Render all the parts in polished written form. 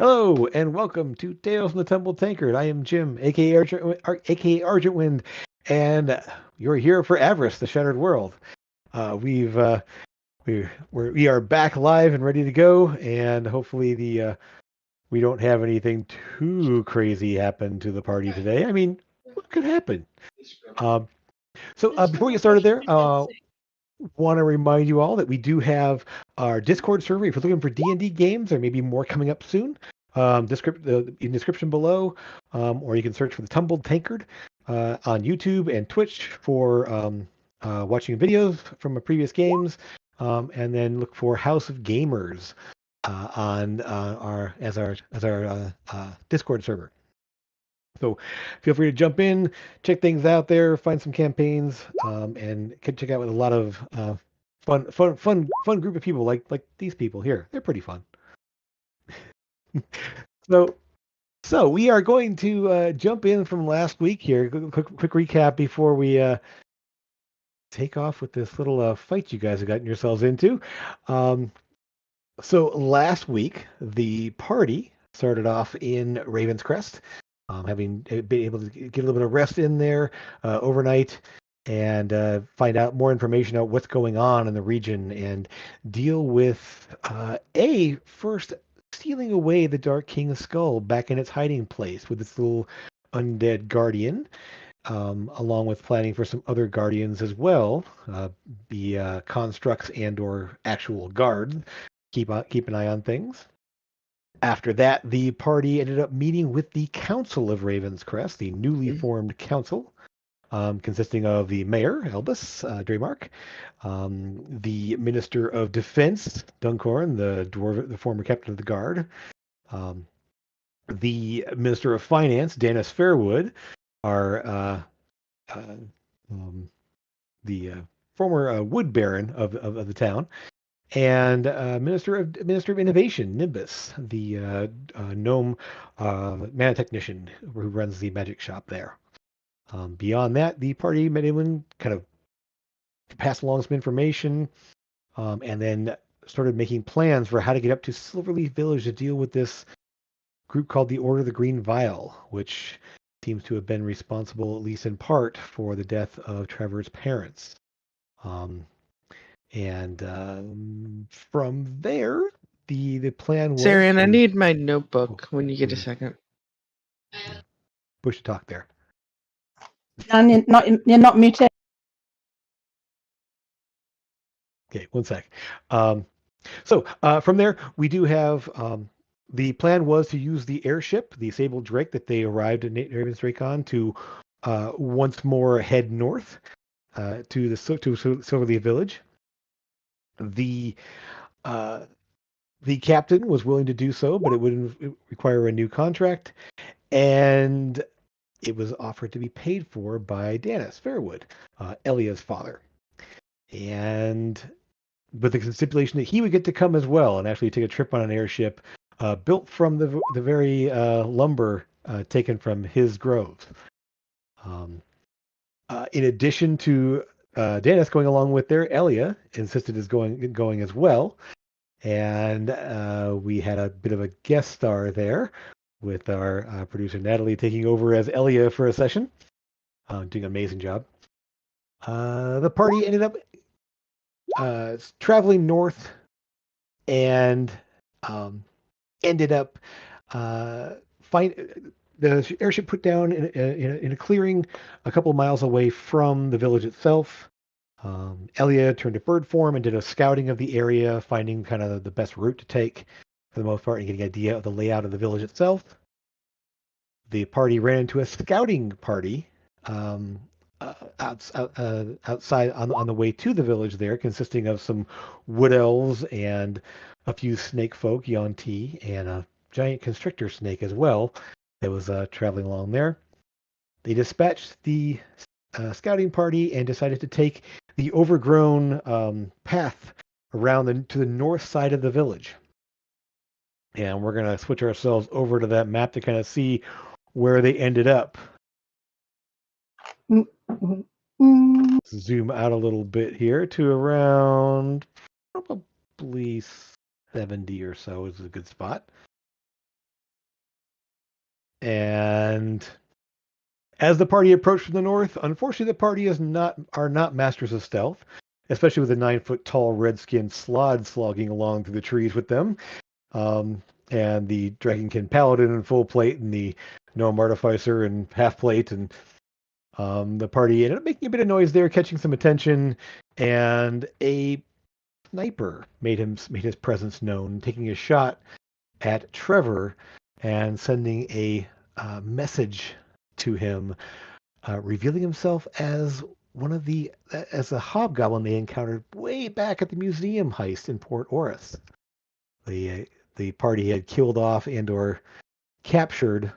Hello and welcome to Tales from the Tumbled Tankard. I am Jim, aka Argent Wind, and you're here for Avress, the Shattered World. We've we are back live and ready to go, and hopefully the we don't have anything too crazy happen to the party today. I mean, what could happen? Um, so before we get started there, want to remind you all that we do have our Discord server. If you're looking for D&D games, there may be more coming up soon. In description below, or you can search for the Tumbled Tankard on YouTube and Twitch for watching videos from the previous games, and then look for House of Gamers on our Discord server. So feel free to jump in, check things out there, find some campaigns, and check out with a lot of fun group of people like these people here. They're pretty fun. So we are going to jump in from last week here. Quick recap before we take off with this little fight you guys have gotten yourselves into. So last week the party started off in Raven's Crest, having been able to get a little bit of rest in there overnight and find out more information about what's going on in the region and deal with first stealing away the Dark King's skull back in its hiding place with its little undead guardian, along with planning for some other guardians as well, be constructs and/or actual guards. Keep an eye on things. After that, the party ended up meeting with the Council of Raven's Crest, the newly formed council, consisting of the mayor, Elbus Draymark, the Minister of Defense, Duncorn, the former captain of the guard, the Minister of Finance, Danis Fairwood, our the former wood baron of the town, and Minister of Innovation, Nimbus, the gnome mana technician who runs the magic shop there. Beyond that, the party met in kind of passed along some information, and then started making plans for how to get up to Silverleaf Village to deal with this group called the Order of the Green Vial, which seems to have been responsible, at least in part, for the death of Trevor's parents. And from there, the plan was Sarian, I to need my notebook when you get a second. push to talk there. And you're not muted. Okay, one sec. So from there, we do have the plan was to use the airship, the Sable Drake that they arrived at Raven's Drake on, to once more head north to Silverleaf Village. The captain was willing to do so, but it would require a new contract, and it was offered to be paid for by Danis Fairwood, Elia's father, and with the stipulation that he would get to come as well and actually take a trip on an airship built from the very lumber taken from his groves. In addition to Danis going along with there, Elia insisted is going as well, and we had a bit of a guest star there with our producer Natalie taking over as Elia for a session, doing an amazing job. The party ended up traveling north and ended up the airship put down in a clearing a couple of miles away from the village itself. Elia turned to bird form and did a scouting of the area, finding kind of the best route to take for the most part and getting an idea of the layout of the village itself. The party ran into a scouting party outside on the way to the village there, consisting of some wood elves and a few snake folk, Yuan-Ti, and a giant constrictor snake as well that was traveling along there. They dispatched the scouting party and decided to take the overgrown path around to the north side of the village. And we're going to switch ourselves over to that map to kind of see where they ended up. Zoom out a little bit here to around probably 70 or so is a good spot. And as the party approached from the north, unfortunately, the party are not masters of stealth, especially with a 9-foot tall red-skinned slod slogging along through the trees with them. And the Dragonkin Paladin in full plate and the Gnome Artificer in half plate. And the party ended up making a bit of noise there, catching some attention. And a sniper made his presence known, taking a shot at Trevor and sending a message to him, revealing himself as as a hobgoblin they encountered way back at the museum heist in Port Oris. The party had killed off and or captured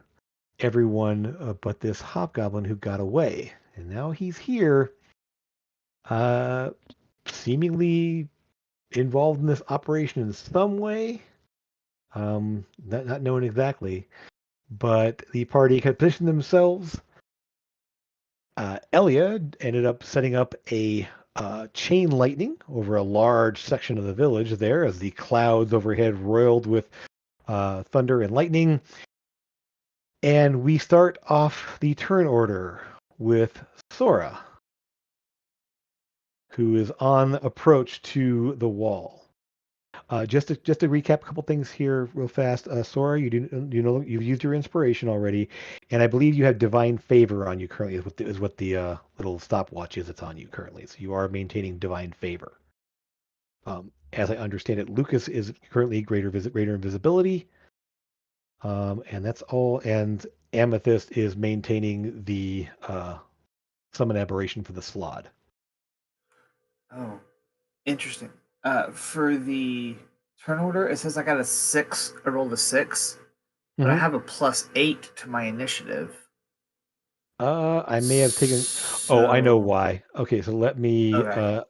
everyone but this hobgoblin who got away, and now he's here, seemingly involved in this operation in some way. Not knowing exactly, but the party had positioned themselves. Elia ended up setting up a chain lightning over a large section of the village there as the clouds overhead roiled with thunder and lightning. And we start off the turn order with Sora, who is on approach to the wall. Just to recap a couple things here real fast. Sora, you've used your inspiration already, and I believe you have divine favor on you currently. Is what the little stopwatch is that's on you currently. So you are maintaining divine favor. As I understand it, Lucas is currently greater invisibility, and that's all. And Amethyst is maintaining the summon aberration for the slot. Oh, interesting. For the turn order, it says I got a 6. I rolled a 6, but I have a +8 to my initiative. I may have taken. Oh, I know why. Okay, so let me. Okay.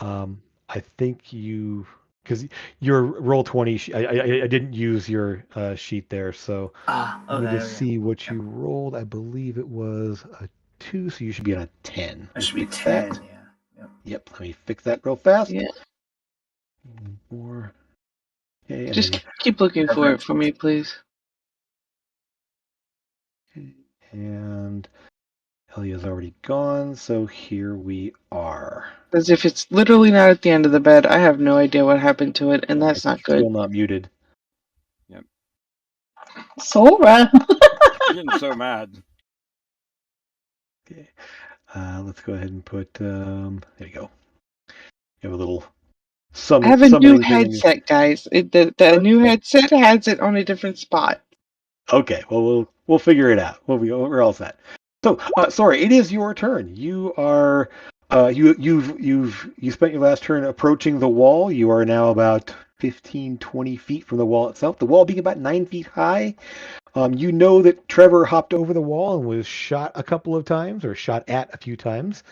I think because your roll 20. I didn't use your sheet there, so let me just see what you rolled. I believe it was a 2, so you should be on a 10. I should be 10. Yeah. Yep. Let me fix that real fast. Yeah. More. Okay, and Just then keep looking for it for me, please. and Elia's already gone, so here we are. Because if it's literally not at the end of the bed, I have no idea what happened to it, and that's not good. Still not muted. Yep. Sora. I'm getting so mad. Okay. Let's go ahead and put. There you go. You have a little I have a new headset, guys. The new headset has it on a different spot. Okay, well we'll figure it out. We're all set. So, sorry, it is your turn. You are you spent your last turn approaching the wall. You are now about 15, 20 feet from the wall itself. The wall being about 9 feet high. You know that Trevor hopped over the wall and was shot a couple of times, or shot at a few times.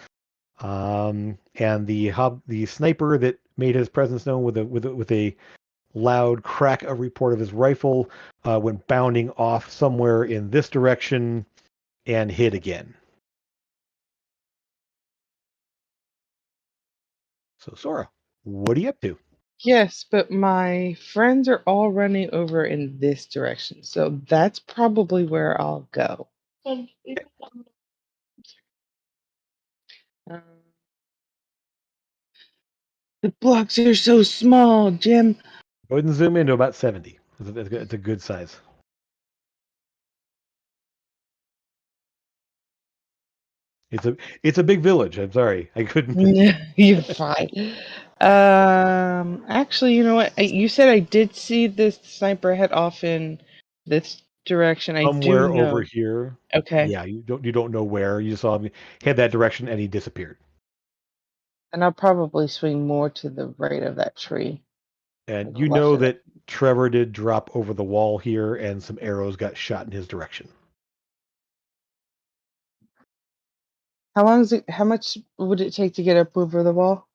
And the sniper that made his presence known with a loud crack of report of his rifle went bounding off somewhere in this direction and hit again. So Sora, what are you up to? Yes, but my friends are all running over in this direction, so that's probably where I'll go. The blocks are so small, Jim. Go ahead and zoom in to about 70. It's a good size. It's a big village. I'm sorry, I couldn't. You're fine. Actually, you know what? You said I did see this sniper head off in this direction. I Somewhere do know. over here. Okay. Yeah, you don't know where. You saw him head that direction and he disappeared. And I'll probably swing more to the right of that tree. And you know that Trevor did drop over the wall here, and some arrows got shot in his direction. How long is it? How much would it take to get up over the wall?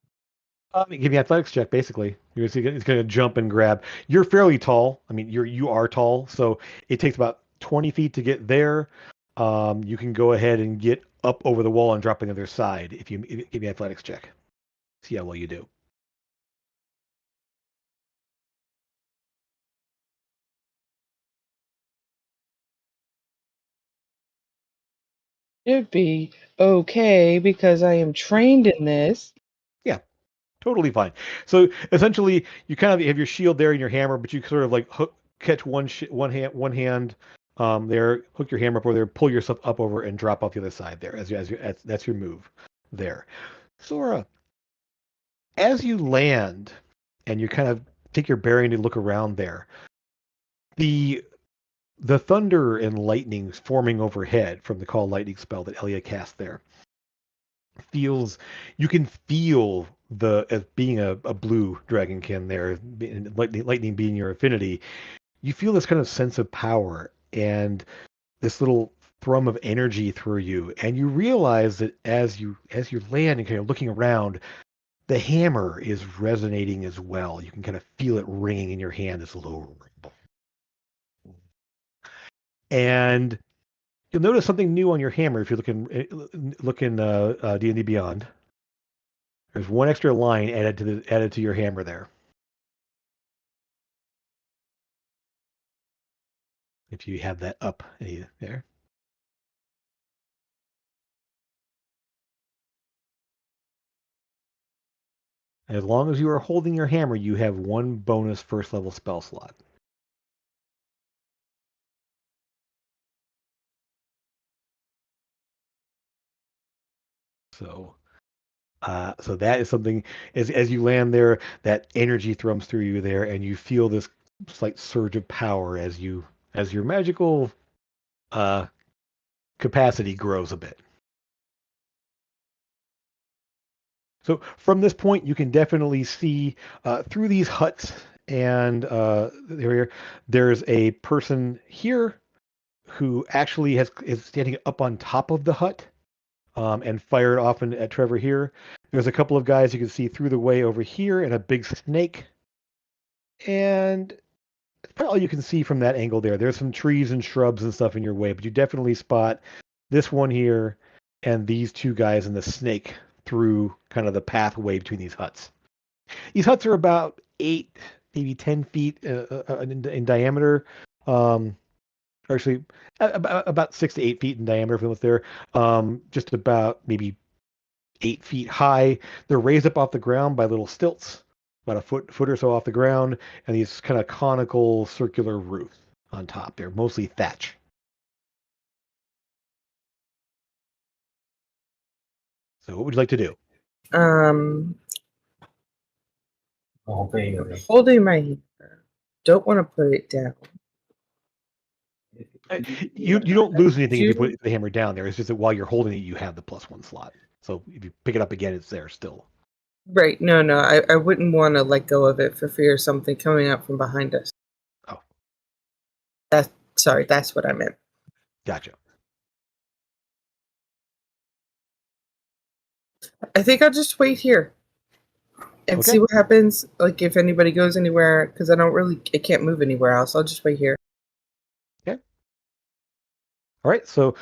Give me an athletics check, basically. It's going to jump and grab. You're fairly tall. I mean, you are tall, so it takes about 20 feet to get there. You can go ahead and get up over the wall and drop on the other side if you give me an athletics check. See how well you do. It'd be okay because I am trained in this. Yeah, totally fine. So essentially, you kind of have your shield there and your hammer, but you sort of like catch one hand there, hook your hammer up over there, pull yourself up over, and drop off the other side there that's your move there. Sora, as you land and you kind of take your bearing to look around there, the thunder and lightning forming overhead from the call lightning spell that Elia cast there feels, you can feel the, as being a blue dragonkin there, lightning being your affinity, you feel this kind of sense of power and this little thrum of energy through you, and you realize that as you land and kind of looking around, the hammer is resonating as well. You can kind of feel it ringing in your hand as a little rumble. And you'll notice something new on your hammer if you're looking D&D Beyond. There's one extra line added to your hammer there. If you have that up there. As long as you are holding your hammer, you have one bonus first level spell slot. So that is something, as you land there, that energy thrums through you there, and you feel this slight surge of power as your magical capacity grows a bit. So from this point, you can definitely see through these huts, and there's a person here who actually is standing up on top of the hut and fired off at Trevor here. There's a couple of guys you can see through the way over here, and a big snake. And that's probably all you can see from that angle there. There's some trees and shrubs and stuff in your way, but you definitely spot this one here and these two guys and the snake through kind of the pathway between these huts. These huts are about 8, maybe 10 feet in diameter. Actually, about 6 to 8 feet in diameter if you look there. Just about maybe 8 feet high. They're raised up off the ground by little stilts, about a foot or so off the ground, and these kind of conical circular roofs on top. They're mostly thatch. So what would you like to do? Holding my hammer. Don't want to put it down. You don't lose anything if you put the hammer down there. It's just that while you're holding it, you have the +1 slot. So if you pick it up again, it's there still. Right. No. I wouldn't want to let go of it for fear of something coming up from behind us. Oh. That's what I meant. Gotcha. I think I'll just wait here and see what happens. Like if anybody goes anywhere, because I can't move anywhere else. I'll just wait here. Okay. All right. So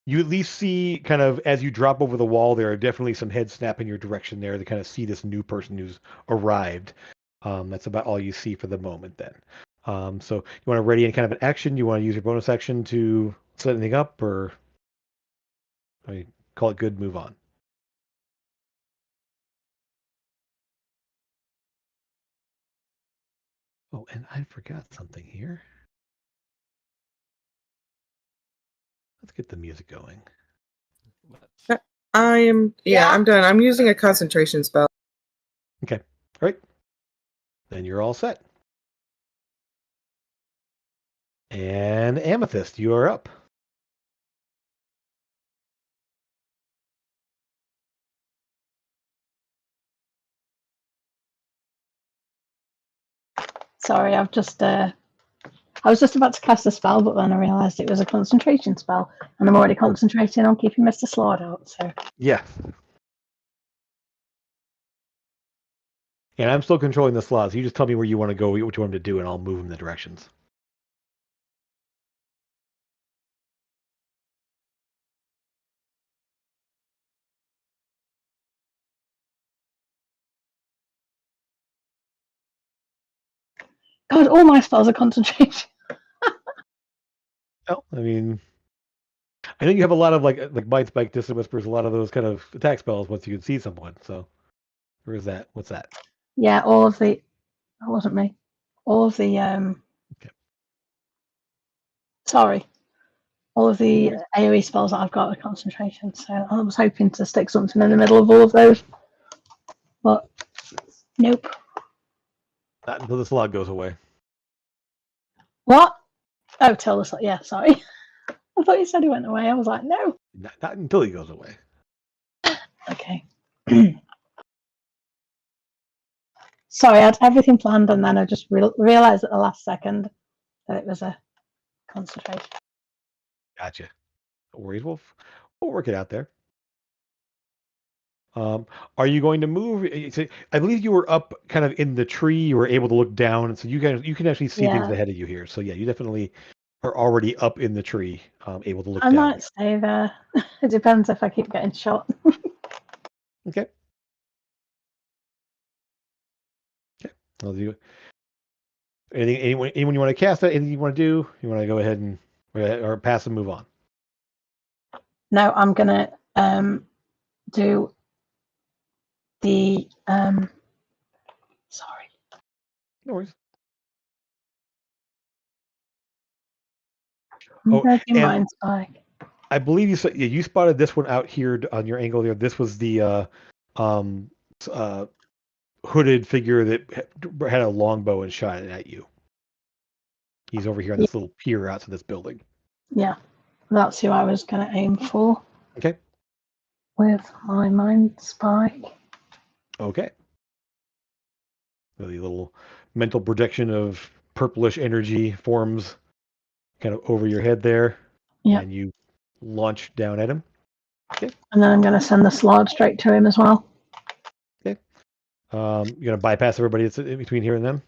you at least see, kind of as you drop over the wall, there are definitely some heads snap in your direction there to kind of see this new person who's arrived. That's about all you see for the moment then. So you want to ready any kind of an action? You want to use your bonus action to set anything up, or call it good, move on? Oh, and I forgot something here. Let's get the music going. I'm done. I'm using a concentration spell. Okay. All right. Then you're all set. And Amethyst, you are up. Sorry, I was just about to cast a spell, but then I realised it was a concentration spell, and I'm already concentrating on keeping Mr. Slord out. So yeah. And I'm still controlling the slots. You just tell me where you want to go, what you want them to do, and I'll move them the directions. God, all my spells are concentration. Oh, I mean, I know you have a lot of like Bite Spike, Distant Whispers, a lot of those kind of attack spells once you can see someone. So where is that? What's that? Yeah, all of the. That wasn't me. All of the. Okay. Sorry. All of the Noise. AoE spells that I've got are concentration, so I was hoping to stick something in the middle of all of those. But nope. Not until the slog goes away. What? Oh, tell us. Yeah, sorry. I thought you said he went away. I was like, no. Not until he goes away. Okay. Sorry, I had everything planned, and then I just realised at the last second that it was a concentration. Gotcha. No worries. We'll work it out there. Are you going to move? I believe you were up kind of in the tree. You were able to look down, and so you can actually see things Yeah. ahead of you here. So yeah, you definitely are already up in the tree, able to look I down. might stay there. It depends if I keep getting shot. Okay. Okay. I'll do. Anyone you want to cast? Anything you want to do? You want to go ahead and or pass and move on? No, I'm gonna do the sorry. No worries. I'm Oh, gonna do and Mind Spike. I believe you said you spotted this one out here on your angle there. This was the hooded figure that had a longbow and shot it at you. He's over here on this little pier outside this building. Yeah, that's who I was gonna aim for. Okay. With my Mind Spike. Okay. The little mental projection of purplish energy forms kind of over your head there. Yeah. And you launch down at him. Okay. And then I'm gonna send the slog straight to him as well. Okay. You're gonna bypass everybody that's in between here and them.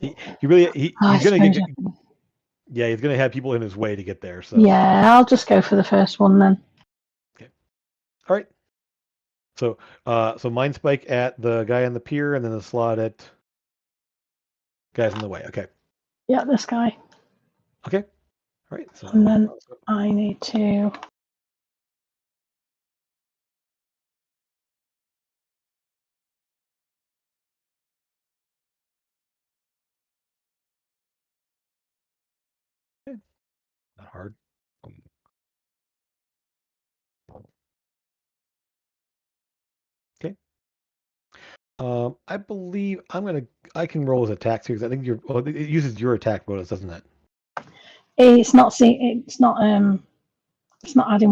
He's gonna get. Yeah, he's gonna have people in his way to get there. So yeah, I'll just go for the first one then. Okay. All right. So Mind Spike at the guy on the pier, and then the slot at guys in the way. Okay. Yeah, this guy. Okay. All right. So and then I need to. Not hard. Okay. I believe I can roll as attacks here because I think it uses your attack bonus, doesn't it? It's not adding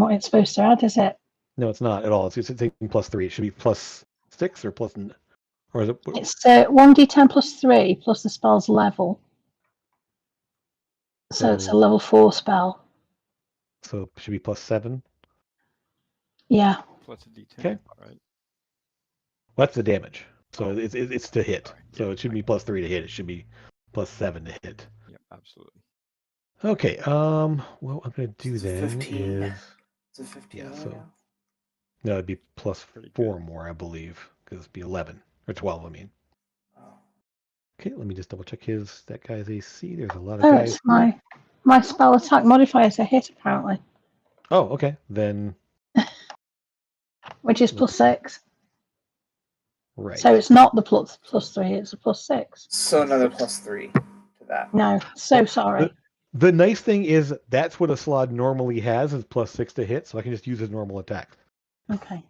what it's supposed to add, is it? No, it's not at all. It's taking +3. It should be +6 or or is it? It's 1d10 +3 plus the spell's level. So it's a level 4 spell. So it should be +7. Yeah. Plus a D10. Okay. Right. That's the damage. So it's to hit. Sorry. So Yeah, it shouldn't be +3 to hit. It should be +7 to hit. Yep, absolutely. Okay. What I'm gonna do It's a then 15. is It's a 15 yeah. right So now. no, it'd be +4 good. more, I believe, because it'd be 11 or 12. I mean. Oh. Okay, let me just double check that guy's AC. There's a lot of Oh, guys. it's my spell attack modifier to hit apparently. Oh, okay. Then which is +6. right. So it's not the +3, it's a +6. So another +3 to that. No, so sorry. The nice thing is that's what a slot normally has is +6 to hit, so I can just use his normal attack. Okay.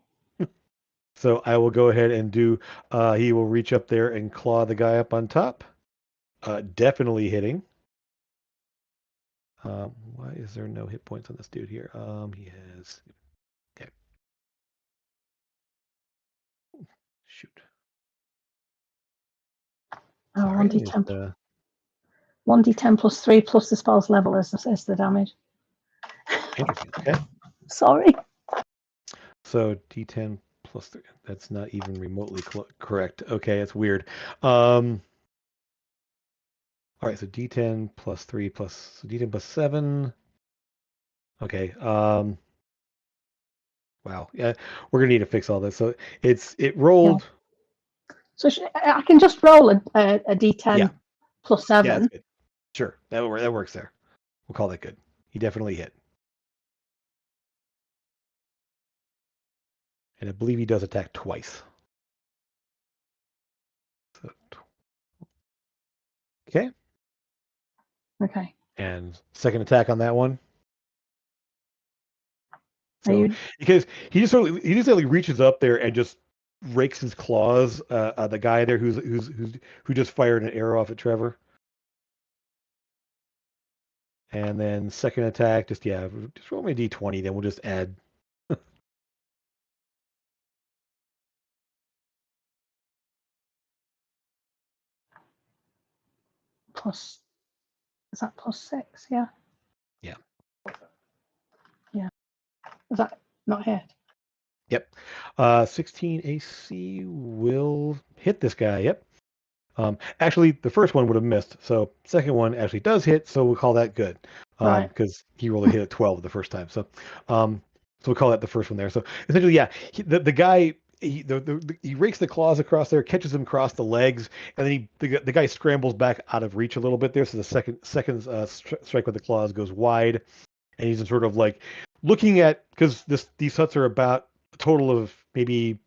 So I will go ahead and do. He will reach up there and claw the guy up on top. Definitely hitting. Why is there no hit points on this dude here? He has. Okay. Shoot. Oh, Sorry, 1d10. 1d10 +3 plus the spell's level is the damage. Interesting. Okay. Sorry. So D10 +3. That's not even remotely correct. Okay, it's weird. All right, so D10 +3 plus so D10 +7. Okay. Wow. Yeah, we're gonna need to fix all this. So it rolled. Yeah. So I can just roll a D10 Yeah. +7. Yeah, that's good. Sure, that works there. We'll call that good. He definitely hit. And I believe he does attack twice. So, okay. Okay. And second attack on that one. Are you Because he just like reaches up there and just rakes his claws at the guy there who just fired an arrow off at Trevor. And then second attack, just roll me a d20. Then we'll just add. plus? Is that +6? Yeah. Yeah. Yeah. Is that not hit? Yep. 16 AC will hit this guy. Yep. Actually, the first one would have missed, so second one actually does hit, so we'll call that good. Right. Because he rolled a hit at 12 the first time. So we'll call that the first one there. So essentially, yeah, the guy he rakes the claws across there, catches him across the legs, and then the guy scrambles back out of reach a little bit there. So the second strike with the claws goes wide, and he's sort of like looking at, because these huts are about a total of maybe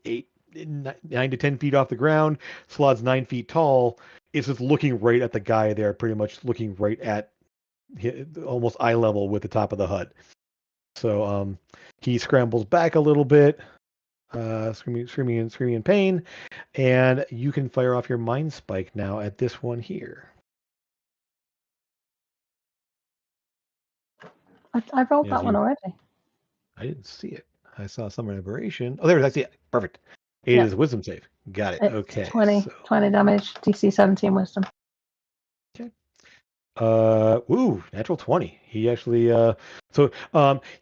9 to 10 feet off the ground. Slod's 9 feet tall. It's just looking right at the guy there, pretty much looking right at almost eye level with the top of the hut. So he scrambles back a little bit, screaming in pain, and you can fire off your mind spike now at this one here. I rolled that one already. I didn't see it. I saw Summon Aberration. Oh, there it is. I see it. Perfect. It is a wisdom save. Got it. It's Okay. 20 damage, DC 17 wisdom. Okay. Natural 20. He actually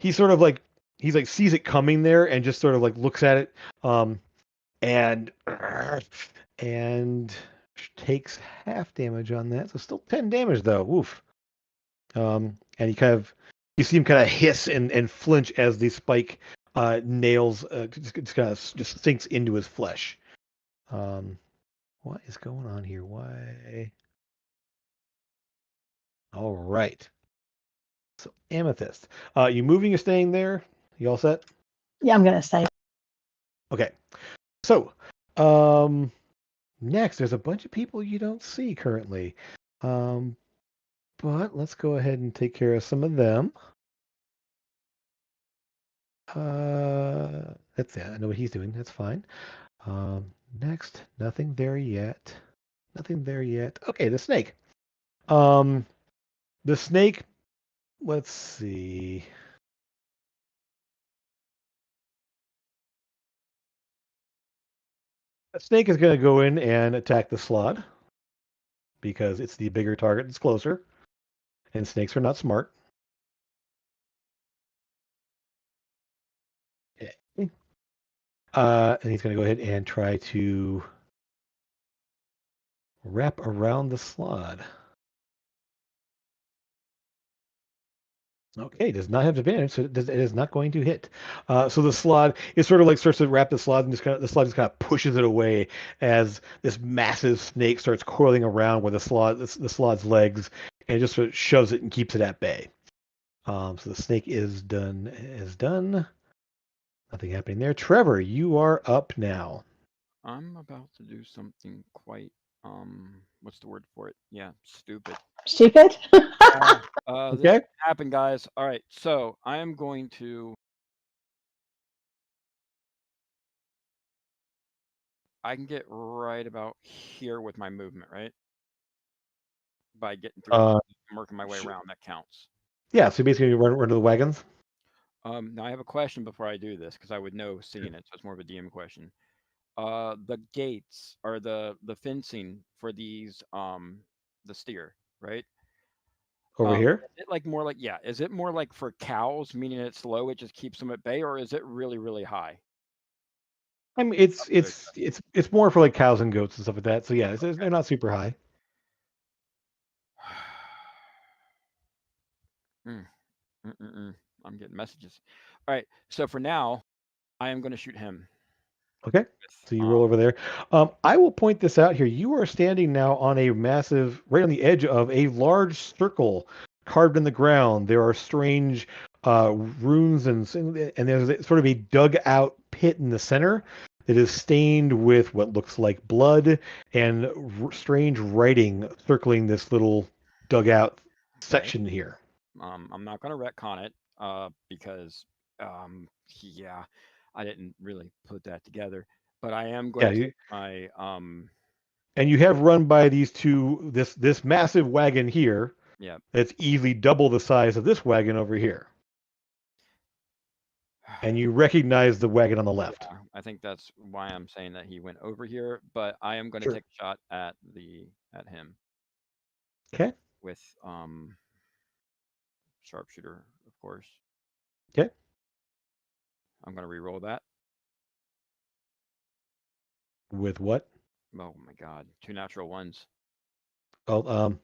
he's sort of like sees it coming there and just sort of like looks at it and takes half damage on that. So still 10 damage though. Woof. And you see him kind of hiss and flinch as the spike nails just kind of just sinks into his flesh. What is going on here? Why? All right. So Amethyst, you moving or staying there? You all set? Yeah, I'm gonna stay. Okay. So, next there's a bunch of people you don't see currently, but let's go ahead and take care of some of them. That's it. I know what he's doing. That's fine. Next, nothing there yet. Nothing there yet. Okay, the snake. The snake. Let's see. A snake is going to go in and attack the slod because it's the bigger target that's closer, and snakes are not smart. Okay. And he's going to go ahead and try to wrap around the slod. Okay, does not have advantage, so it is not going to hit. So the slod, it sort of like starts to wrap the slod, and the slod just kind of pushes it away as this massive snake starts coiling around with the slod's legs, and it just sort of shoves it and keeps it at bay. So the snake is done. Nothing happening there. Trevor, you are up now. I'm about to do something quite what's the word for it? Yeah, stupid. Stupid? Okay. This happened, guys. All right, so I am going to. I can get right about here with my movement, right? By getting through, working my way around. That counts. Yeah, so basically you run to the wagons. Now I have a question before I do this because I would know seeing it, so it's more of a DM question. The gates or the fencing for these the steer, right? Over here? Is it like more like is it more like for cows, meaning it's low, it just keeps them at bay, or is it really, really high? I mean, it's more for like cows and goats and stuff like that. So yeah, they're not super high. I'm getting messages. All right, so for now, I am going to shoot him. Okay. So you roll over there. I will point this out here. You are standing now on a massive, right on the edge of a large circle carved in the ground. There are strange runes and there's sort of a dug out pit in the center that is stained with what looks like blood and strange writing circling this little dug out section here. I'm not going to retcon it because, yeah, I didn't really put that together. But I am going to take my and you have run by these two this massive wagon here. Yeah. That's easily double the size of this wagon over here. And you recognize the wagon on the left. Yeah, I think that's why I'm saying that he went over here, but I am going to take a shot at him. Okay. With sharpshooter, of course. Okay. I'm going to re-roll that. With what? Oh my god, 2 natural ones. Well,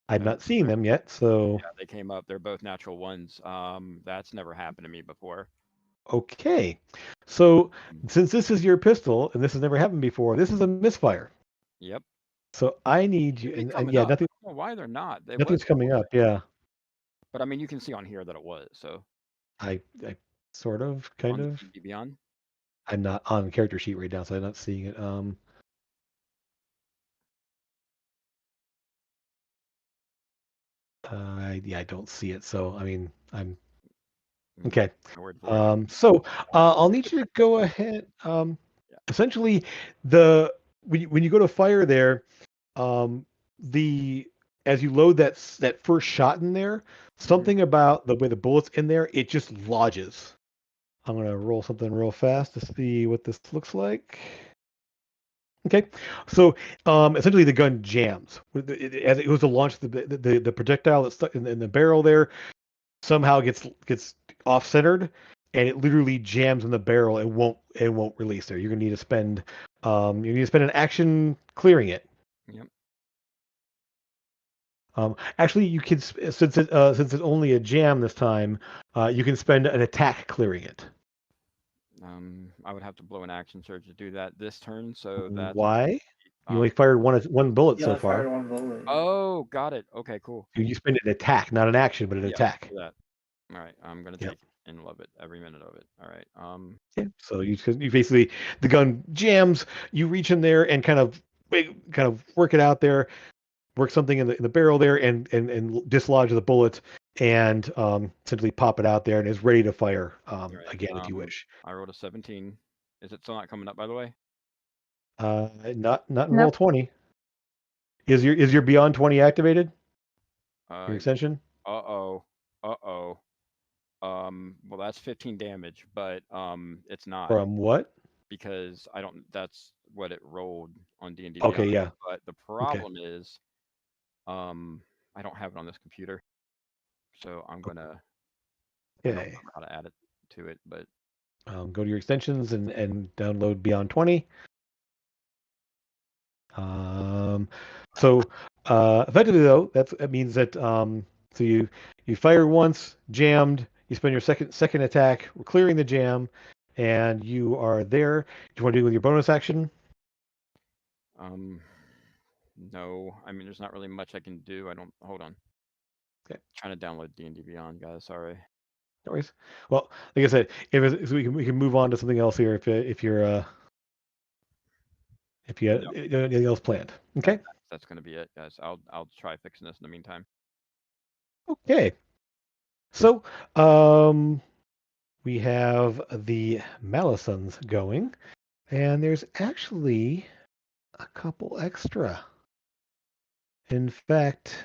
I've not seen them yet, so yeah, they came up. They're both natural ones. That's never happened to me before. Okay, so since this is your pistol and this has never happened before, this is a misfire. Yep. So I need you, and yeah, nothing. I don't know why they're not. Nothing's coming up. Yeah. But I mean, you can see on here that it was. So. I sort of, kind of. Beyond. I'm not on the character sheet right now, so I'm not seeing it. Yeah, I don't see it. So I mean, I'm okay. So I'll need you to go ahead. Essentially, when you go to fire there, as you load that first shot in there, something about the way the bullet's in there, it just lodges. I'm gonna roll something real fast to see what this looks like. Okay, so essentially the gun jams as it goes to launch the projectile that's stuck in the barrel there. Somehow gets off centered, and it literally jams in the barrel and won't release there. You're gonna need to spend an action clearing it. Yep. Actually, you can since it's only a jam this time, you can spend an attack clearing it. I would have to blow an action surge to do that this turn. So that's why you only fired one bullet so far. Fired one bullet. Oh, got it. Okay, cool. You spend an attack, not an action, but an attack. That. All right, I'm gonna take it and love it every minute of it. All right. Yeah. So you basically the gun jams. You reach in there and kind of work it out there. Work something in the barrel there and dislodge the bullet and simply pop it out there and is ready to fire again if you wish. I rolled a 17. Is it still not coming up, by the way? Not in roll 20. Is your beyond 20 activated? Your extension? Well, that's 15 damage, but it's not. From what? Because I don't. That's what it rolled on D&D. Okay, yeah. But the problem is, I don't have it on this computer, so I'm gonna. I don't know how to add it to it, but. Go to your extensions and download Beyond 20. So effectively though, that means that so you fire once, jammed, you spend your second attack clearing the jam, and you are there. Do you want to do it with your bonus action? No, I mean there's not really much I can do. Hold on. Okay. Trying to download D&D Beyond, guys. Sorry. No worries. Well, like I said, so we can move on to something else here if you have anything else planned. Okay. That's going to be it, guys. I'll try fixing this in the meantime. Okay. So we have the Malisons going, and there's actually a couple extra. In fact,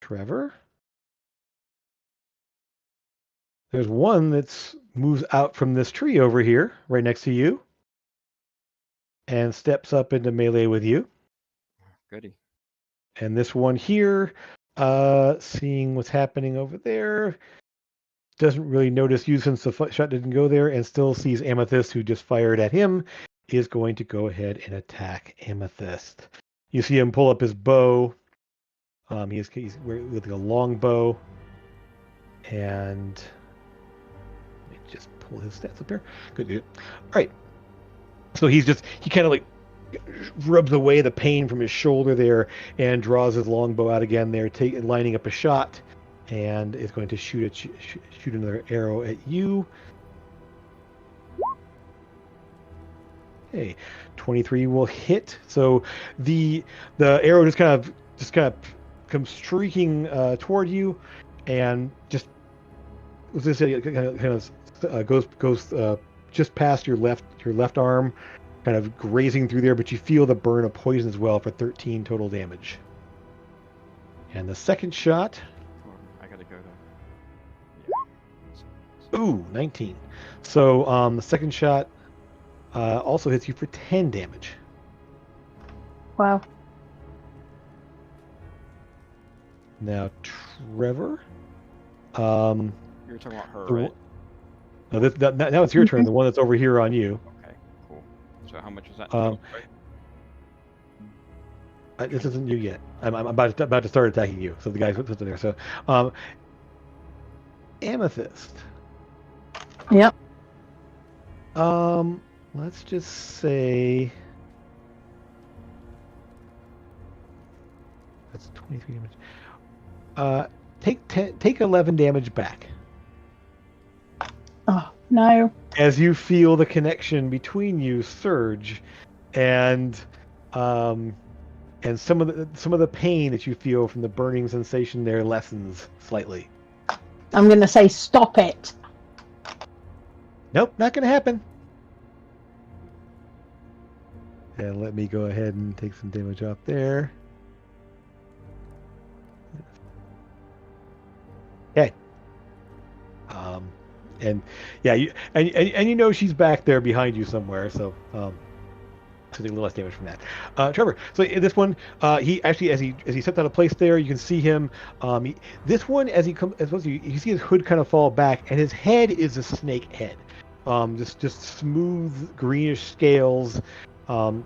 Trevor, there's one that's moves out from this tree over here, right next to you, and steps up into melee with you. Goody. And this one here, seeing what's happening over there, doesn't really notice you since the shot didn't go there, and still sees Amethyst, who just fired at him, is going to go ahead and attack Amethyst. You see him pull up his bow. He's with a long bow, and let me just pull his stats up here. Good. All right. So he kind of like rubs away the pain from his shoulder there and draws his longbow out again there, lining up a shot and is going to shoot another arrow at you. Okay, 23 will hit. So the arrow just kind of comes streaking toward you, and just was this goes just past your left arm, kind of grazing through there, but you feel the burn of poison as well for 13 total damage. And the second shot, I gotta go to. ooh, 19. So the second shot also hits you for 10 damage. Wow. Now, Trevor. You were talking about her, right? No, now it's your turn. The one that's over here on you. Okay, cool. So how much was that? This isn't you yet. I'm about to start attacking you. So the guy's sitting there. So, Amethyst. Yep. Let's just say that's 23 damage. Take 11 damage back. Oh no. As you feel the connection between you surge, and some of the pain that you feel from the burning sensation there lessens slightly. I'm gonna say stop it. Nope, not gonna happen. And let me go ahead and take some damage off there. Okay. And yeah, you know she's back there behind you somewhere, so so take a little less damage from that. Trevor, so in this one, he actually as he stepped out of place there, you can see him. This one you see his hood kind of fall back, and his head is a snake head. Just smooth greenish scales.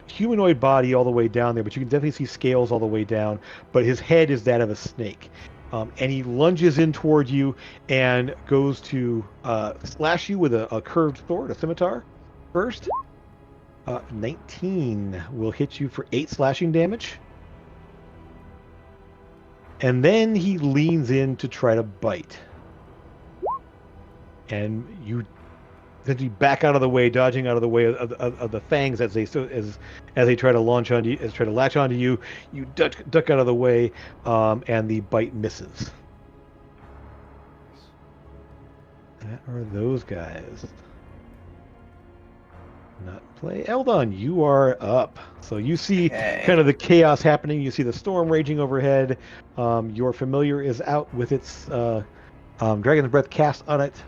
Humanoid body all the way down there, but you can definitely see scales all the way down. But his head is that of a snake. And he lunges in toward you and goes to slash you with a curved sword, a scimitar, first. 19 will hit you for 8 slashing damage. And then he leans in to try to bite. And you essentially back out of the way, dodging out of the way of the fangs as they try to latch onto you. You duck out of the way, and the bite misses. That are those guys. Not play. Eldon, you are up. So you see kind of the chaos happening. You see the storm raging overhead. Your familiar is out with its Dragon's Breath cast on it.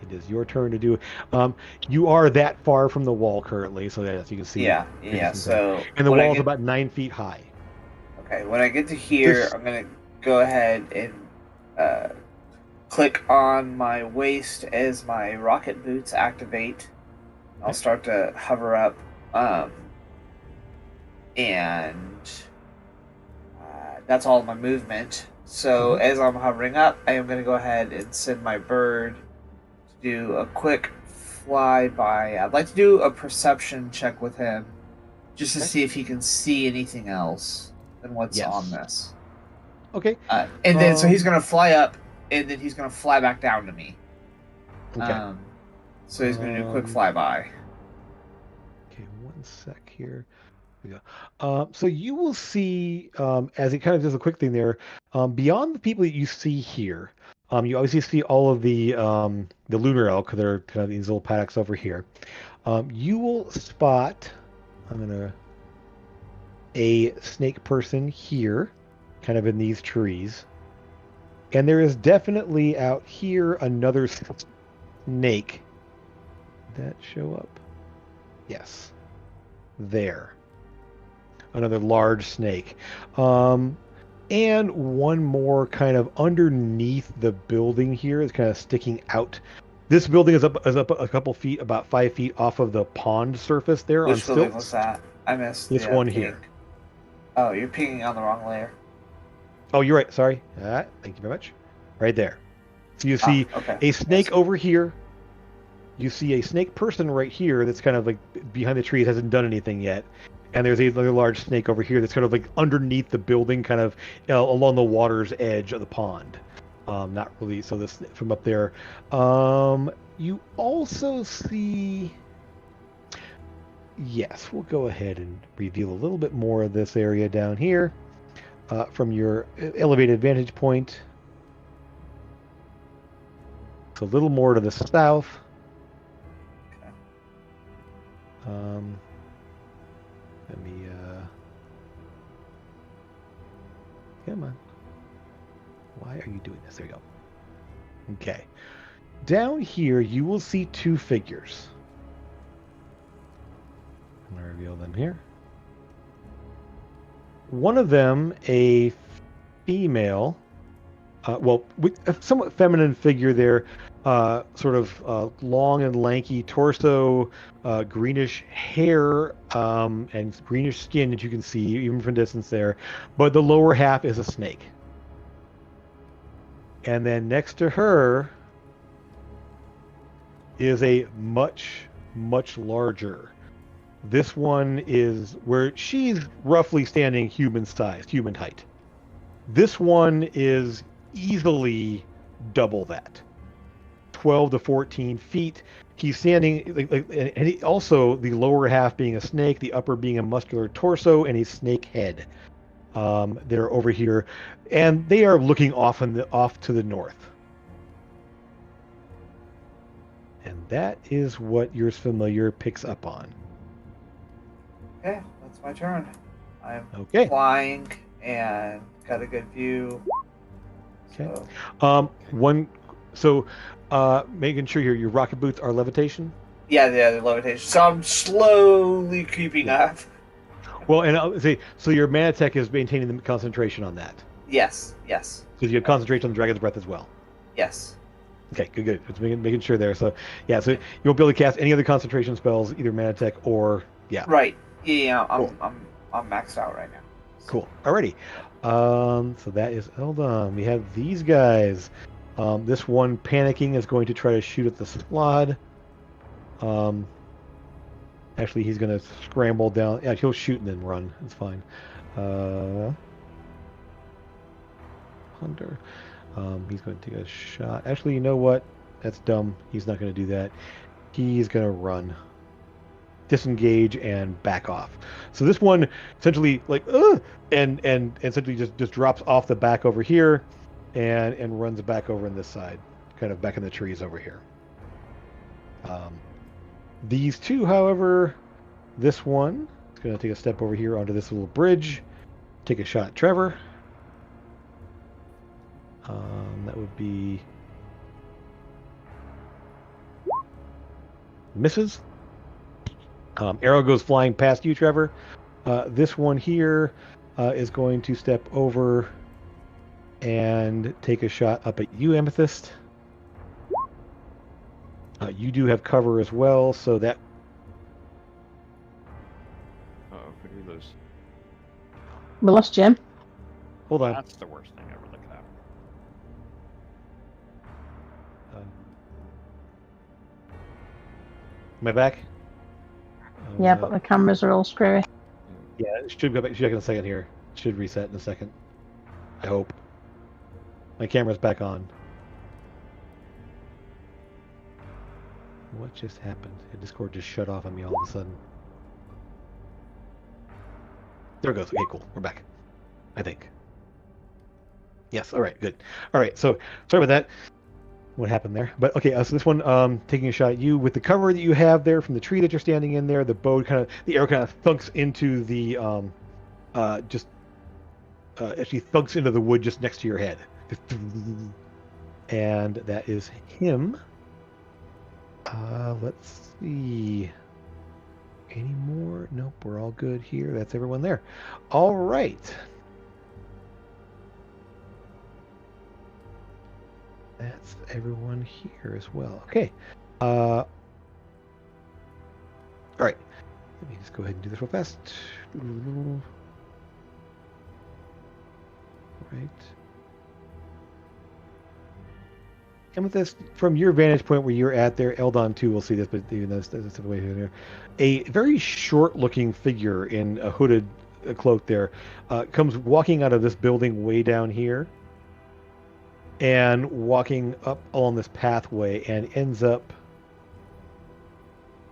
It is your turn to do. You are that far from the wall currently, so as you can see. Yeah. So and the wall is about 9 feet high. Okay, when I get to here, I'm gonna go ahead and click on my waist as my rocket boots activate. I'll start to hover up, and that's all my movement. So as I'm hovering up, I am going to go ahead and send my bird to do a quick flyby. I'd like to do a perception check with him, just to see if he can see anything else than what's on this. Okay. And then so he's going to fly up, and then he's going to fly back down to me. Okay. So he's going to do a quick flyby. Okay, one sec here. So you will see, as he kind of does a quick thing there, beyond the people that you see here, you obviously see all of the lunar elk. They're kind of these little paddocks over here. You will spot, a snake person here, kind of in these trees. And there is definitely out here another snake. Did that show up? Yes. There. Another large snake. And one more kind of underneath the building here is kind of sticking out. This building is up a couple feet, about 5 feet off of the pond surface there. Which on stilts. building was that? I missed this one here. Oh, you're pinging on the wrong layer. Oh, you're right. Sorry. Thank you very much. Right there. So you see a snake over here. You see a snake person right here that's kind of like behind the trees, hasn't done anything yet. And there's another large snake over here that's kind of like underneath the building, kind of along the water's edge of the pond. Not really. So this from up there. You also see. Yes, we'll go ahead and reveal a little bit more of this area down here from your elevated vantage point. It's a little more to the south. Okay. Let me. Come on. Why are you doing this? There you go. Okay. Down here, you will see two figures. I'm going to reveal them here. One of them, a female, with a somewhat feminine figure there, sort of long and lanky torso, greenish hair, and greenish skin that you can see even from distance there. But the lower half is a snake. And then next to her is a much, much larger. This one is where she's roughly standing human size, human height. This one is easily double that, 12 to 14 feet. He's standing, and he, also the lower half being a snake, the upper being a muscular torso and a snake head. They're over here, and they are looking off to the north. And that is what your familiar picks up on. Okay, that's my turn. I'm Okay. flying and got a good view. Okay. So, Making sure your rocket boots are levitation. yeah, the levitation. So I'm slowly creeping up. Well, and I'll say, so your mana tech is maintaining the concentration on that. Yes. Because you have concentration on the Dragon's Breath as well. Yes. Okay, good. Just making sure there. So, yeah, so you won't be able to cast any other concentration spells, either mana tech or, yeah. Right. Yeah, Cool. I'm maxed out right now. Cool. Alrighty. So that is, hold on. We have these guys. This one panicking is going to try to shoot at the Slod. Actually, he's going to scramble down. Yeah, he'll shoot and then run. It's fine. Hunter. He's going to take a shot. Actually, you know what? That's dumb. He's not going to do that. He's going to run. Disengage and back off. So this one essentially and essentially just drops off the back over here and runs back over on this side, kind of back in the trees over here. These two, however, this one is going to take a step over here onto this little bridge, take a shot at Trevor. That would be misses. Arrow goes flying past you, Trevor. This one here is going to step over and take a shot up at you, Amethyst. You do have cover as well, so that... Uh-oh, could we lose? We lost Jim. Hold on. That's the worst thing ever that could happen. Am I back? Yeah, but the cameras are all screwy. Yeah, it should go back. Check in a second here. It should reset in a second. I hope. My camera's back on. What just happened? Discord just shut off on me all of a sudden. There it goes. Okay, cool. We're back. I think. Yes. All right. Good. All right. So sorry about that. What happened there? But okay. So this one, taking a shot at you with the cover that you have there from the tree that you're standing in there. The arrow kind of thunks into the, actually thunks into the wood just next to your head. And that is him. Let's see. Any more? Nope, we're all good here. That's everyone there. All right. That's everyone here as well. Okay. All right. Let me just go ahead and do this real fast. Right. And with this, from your vantage point where you're at there, Eldon too will see this, but even that's the way here. A very short-looking figure in a hooded cloak there comes walking out of this building way down here. and walking up along this pathway and ends up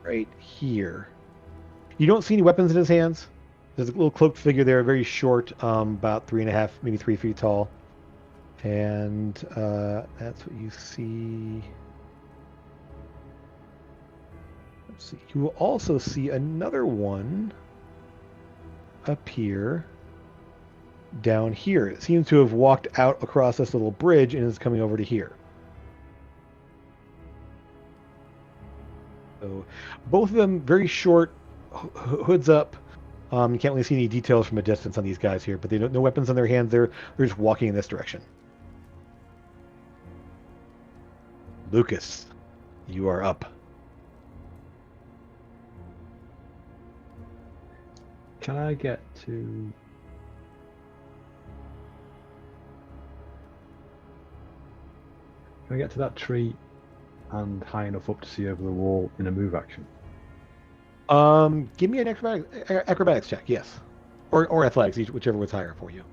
right here. You don't see any weapons in his hands. There's a little cloaked figure there, very short, about 3.5, maybe 3 feet tall. And that's what you see. Let's see. You will also see another one appear down here. It seems to have walked out across this little bridge and is coming over to here. So both of them very short, hoods up. You can't really see any details from a distance on these guys here, but they don't no weapons in their hands. They're just walking in this direction. Lucas, you are up. Can I get to... Can I get to that tree and high enough up to see over the wall in a move action? Give me an acrobatics check, yes, or athletics, whichever was higher for you.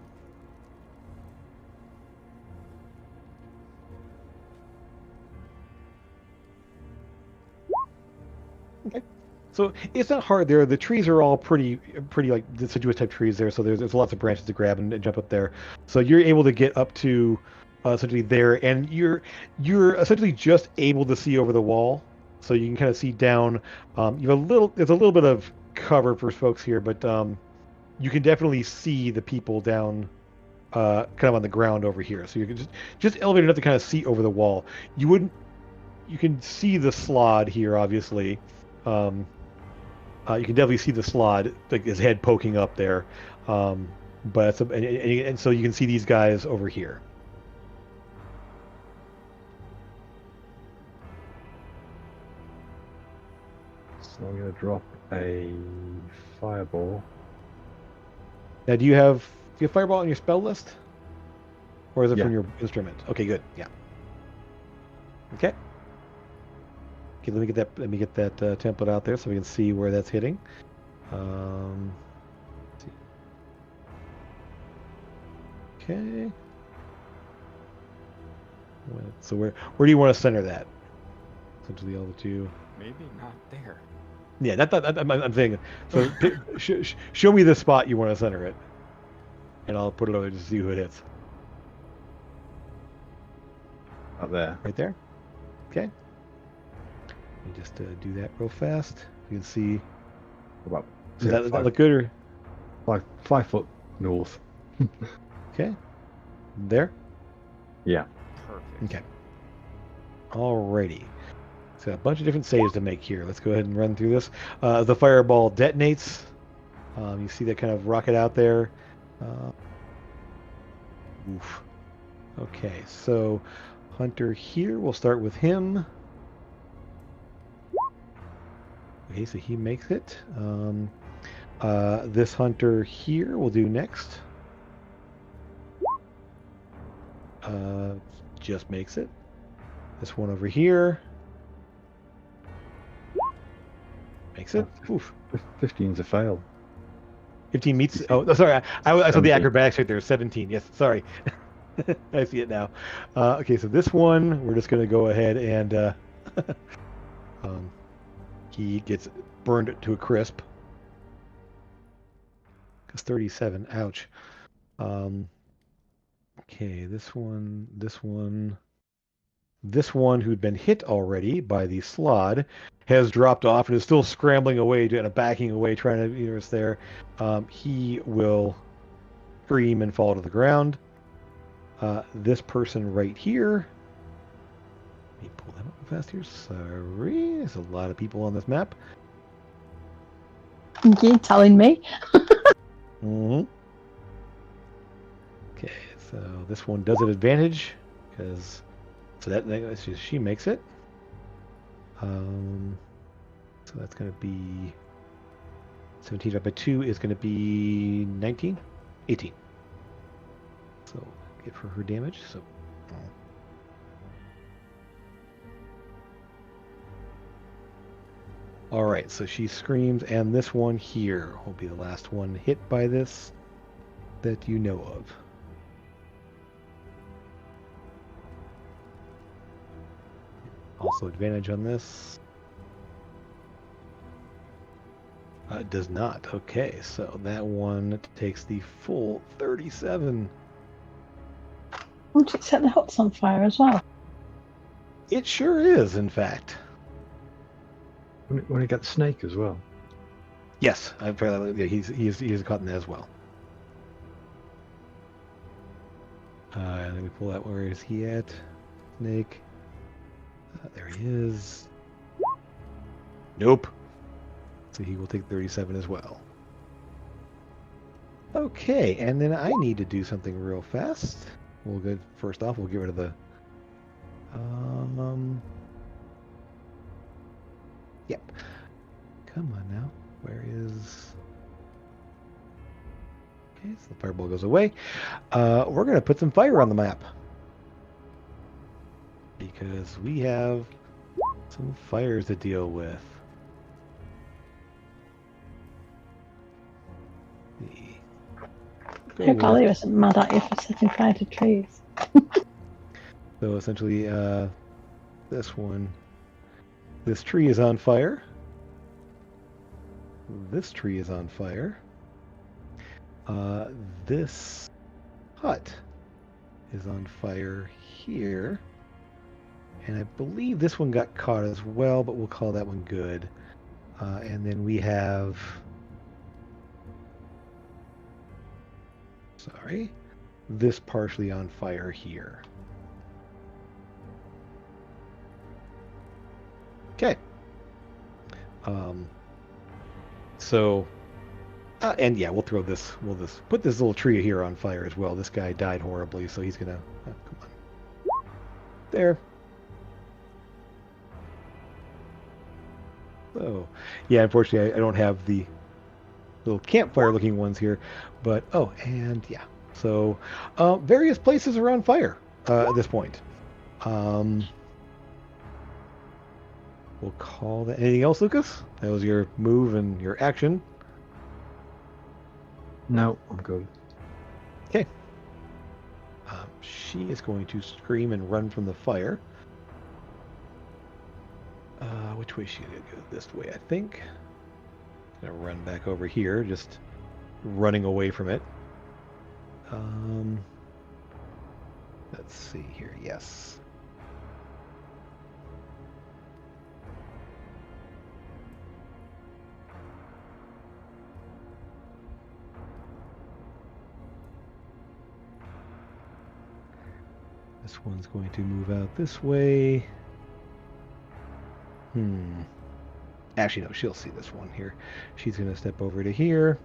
Okay, so it's not hard there. The trees are all pretty like deciduous type trees there, so there's lots of branches to grab and jump up there. So you're able to get up to essentially there, and you're essentially just able to see over the wall. So you can kind of see down. You have there's a little bit of cover for folks here, but you can definitely see the people down, kind of on the ground over here. So you can just elevate enough to kind of see over the wall. You can see the slod here, obviously. You can definitely see the slod, like his head poking up there. But and so you can see these guys over here. So I'm going to drop a fireball. Now, do you have fireball on your spell list, or is it Yeah. from your instrument? Okay, good. Yeah. Okay. Okay, let me get that template out there so we can see where that's hitting. Let's see. Okay. So where do you want to center that? Essentially, all the two. Maybe not there. Yeah, I'm saying. So show me the spot you want to center it, and I'll put it over to see who it hits. Up there. Right there. Okay. Let me just do that real fast. You can see. About Does that look good? Or 5 foot north. okay. There. Yeah. Perfect. Okay. Alrighty. So a bunch of different saves to make here. Let's go ahead and run through this. The fireball detonates. You see that kind of rocket out there. Oof. Okay, so Hunter here. We'll start with him. Okay, so he makes it. This Hunter here we'll do next. Just makes it. This one over here. Makes it. Oof. 15's a fail. 15 meets. Oh, sorry. I saw the 17. acrobatics right there. 17. Yes, sorry. I see it now. Okay, so this one, we're just going to go ahead and he gets burned to a crisp. Because 37. Ouch. Okay, this one who'd been hit already by the slod has dropped off and is still scrambling away and backing away, trying to it's there. He will scream and fall to the ground. This person right here. Let me pull that up fast here. Sorry, there's a lot of people on this map. You telling me? Mm-hmm. Okay, so this one does at advantage because she makes it. So that's going to be 17 divided by 2 is going to be 19, 18. So give her damage. So. All right, so she screams, and this one here will be the last one hit by this that you know of. Also advantage on this. It does not. Okay, so that one takes the full 37. Won't it set the huts on fire as well? It sure is, in fact. When it got the snake as well. Yes, yeah, he's caught in that as well. And then we pull out. Where is he at? Snake. There he is. Nope. So he will take 37 as well. Okay, and then I need to do something real fast. We'll go first off. We'll get rid of the. Yep. Come on now. Where is? Okay, so the fireball goes away. We're gonna put some fire on the map because we have some fires to deal with. I hope Ali wasn't mad at you for setting fire to trees. So essentially, this one, this tree is on fire. This tree is on fire. This hut is on fire here. And I believe this one got caught as well, but we'll call that one good. And then we have... Sorry. This partially on fire here. Okay. So... and yeah, we'll throw this. We'll just put this little tree here on fire as well. This guy died horribly, so he's gonna. Oh, come on. There. So, yeah, unfortunately, I don't have the little campfire-looking ones here, but oh, and yeah. So, various places are on fire at this point. We'll call that. Anything else, Lucas? That was your move and your action. No, I'm good. Okay. She is going to scream and run from the fire. Which way is she going to go? This way, I think. Going to run back over here, just running away from it. Let's see here. Yes. This one's going to move out this way. Actually, no, she'll see this one here. She's going to step over to here.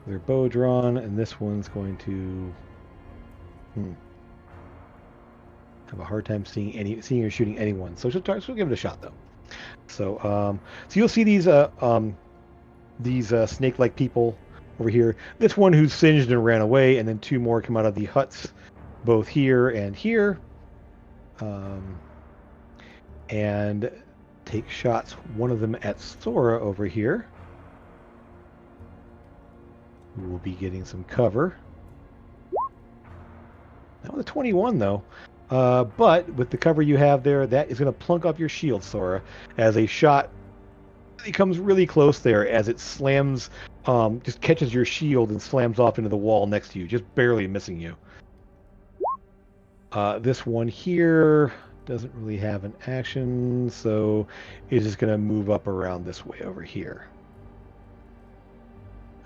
Their bow drawn, and this one's going to have a hard time seeing or shooting anyone. So she'll give it a shot though. So so you'll see these snake-like people over here. This one who's singed and ran away, and then two more come out of the huts, both here and here, and take shots. One of them at Sora over here, who will be getting some cover. That was a 21 though. But with the cover you have there, that is going to plunk up your shield, Sora, as a shot comes really close there, as it slams, just catches your shield and slams off into the wall next to you, just barely missing you. This one here doesn't really have an action, so it's just going to move up around this way over here.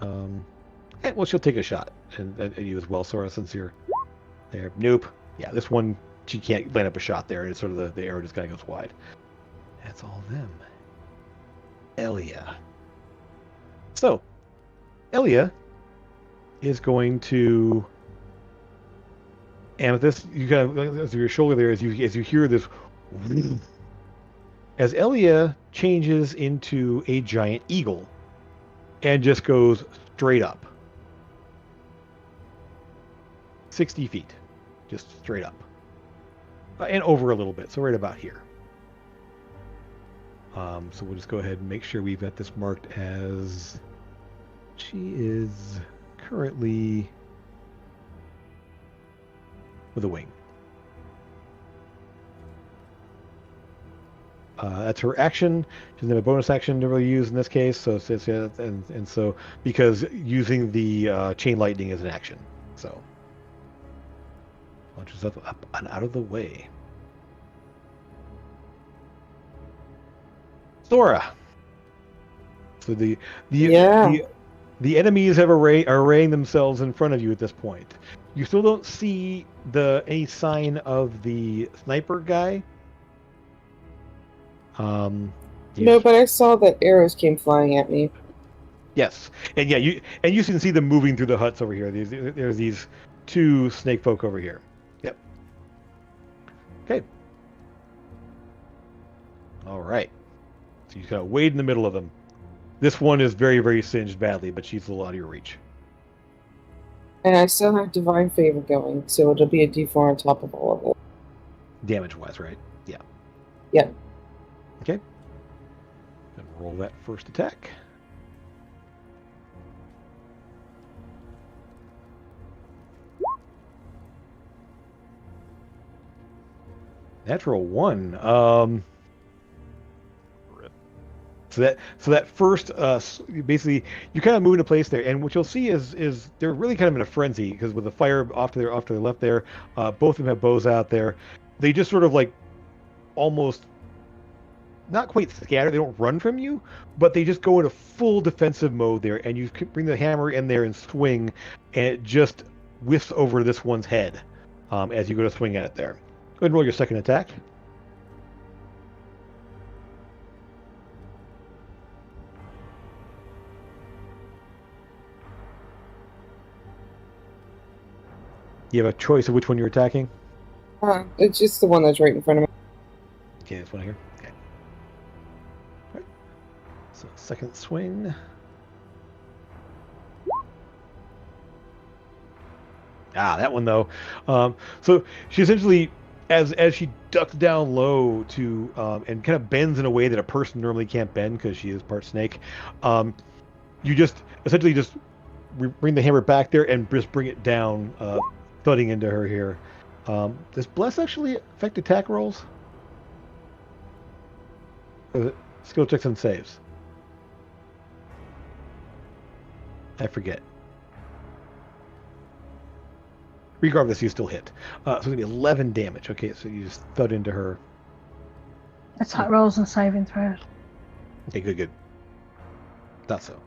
And well, she'll take a shot at you as well, Sora, since you're there. Nope. Yeah, this one, she can't land up a shot there. It's sort of the arrow just kind of goes wide. That's all them. Elia. So, Elia is going to... Amethyst, you kind of, as your shoulder there, as you hear this, as Elia changes into a giant eagle, and just goes straight up, 60 feet, just straight up, and over a little bit, so right about here. So we'll just go ahead and make sure we've got this marked as she is currently with a wing. That's her action. She doesn't have a bonus action to really use in this case. So and so because using the chain lightning is an action, so launches up and out of the way. Thora. So the enemies are arraying themselves in front of you at this point. You still don't see any sign of the sniper guy. No, but I saw that arrows came flying at me. Yes, and you can see them moving through the huts over here. There's these two snake folk over here. Yep. Okay. All right. So you kind of wade in the middle of them. This one is very, very singed badly, but she's a little out of your reach. And I still have Divine Favor going, so it'll be a D4 on top of all of it. Damage-wise, right? Yeah. Yeah. Okay. Then roll that first attack. Natural 1. So that first, basically, you kind of move into place there, and what you'll see is they're really kind of in a frenzy because with the fire off to their left there, both of them have bows out there. They just sort of like almost not quite scatter. They don't run from you, but they just go into full defensive mode there, and you bring the hammer in there and swing, and it just whiffs over this one's head as you go to swing at it there. Go ahead and roll your second attack. You have a choice of which one you're attacking? It's just the one that's right in front of me. Okay, this one here. Okay. All right. So second swing. That one though. So she essentially, as she ducks down low to and kind of bends in a way that a person normally can't bend because she is part snake. You just essentially just bring the hammer back there and just bring it down. Thudding into her here. Does Bless actually affect attack rolls? Or is it skill checks and saves? I forget. Regardless, you still hit. So it's going to be 11 damage. Okay, so you just thud into her. Attack rolls and saving throws. Okay, good. Thought so.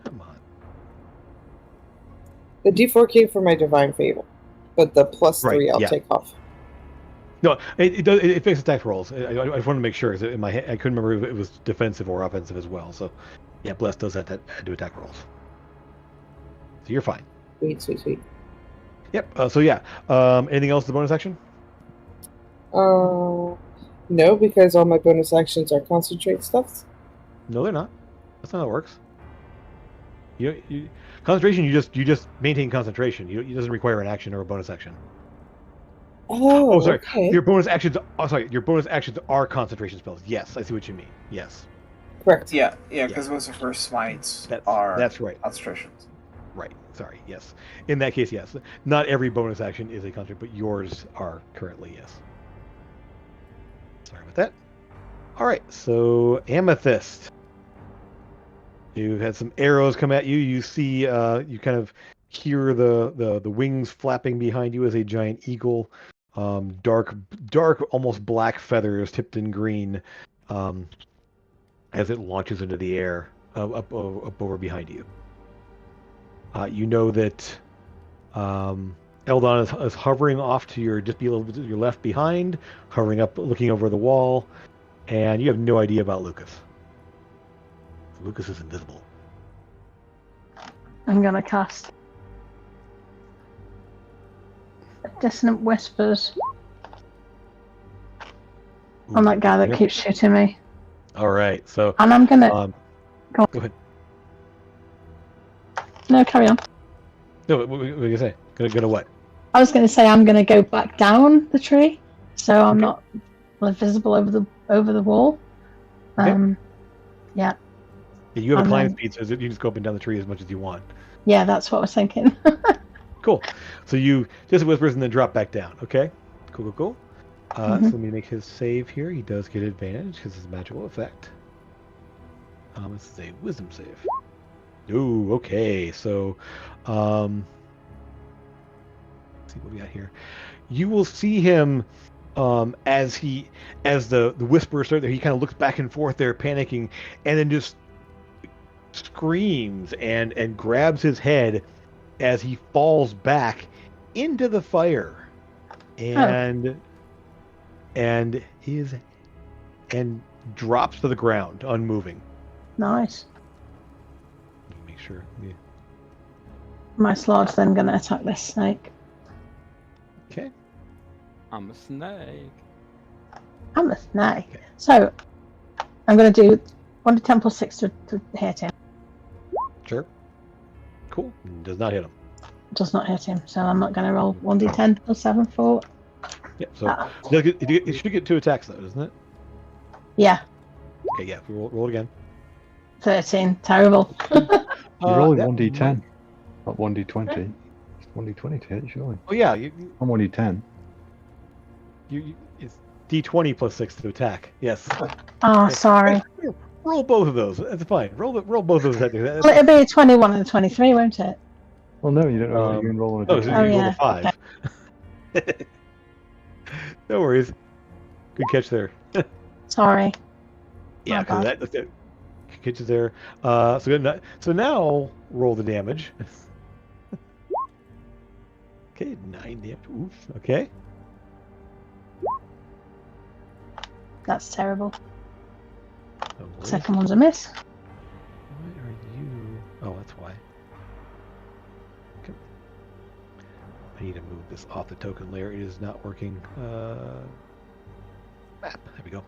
Come on. The D4 came for my Divine Favor, but the +3 I'll take off. No, it does. It affects attack rolls. I just wanted to make sure because in my head I couldn't remember if it was defensive or offensive as well. So, yeah, Bless does that do attack rolls. So you're fine. Sweet. Yep. Anything else in the bonus action? No, because all my bonus actions are concentrate stuff. No, they're not. That's not how it works. Concentration. You just maintain concentration. It doesn't require an action or a bonus action. Oh, sorry. Okay. Your bonus actions. Your bonus actions are concentration spells. Yes, I see what you mean. Yes. Correct. Yeah, because most of her smites that's right. concentrations. Right. Sorry. Yes. In that case, yes. Not every bonus action is a concentration, but yours are currently, yes. Sorry about that. All right. So Amethyst. You had some arrows come at you. You see, you kind of hear the wings flapping behind you as a giant eagle, dark, almost black feathers tipped in green, as it launches into the air up over behind you. You know that Eldon is hovering off to your just be a little bit to your left behind, hovering up, looking over the wall, and you have no idea about Lucas. Lucas is invisible. I'm gonna cast Dissonant Whispers on that guy that keeps shooting me. All right, so and I'm gonna go ahead. No, carry on. No, what were you gonna say? Gonna what? I was gonna say I'm gonna go back down the tree, so I'm not visible over the wall. Okay. Yeah. You have a climb speed, so you can just go up and down the tree as much as you want. Yeah, that's what I was thinking. Cool. So you just whispers and then drop back down. Okay. Cool. Mhm. So let me make his save here. He does get advantage because it's a magical effect. This is a wisdom save. Ooh, okay. So, let's see what we got here. You will see him as the whisperers start there. He kind of looks back and forth there, panicking, and then just screams and grabs his head as he falls back into the fire, and is and drops to the ground, unmoving. Nice. Make sure. Yeah. My Slod's then going to attack this snake. Okay. I'm a snake. I'm a snake. Okay. So, I'm going to do 1d10 plus 6 to hit him. Sure. Cool. Does not hit him. Does not hit him, so I'm not going to roll 1d10 plus 7 for... Yep. So you should get 2 attacks though, doesn't it? Yeah, Okay. Yeah. Roll it again. 13. Terrible. You're rolling that 1d10, not 1d20. It's 1d20 to hit, surely. Oh yeah. I'm 1d10. It's D20 plus 6 to attack. Yes. Oh, sorry. Roll both of those. That's fine. Roll both of those. That's Well, it'll be a 21 and a 23, won't it? Well, no, you don't know what you can roll on a Oh, so d20. you roll yeah, a 5. okay. No worries. Good catch there. Sorry. Yeah, My because bad. that catches there. So now roll the damage. Okay, 9 damage. Oof. Okay. That's terrible. No worries. Second one's a miss. What are you? Oh, that's why. Okay. I need to move this off the token layer. It is not working. Map. There we go.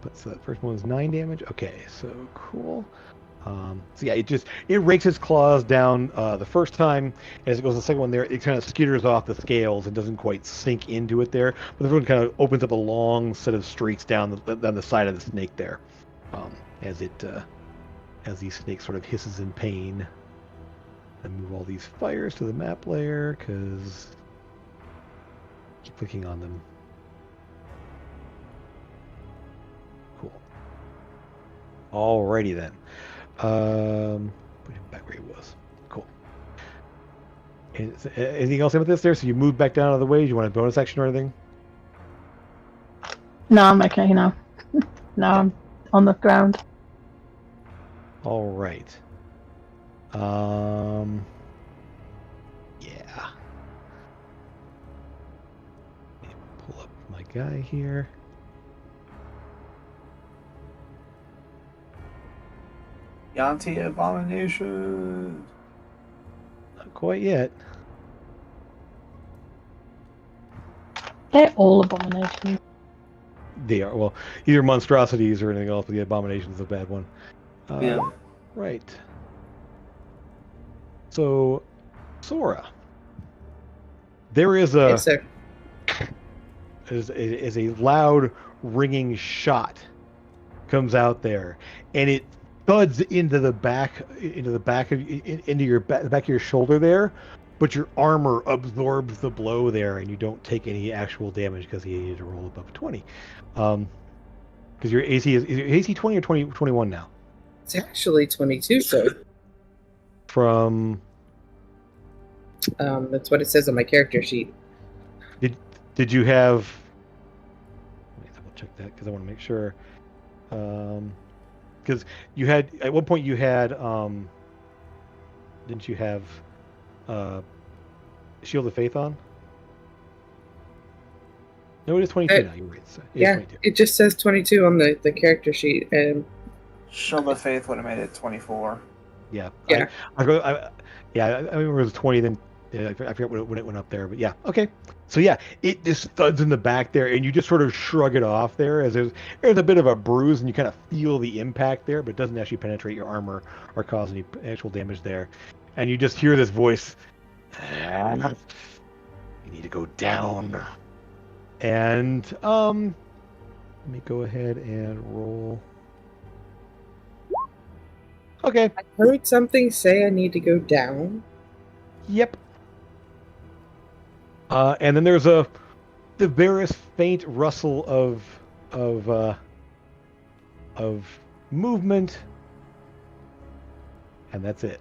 But so that first one was 9 damage. Okay, so cool. So yeah, it rakes its claws down the first time. As it goes the second one there, it kind of skitters off the scales and doesn't quite sink into it there. But the first one kind of opens up a long set of streaks down the side of the snake there, as these snakes sort of hisses in pain. And move all these fires to the map layer because keep clicking on them. Cool. Alrighty then. Put him back where he was. Cool. And anything else about this there? So you moved back down out of the way. Do you want a bonus action or anything? No, I'm okay now. No, I'm on the ground. All right. Yeah. Pull up my guy here. Yanti Abomination. Not quite yet. They're all abominations. They are, well, either monstrosities or anything else, but the abomination is a bad one. Yeah. Right. So, Sora. There is Yes, sir. is a loud ringing shot comes out there, and it thuds into the back of the back of your shoulder there, but your armor absorbs the blow there, and you don't take any actual damage because you need to roll above 20. Because your AC is your AC 20 or 21 now? It's actually 22, so From that's what it says on my character sheet. did you have? Let me double check that because I want to make sure. Because you had at one point you had didn't you have Shield of Faith on? No, it is 22 now. You're right. It is Yeah, 22. it just says 22 on the character sheet, and Shield of Faith would have made it 24. Yeah. Yeah. I remember it was 20. Then I forget when it went up there, but yeah. Okay. So yeah, it just thuds in the back there, and you just sort of shrug it off there, as there's a bit of a bruise, and you kind of feel the impact there, but it doesn't actually penetrate your armor or cause any actual damage there. And you just hear this voice. You need to go down. And let me go ahead and roll. Okay. I heard something say I need to go down. Yep. And then there's the barest faint rustle of movement, and that's it.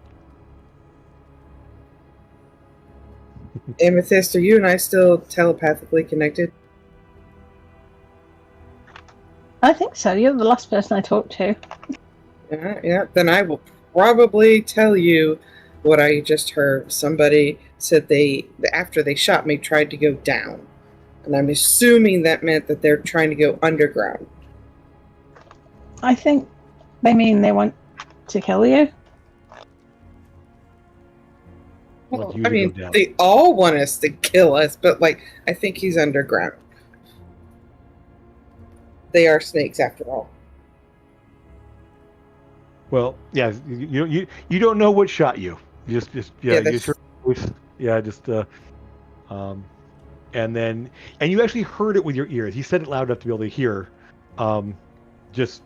Amethyst, are you and I still telepathically connected? I think so. You're the last person I talked to. Yeah. Then I will probably tell you what I just heard. Somebody said after they shot me, tried to go down. And I'm assuming that meant that they're trying to go underground. I think they mean they want to kill you. Well, you I to mean, go down. they all want us to kill us, but I think he's underground. They are snakes after all. Well, yeah, you don't know what shot you. Just Yeah, you just and you actually heard it with your ears. He said it loud enough to be able to hear. Just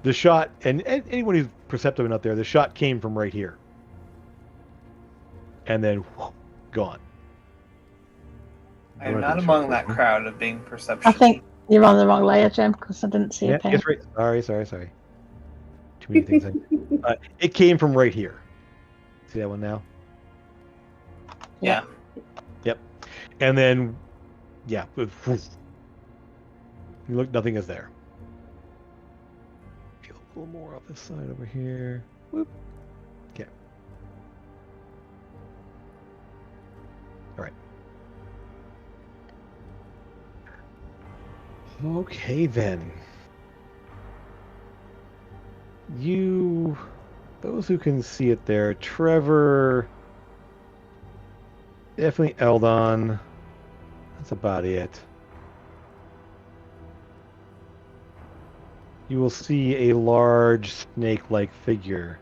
the shot, and anyone who's perceptive enough there, the shot came from right here, and then gone. I am not among that crowd of being perception. I think you're on the wrong layer, Jim, because I didn't see a ping. Yes, right. Sorry. Too many things. It came from right here. See that one now? Yeah. Yep. And then, yeah. You look, nothing is there. Feel a little more off this side over here. Whoop. Okay. All right. Okay, then. Those who can see it there, Trevor, definitely Eldon. That's about it. You will see a large snake-like figure.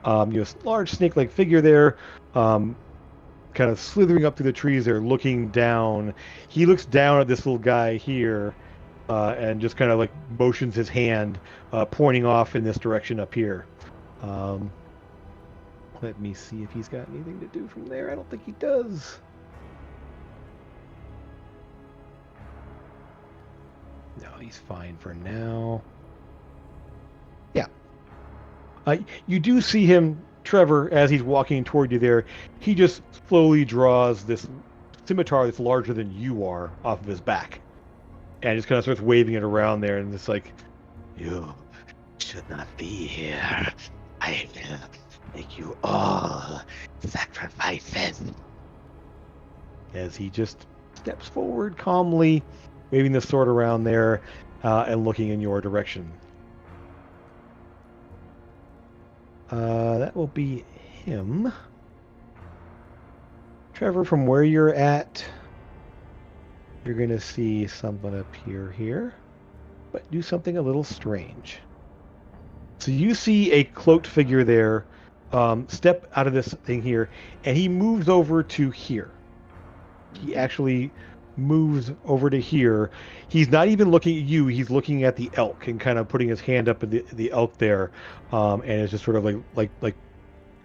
You have a large snake-like figure there, kind of slithering up through the trees there, looking down. He looks down at this little guy here, and just kind of like motions his hand, pointing off in this direction up here. Let me see if he's got anything to do from there. I don't think he does. No, he's fine for now. Yeah. You do see him, Trevor, as he's walking toward you there. He just slowly draws this scimitar that's larger than you are off of his back. And just kind of starts waving it around there, and it's like, you should not be here. I will make you all sacrifices. As he just steps forward calmly, waving the sword around there, and looking in your direction. That will be him. Trevor, from where you're at, you're going to see something appear here, but do something a little strange. So you see a cloaked figure there, step out of this thing here, and he moves over to here. He actually moves over to here. He's not even looking at you. He's looking at the elk and kind of putting his hand up at the elk there, and is just sort of like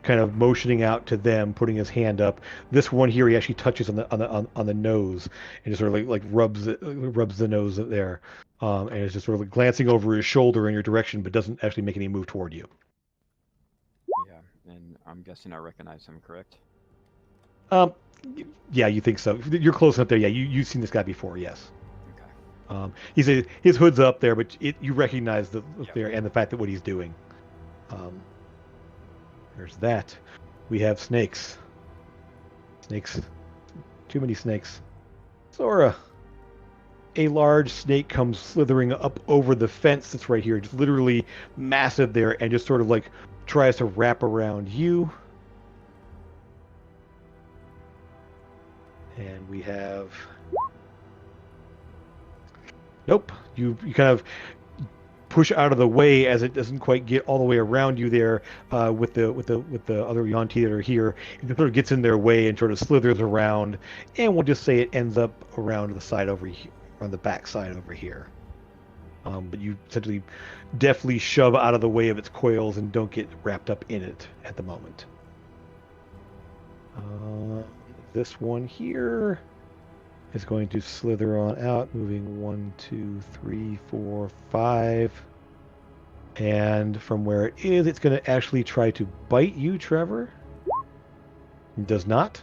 kind of motioning out to them, putting his hand up. This one here, he actually touches on the nose and just sort of like rubs the nose there, and is just sort of like glancing over his shoulder in your direction, but doesn't actually make any move toward you. Yeah, and I'm guessing I recognize him, correct? Yeah, you think so. You're close enough there. Yeah, you've seen this guy before. Yes. Okay. His hood's up there, but you recognize the there and the fact that what he's doing. There's that. We have snakes. Snakes. Too many snakes. Sora. A large snake comes slithering up over the fence that's right here, just literally massive there, and just sort of like tries to wrap around you. And we have... Nope. You kind of push out of the way as it doesn't quite get all the way around you there, with the other Yonti that are here. It sort of gets in their way and sort of slithers around, and we'll just say it ends up around the side over here, on the back side over here. but you essentially deftly shove out of the way of its coils and don't get wrapped up in it at the moment. This one here is going to slither on out, moving 1, 2, 3, 4, 5. And from where it is, it's going to actually try to bite you, Trevor. It does not.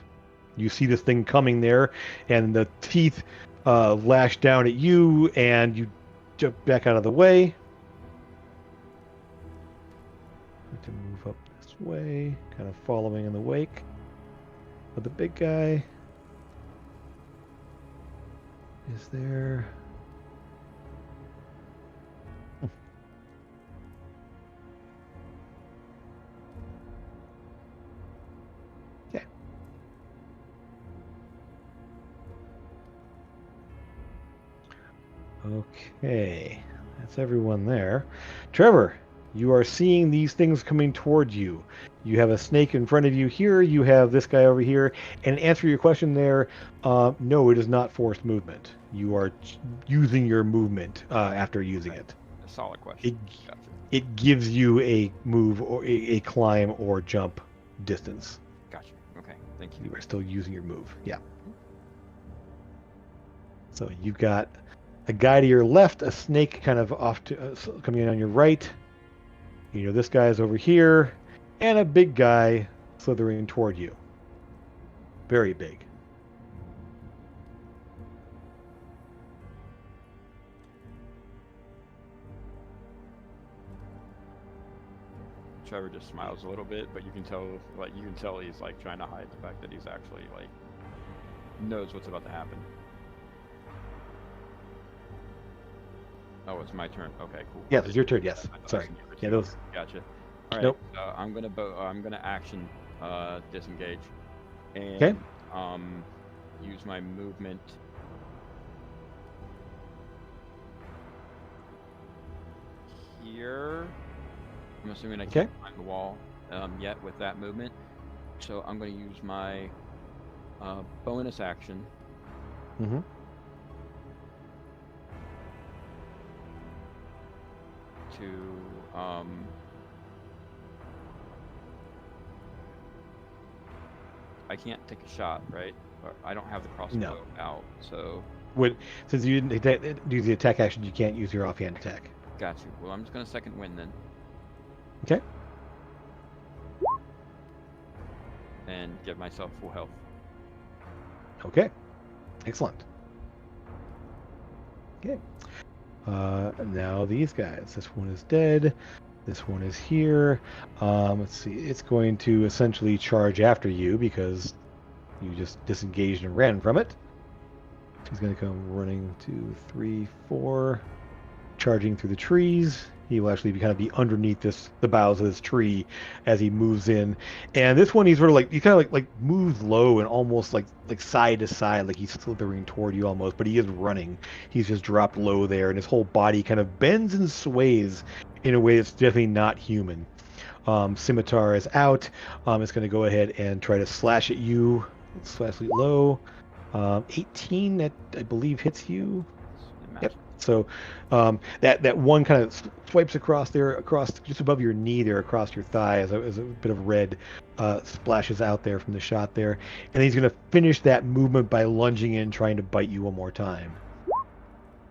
You see this thing coming there, and the teeth lash down at you, and you jump back out of the way. To move up this way, kind of following in the wake of the big guy. Is there... Okay. Okay, that's everyone there. Trevor, you are seeing these things coming towards you. You have a snake in front of you here. You have this guy over here. And to answer your question there, no, it is not forced movement. You are using your movement after using it. A solid question. Gotcha. It gives you a move or a climb or jump distance. Gotcha. Okay, thank you. You are still using your move. Yeah. So you've got a guy to your left, a snake kind of off to coming in on your right. You know, this guy is over here, and a big guy slithering toward you. Very big. Trevor just smiles a little bit, but you can tell he's like trying to hide the fact that he's actually like knows what's about to happen. Oh, it's my turn. Okay, cool. Yeah, it's your turn. Yes. Sorry. Yeah, those. Gotcha. All right. Nope. I'm gonna action disengage and Okay. use my movement here. I'm assuming I can't climb the wall yet with that movement, so I'm going to use my bonus action. Mm-hmm. To I can't take a shot, right? Or I don't have the crossbow out, so. Since you didn't use the attack action, you can't use your offhand attack. Got you. Well, I'm just gonna second win then. Okay. And give myself full health. Okay. Excellent. Okay. Now these guys. This one is dead. This one is here. Let's see. It's going to essentially charge after you because you just disengaged and ran from it. He's going to come running 2, 3, 4, charging through the trees. He will actually be underneath the boughs of this tree as he moves in. And this one, he's sort of like moves low and almost like side to side, like he's slithering toward you almost, but he is running. He's just dropped low there, and his whole body kind of bends and sways in a way that's definitely not human. Scimitar is out. It's going to go ahead and try to slash at you. Slash low. 18, that I believe hits you. Yep. So that one kind of swipes across just above your knee there, across your thigh, as a bit of red splashes out there from the shot there. And he's going to finish that movement by lunging in, trying to bite you one more time.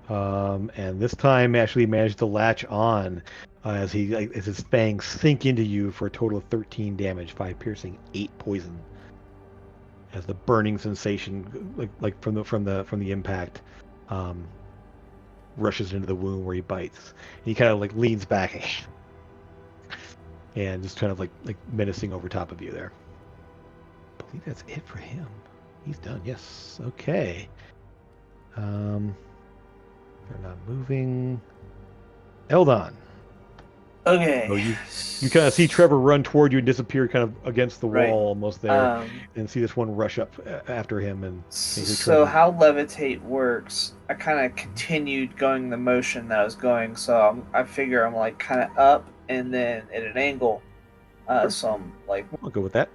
And this time actually managed to latch on as his fangs sink into you for a total of 13 damage, 5 piercing, 8 poison. As the burning sensation, like from the impact, rushes into the wound where he bites. And he kind of leans back and just kind of like menacing over top of you there. I believe that's it for him. He's done. Yes. Okay. They're not moving. Eldon. Okay. So you kind of see Trevor run toward you and disappear kind of against the wall almost there, and see this one rush up after him. And so how levitate works, I kind of continued going the motion that I was going, so I figure I'm like kind of up and then at an angle. So I'm like, I'll go with that.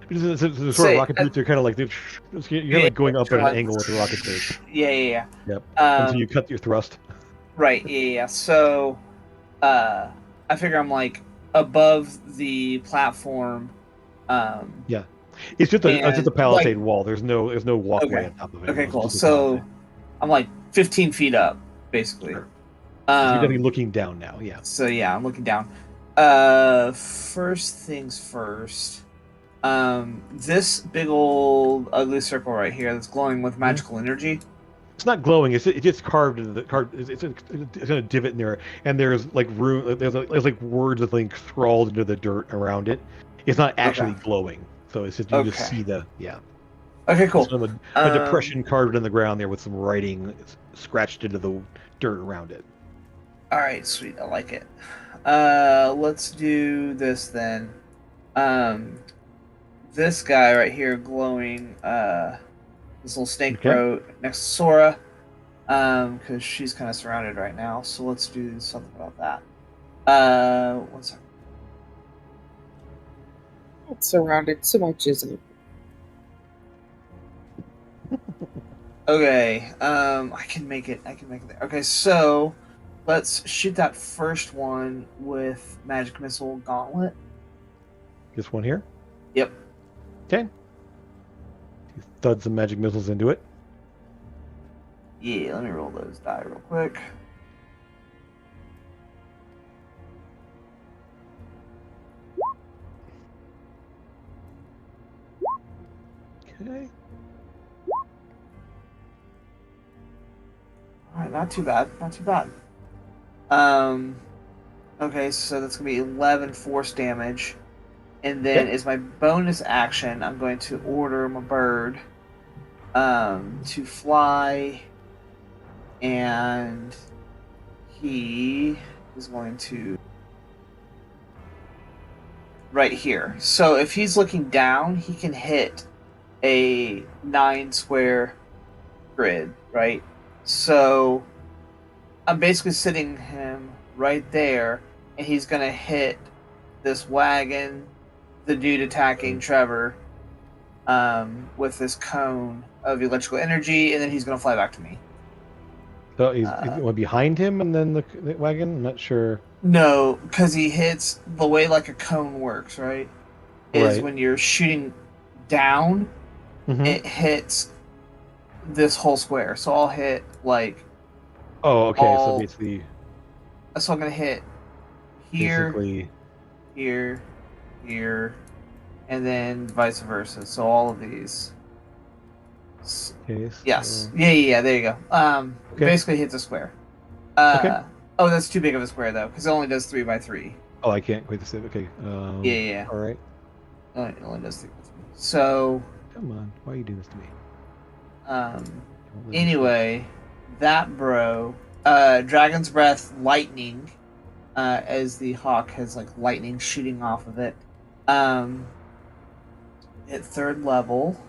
The sort Say, of rocket boots are kind of like you're kind of like going up at an angle with the rocket boots. Yeah. Yep. Until you cut your thrust. Right. Yeah. So, I figure I'm like above the platform. Yeah. It's just a palisade wall. There's no walkway Okay. on top of it. Okay. It's Cool. just a So palisade. I'm like 15 feet up, basically. Sure. So you're gonna be Um, looking down now. Yeah. So yeah, I'm looking down. First things first. This big old ugly circle right here that's glowing with magical energy. It's not glowing. It's just carved into the carved. It's in a divot in there, and there's like room. There's like words of like scrawled into the dirt around it. It's not actually glowing, so it's just you just see the Okay, cool. Sort of a depression carved in the ground there with some writing scratched into the dirt around it. All right, sweet. I like it. Let's do this then. This guy right here glowing. This little snake bro next to Sora. Because she's kind of surrounded right now. So let's do something about that. One second. It's surrounded so much, isn't it? Okay. I can make it there. Okay, so let's shoot that first one with Magic Missile Gauntlet. This one here? Yep. Okay. You thud some magic missiles into it. Yeah, let me roll those die real quick. Okay. Alright, not too bad. Okay, so that's gonna be 11 force damage. And then as my bonus action, I'm going to order my bird to fly, and he is going to right here. So if he's looking down, he can hit a 9 square grid, right? So I'm basically sitting him right there, and he's gonna hit this wagon, the dude attacking Trevor, with this cone of electrical energy, and then he's gonna fly back to me. So he's going behind him, and then the wagon. I'm not sure. No, because he hits the way like a cone works, right? Is when you're shooting down, it hits this whole square. So I'll hit like. Oh, okay. So basically. So I'm gonna hit here, basically... here, and then vice versa. So all of these. Okay, yes. Yeah. There you go. Basically hits a square. Okay. Oh, that's too big of a square though, because it only does 3x3. Oh, I can't quite say. Okay. Yeah. All right. It only does 3x3. So. Come on, why are you doing this to me? Anyway, that bro. Dragon's Breath Lightning, as the hawk has like lightning shooting off of it. At 3rd level.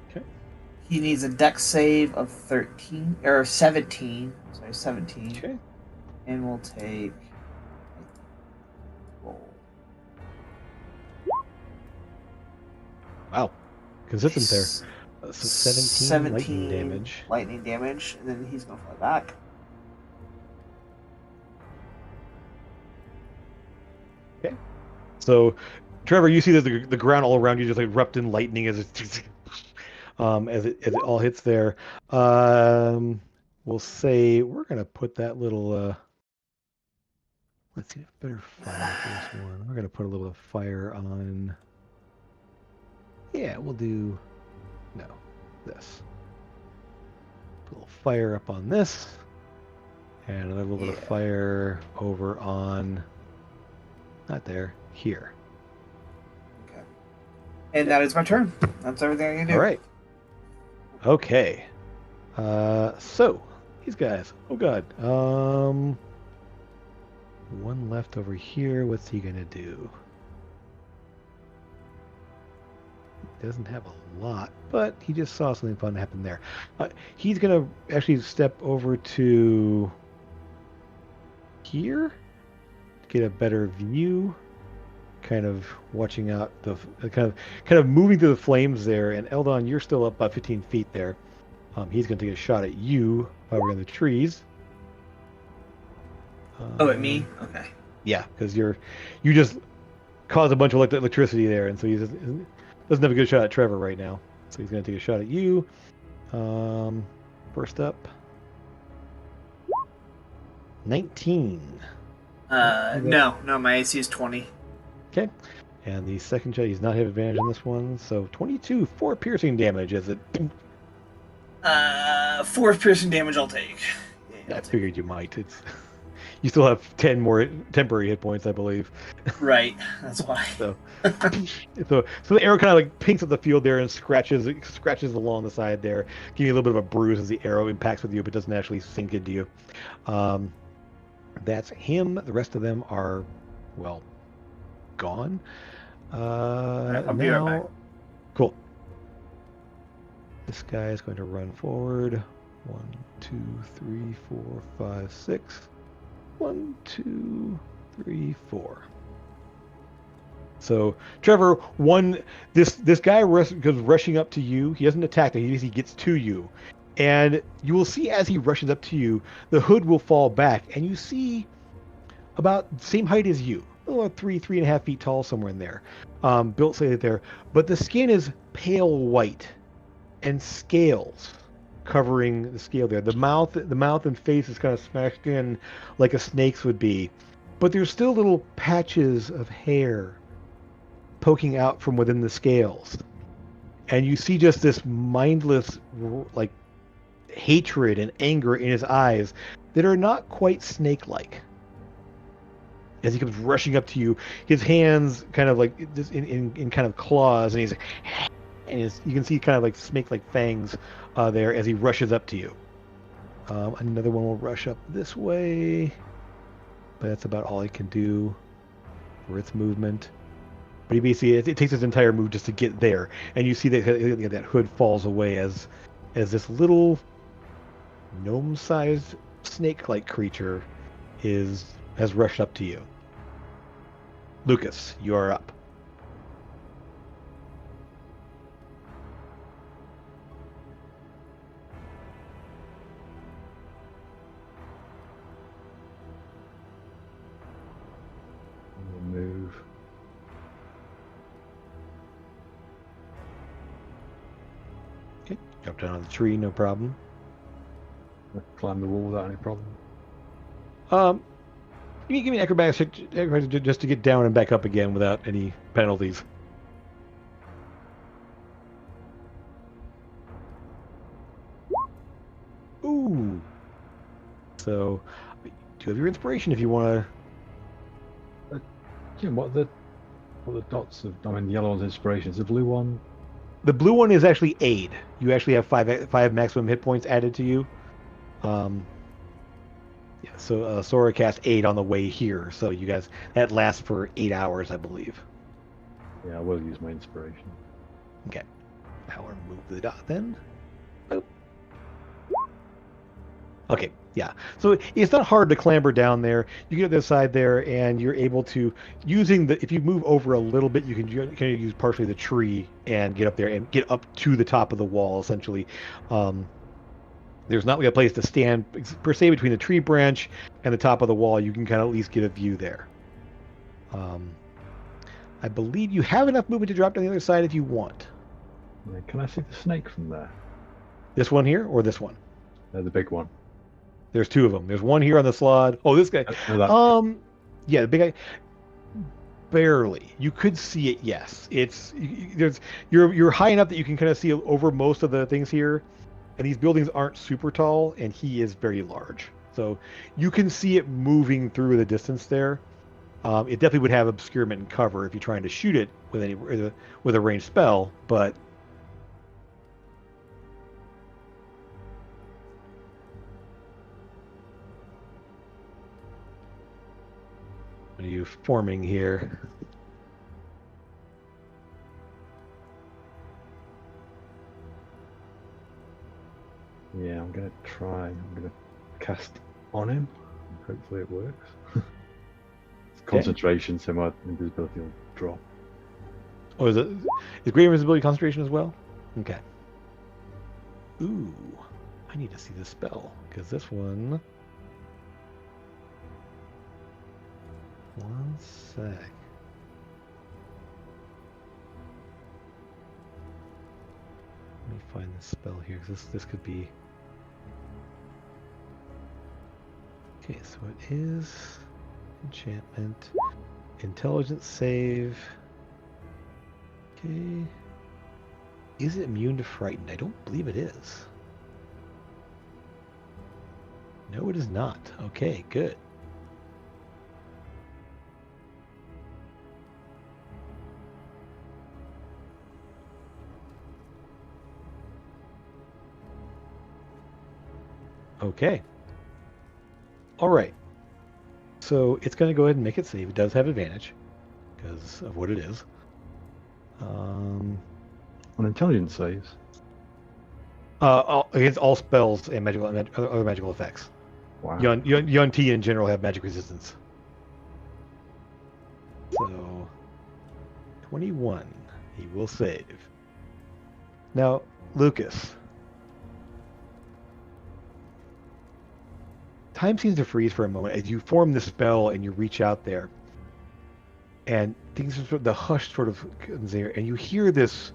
Okay. He needs a dex save of 13 or 17. Sorry, 17. Okay. And we'll take roll. Wow, consistent there. So 17 lightning damage, and then he's gonna fly back. Okay. So, Trevor, you see that the ground all around you just like erupt in lightning as it all hits there. We'll say we're gonna put that little. Let's see, better fire for this one. We're gonna put a little fire on. Yeah, we'll do. No, this. Put a little fire up on this, and another little bit of fire over on. Not there. Here. Okay. And that is my turn. That's everything I can do. All right. Okay. So these guys. Oh God. One left over here. What's he gonna do? He doesn't have a lot, but he just saw something fun happen there. He's gonna actually step over to here to get a better view. kind of watching out kind of moving through the flames there. And Eldon, you're still up about 15 feet there. He's going to take a shot at you while we're in the trees. Oh, at me? Okay. Yeah, because you just caused a bunch of electricity there, and so he doesn't have a good shot at Trevor right now. So he's going to take a shot at you. First up, 19. No, my AC is 20. Okay. And the second shot, he's not have advantage on this one, so 22, 4 piercing damage as it. 4 piercing damage I'll take. I figured you might. You still have 10 more temporary hit points, I believe. Right, that's why. So the arrow kind of like pinks up the field there and scratches along the side there, giving you a little bit of a bruise as the arrow impacts with you, but doesn't actually sink into you. That's him. The rest of them are, well, gone. I'll be right back. Cool. This guy is going to run forward. 1, 2, 3, 4, 5, 6. 1, 2, 3, 4. So Trevor, this guy goes rushing up to you. He doesn't attack him. He gets to you, and you will see as he rushes up to you, the hood will fall back, and you see about the same height as you, about 3.5 feet tall, somewhere in there, built slightly there. But the skin is pale white, and scales covering the scale there. The mouth and face is kind of smashed in like a snake's would be, but there's still little patches of hair poking out from within the scales, and you see just this mindless like hatred and anger in his eyes that are not quite snake-like. As he comes rushing up to you, his hands kind of like this in kind of claws, and you can see kind of like snake-like fangs there as he rushes up to you. Another one will rush up this way, but that's about all he can do for its movement. But he basically it takes his entire move just to get there, and you see that hood falls away as this little gnome-sized snake-like creature has rushed up to you. Lucas, you are up. Move. Okay, jump down on the tree, no problem. Climb the wall without any problem. You can give me an acrobatics just to get down and back up again without any penalties. Ooh. So, do you have your inspiration if you want to? Jim, what are the dots of? I mean, the yellow one's inspiration. Is the blue one? The blue one is actually aid. You actually have five maximum hit points added to you. Yeah, so Sora cast aid on the way here. So you guys, that lasts for 8 hours, I believe. Yeah, I will use my inspiration. Okay. Power move the dot then. Boop. Okay, yeah. So it's not hard to clamber down there. You get to the side there, and you're able to, if you move over a little bit, you can kind of use partially the tree and get up there and get up to the top of the wall, essentially. There's not really a place to stand, per se, between the tree branch and the top of the wall. You can kind of at least get a view there. I believe you have enough movement to drop down the other side if you want. Yeah, can I see the snake from there? This one here or this one? The big one. There's two of them. There's one here on the slot. Oh, this guy. Yeah, the big guy. Barely. You could see it. Yes, you're high enough that you can kind of see over most of the things here, and these buildings aren't super tall, and he is very large. So you can see it moving through the distance there. It definitely would have obscurement and cover if you're trying to shoot it with a ranged spell, but. What are you forming here? Yeah, I'm going to try. I'm going to cast on him. Hopefully it works. It's concentration, so my invisibility will draw. Oh, is great invisibility concentration as well? Okay. Ooh, I need to see this spell because this one. One sec. Let me find this spell here. 'Cause this could be. Okay, so it is enchantment, intelligence save. Okay. Is it immune to frightened? I don't believe it is. No, it is not. Okay, good. Okay. All right. So it's going to go ahead and make it save. It does have advantage because of what it is. On intelligence saves. Against all spells and magical and other magical effects. Wow. Yuan Ti in general have magic resistance. So 21. He will save. Now, Lucas. Time seems to freeze for a moment as you form the spell and you reach out there. And things are sort of, the hush sort of comes there, and you hear this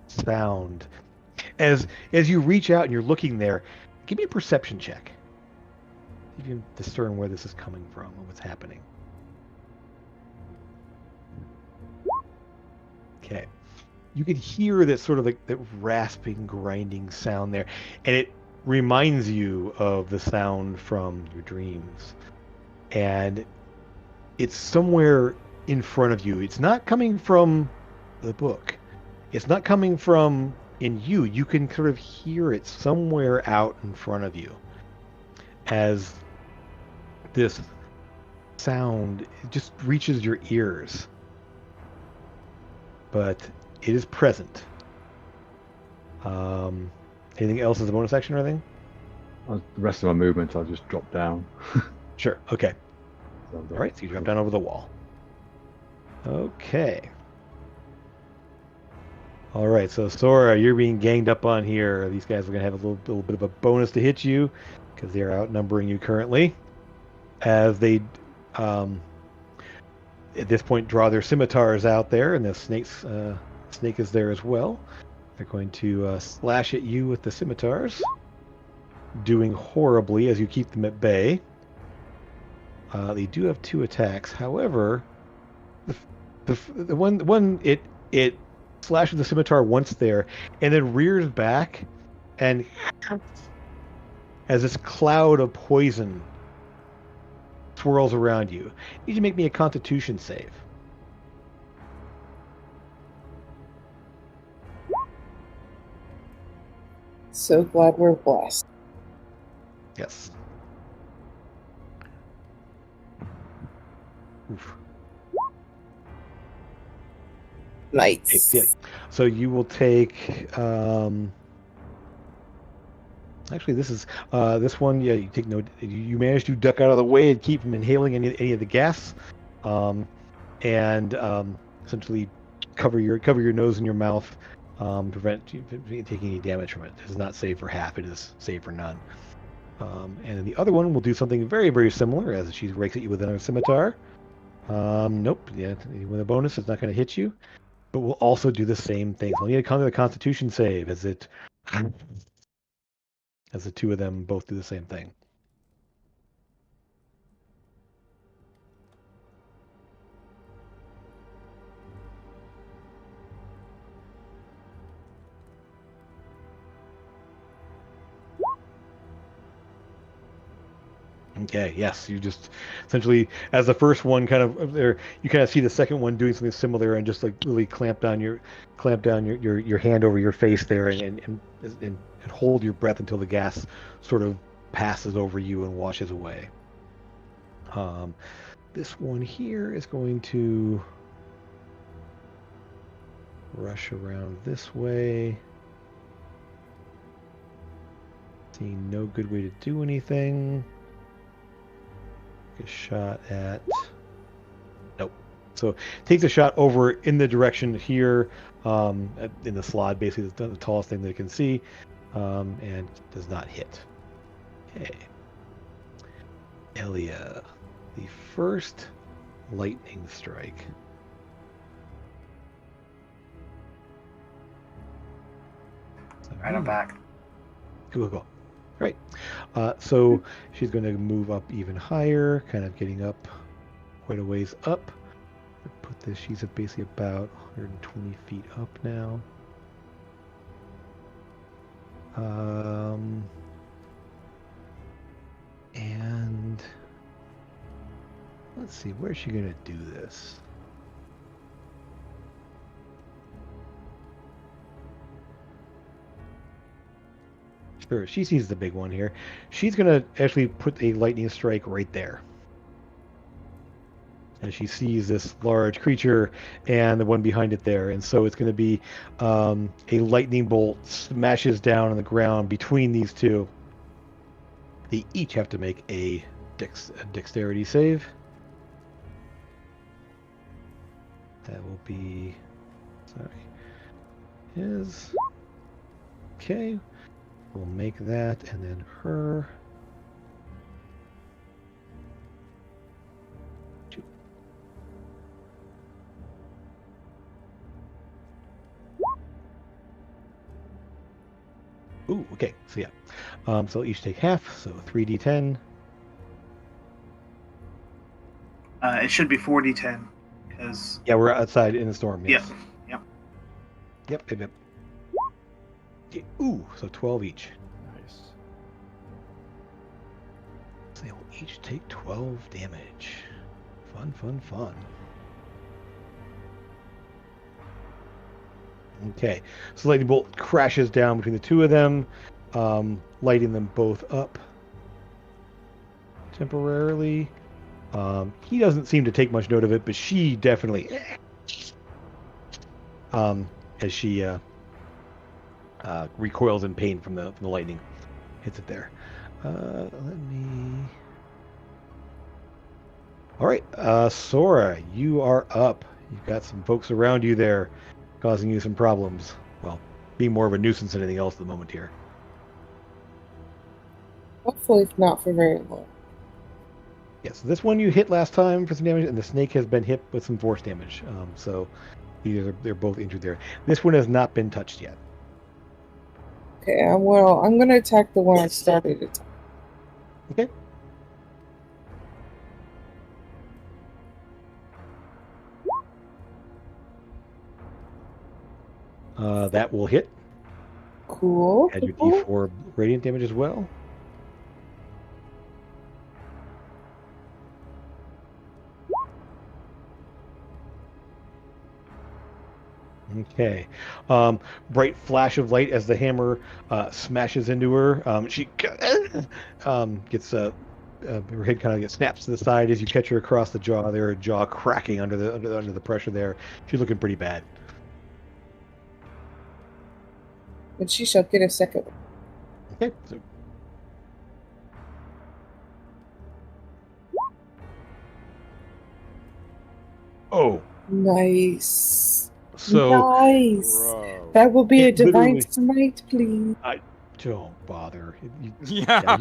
sound. As you reach out and you're looking there, give me a perception check. You can discern where this is coming from and what's happening. Okay. You can hear that sort of like that rasping, grinding sound there, and it reminds you of the sound from your dreams. And it's somewhere in front of you. It's not coming from the book. It's not coming from in you. You can sort of hear it somewhere out in front of you as this sound just reaches your ears. But it is present. Anything else as a bonus action or anything? The rest of my movement, I'll just drop down. Sure. Okay. So All right. So you drop down over the wall. Okay. All right. So Sora, you're being ganged up on here. These guys are going to have a little bit of a bonus to hit you because they're outnumbering you currently. As they, at this point, draw their scimitars out there, and the snake is there as well. They're going to slash at you with the scimitars, doing horribly as you keep them at bay. They do have 2 attacks. However, the one it slashes the scimitar once there, and then rears back, and as this cloud of poison swirls around you. You need to make me a Constitution save. So glad we're blessed. Yes. Oof. Nice. Yeah. So you will take. Actually, this is this one. Yeah, you take no. You manage to duck out of the way and keep from inhaling any of the gas, and essentially cover your nose and your mouth, prevent you from taking any damage from it. It is not safe for half. It is safe for none. And then the other one will do something very, very similar as she rakes at you with another scimitar. Nope. Yeah, with a bonus, it's not going to hit you, but we'll also do the same thing. So I'll need to come to the Constitution save as it, as the 2 of them both do the same thing. Okay, yes, you just essentially, as the first one kind of there, you kind of see the second one doing something similar and just like really clamp down your hand over your face there and hold your breath until the gas sort of passes over you and washes away. This one here is going to rush around this way. Seeing no good way to do anything. Take a shot at. Nope. So takes a shot over in the direction here, in the slot, basically the tallest thing they can see, and does not hit. Okay. Elia, the first lightning strike. Right, I'm back. Cool. Right. So she's going to move up even higher, kind of getting up quite a ways up. Put this. She's basically about 120 feet up now. And let's see, where's she going to do this? Sure, she sees the big one here. She's going to actually put a lightning strike right there. And she sees this large creature and the one behind it there. And so it's going to be a lightning bolt smashes down on the ground between these two. They each have to make a dexterity save. That will be... Sorry. His... Okay. We'll make that, and then her... Ooh, okay, so yeah. So each take half, so 3d10. It should be 4d10, because... Yeah, we're outside in the storm, yes. Yep. Yep. Okay, ooh, so 12 each. Nice. So they will each take 12 damage. Fun. Okay, so lightning bolt crashes down between the two of them, lighting them both up temporarily. He doesn't seem to take much note of it, but she definitely, as she recoils in pain from the lightning, hits it there. Let me. All right, Sora, you are up. You've got some folks around you there, causing you some problems. Well, being more of a nuisance than anything else at the moment here. Hopefully not for very long. Yes, this one you hit last time for some damage, and the snake has been hit with some force damage. So they're both injured there. This one has not been touched yet. Okay, I'm going to attack the one I started to attack. Okay. That will hit. Cool. Add your D4 radiant damage as well. Okay. Bright flash of light as the hammer smashes into her. She gets her head kind of gets snaps to the side as you catch her across the jaw. There, her jaw cracking under the pressure there. She's looking pretty bad. And she shall get a second one. Okay. So. Oh. Nice. So nice. Bro. That will be a It divine literally- smite, please. Don't bother. Yeah,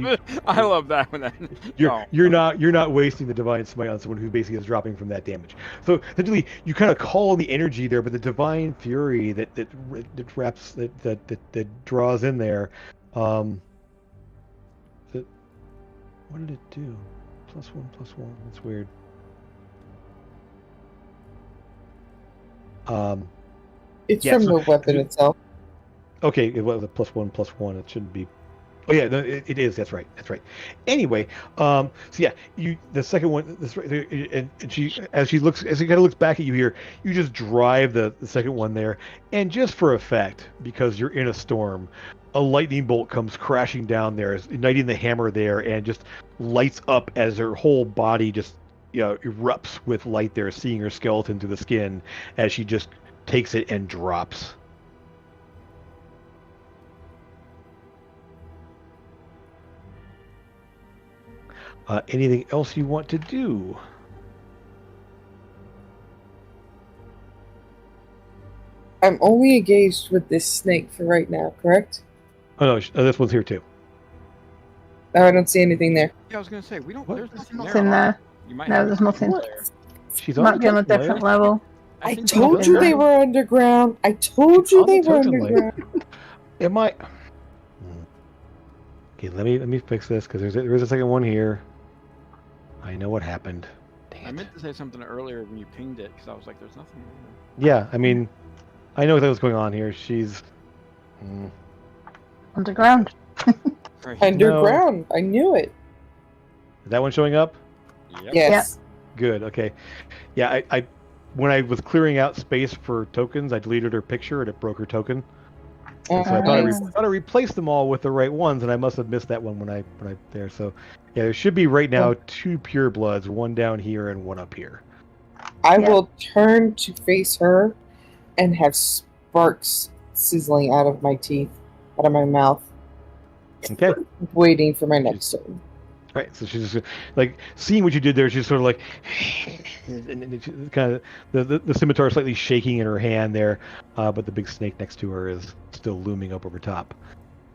I love that one. You're not wasting the divine smite on someone who basically is dropping from that damage. So essentially, you kind of call on the energy there, but the divine fury that wraps that draws in there. What did it do? +1/+1. That's weird. It's yeah, from so- the weapon itself. Okay, it was a +1/+1. It shouldn't be. Oh yeah, no, it is. That's right. Anyway, so yeah, the second one, and she as she kind of looks back at you here, you just drive the second one there, and just for effect, because you're in a storm, a lightning bolt comes crashing down there, igniting the hammer there, and just lights up as her whole body just erupts with light there, seeing her skeleton through the skin as she just takes it and drops. Anything else you want to do? I'm only engaged with this snake for right now, correct? Oh no, this one's here too. Oh, I don't see anything there. Yeah, I was gonna say we don't. What? There's nothing there. Nothing there. You might No, have there's something nothing. there. She's on Might the be on a token different layer. level. I think told nothing you they there. were underground. I told you On the they were token layer. underground. Am I? Okay, let me fix this because there is a second one here. I know what happened. Dang I it. meant to say something earlier when you pinged it because I was like, "There's nothing." Yeah, I mean, I know what's going on here. She's. Underground. Right. Underground. I knew it. Is that one showing up? Yep. Yes. Good. Okay. Yeah, I when I was clearing out space for tokens, I deleted her picture and it broke her token. And so I thought I replaced them all with the right ones, and I must have missed that one when I there. So yeah, there should be right now 2 pure bloods, one down here and one up here. I Yeah. will turn to face her and have sparks sizzling out of my teeth, out of my mouth, Okay. waiting for my next turn. Right. So she's just like seeing what you did there. She's sort of like, and she kind of the scimitar slightly shaking in her hand there, but the big snake next to her is still looming up over top.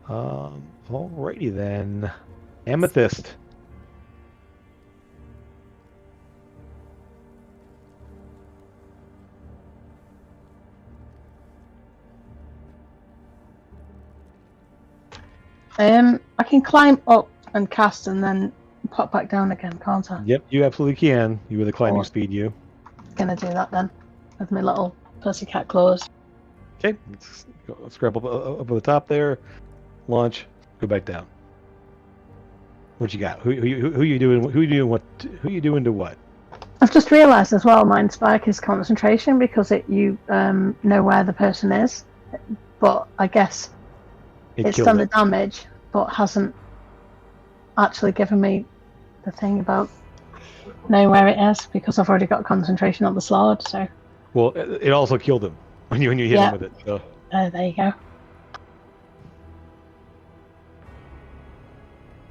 Alrighty then, Amethyst. I can climb up and cast and then pop back down again, can't I? Yep, you absolutely can. You with the climbing Cool. speed, you. Gonna do that then with my little pussycat claws. Okay, let's grab up at the top there, launch, go back down. What you got? Who you doing? Who you doing? What? Who you doing to what? I've just realised as well, my spike is concentration because you know where the person is, but I guess it's killed done the it. damage, but hasn't actually given me the thing about knowing where it is because I've already got concentration on the sword. So Well, it also killed him when you hit him with it. So. there you go.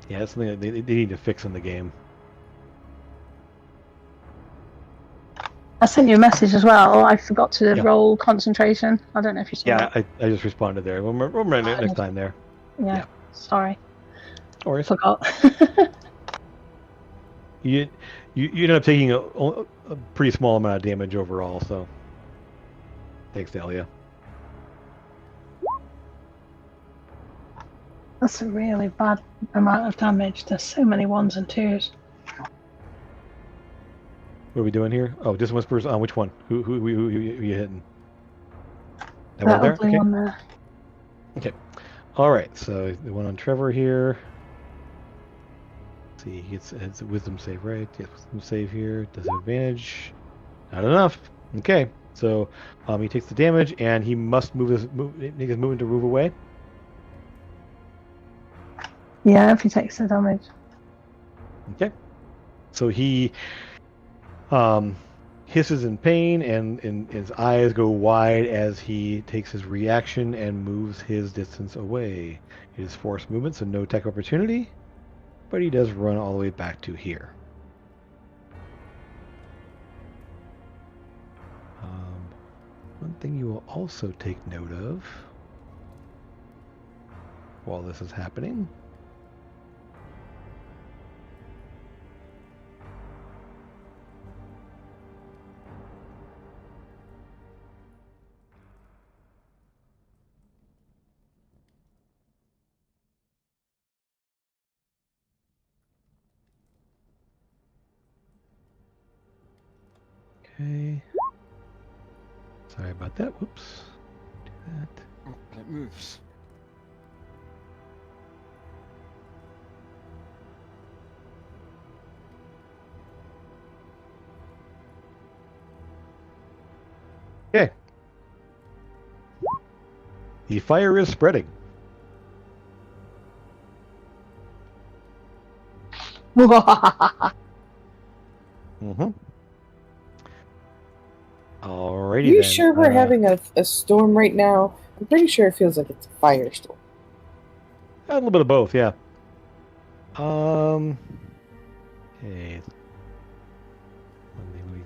Yeah, that's something that they need to fix in the game. I sent you a message as well. I forgot to roll concentration. I don't know if you saw that. Yeah, I just responded there. We'll remember it next time there. Yeah. Sorry. Or Forgot. you ended up taking a pretty small amount of damage overall, so thanks, Dahlia. That's a really bad amount of damage. There's so many 1s and 2s. What are we doing here? Oh, Distant Whispers on which one? Who you hitting? That That one there? ugly Okay. one there. Okay. All right. So the one on Trevor here. Let's see, it's a wisdom save, right? Yes, wisdom save here. Does have advantage? Not enough. Okay. So he takes the damage and he must make his movement to move away. Yeah, if he takes the damage. Okay. So he hisses in pain and his eyes go wide as he takes his reaction and moves his distance away. It is forced movement, so no attack opportunity, but he does run all the way back to here. One thing you will also take note of while this is happening Okay. Sorry about that. Whoops. Do that. Oh, it moves. Okay. The fire is spreading. Mm-hmm. Alrighty Are you then. sure we're having a storm right now? I'm pretty sure it feels like it's a firestorm. A little bit of both, yeah. Okay.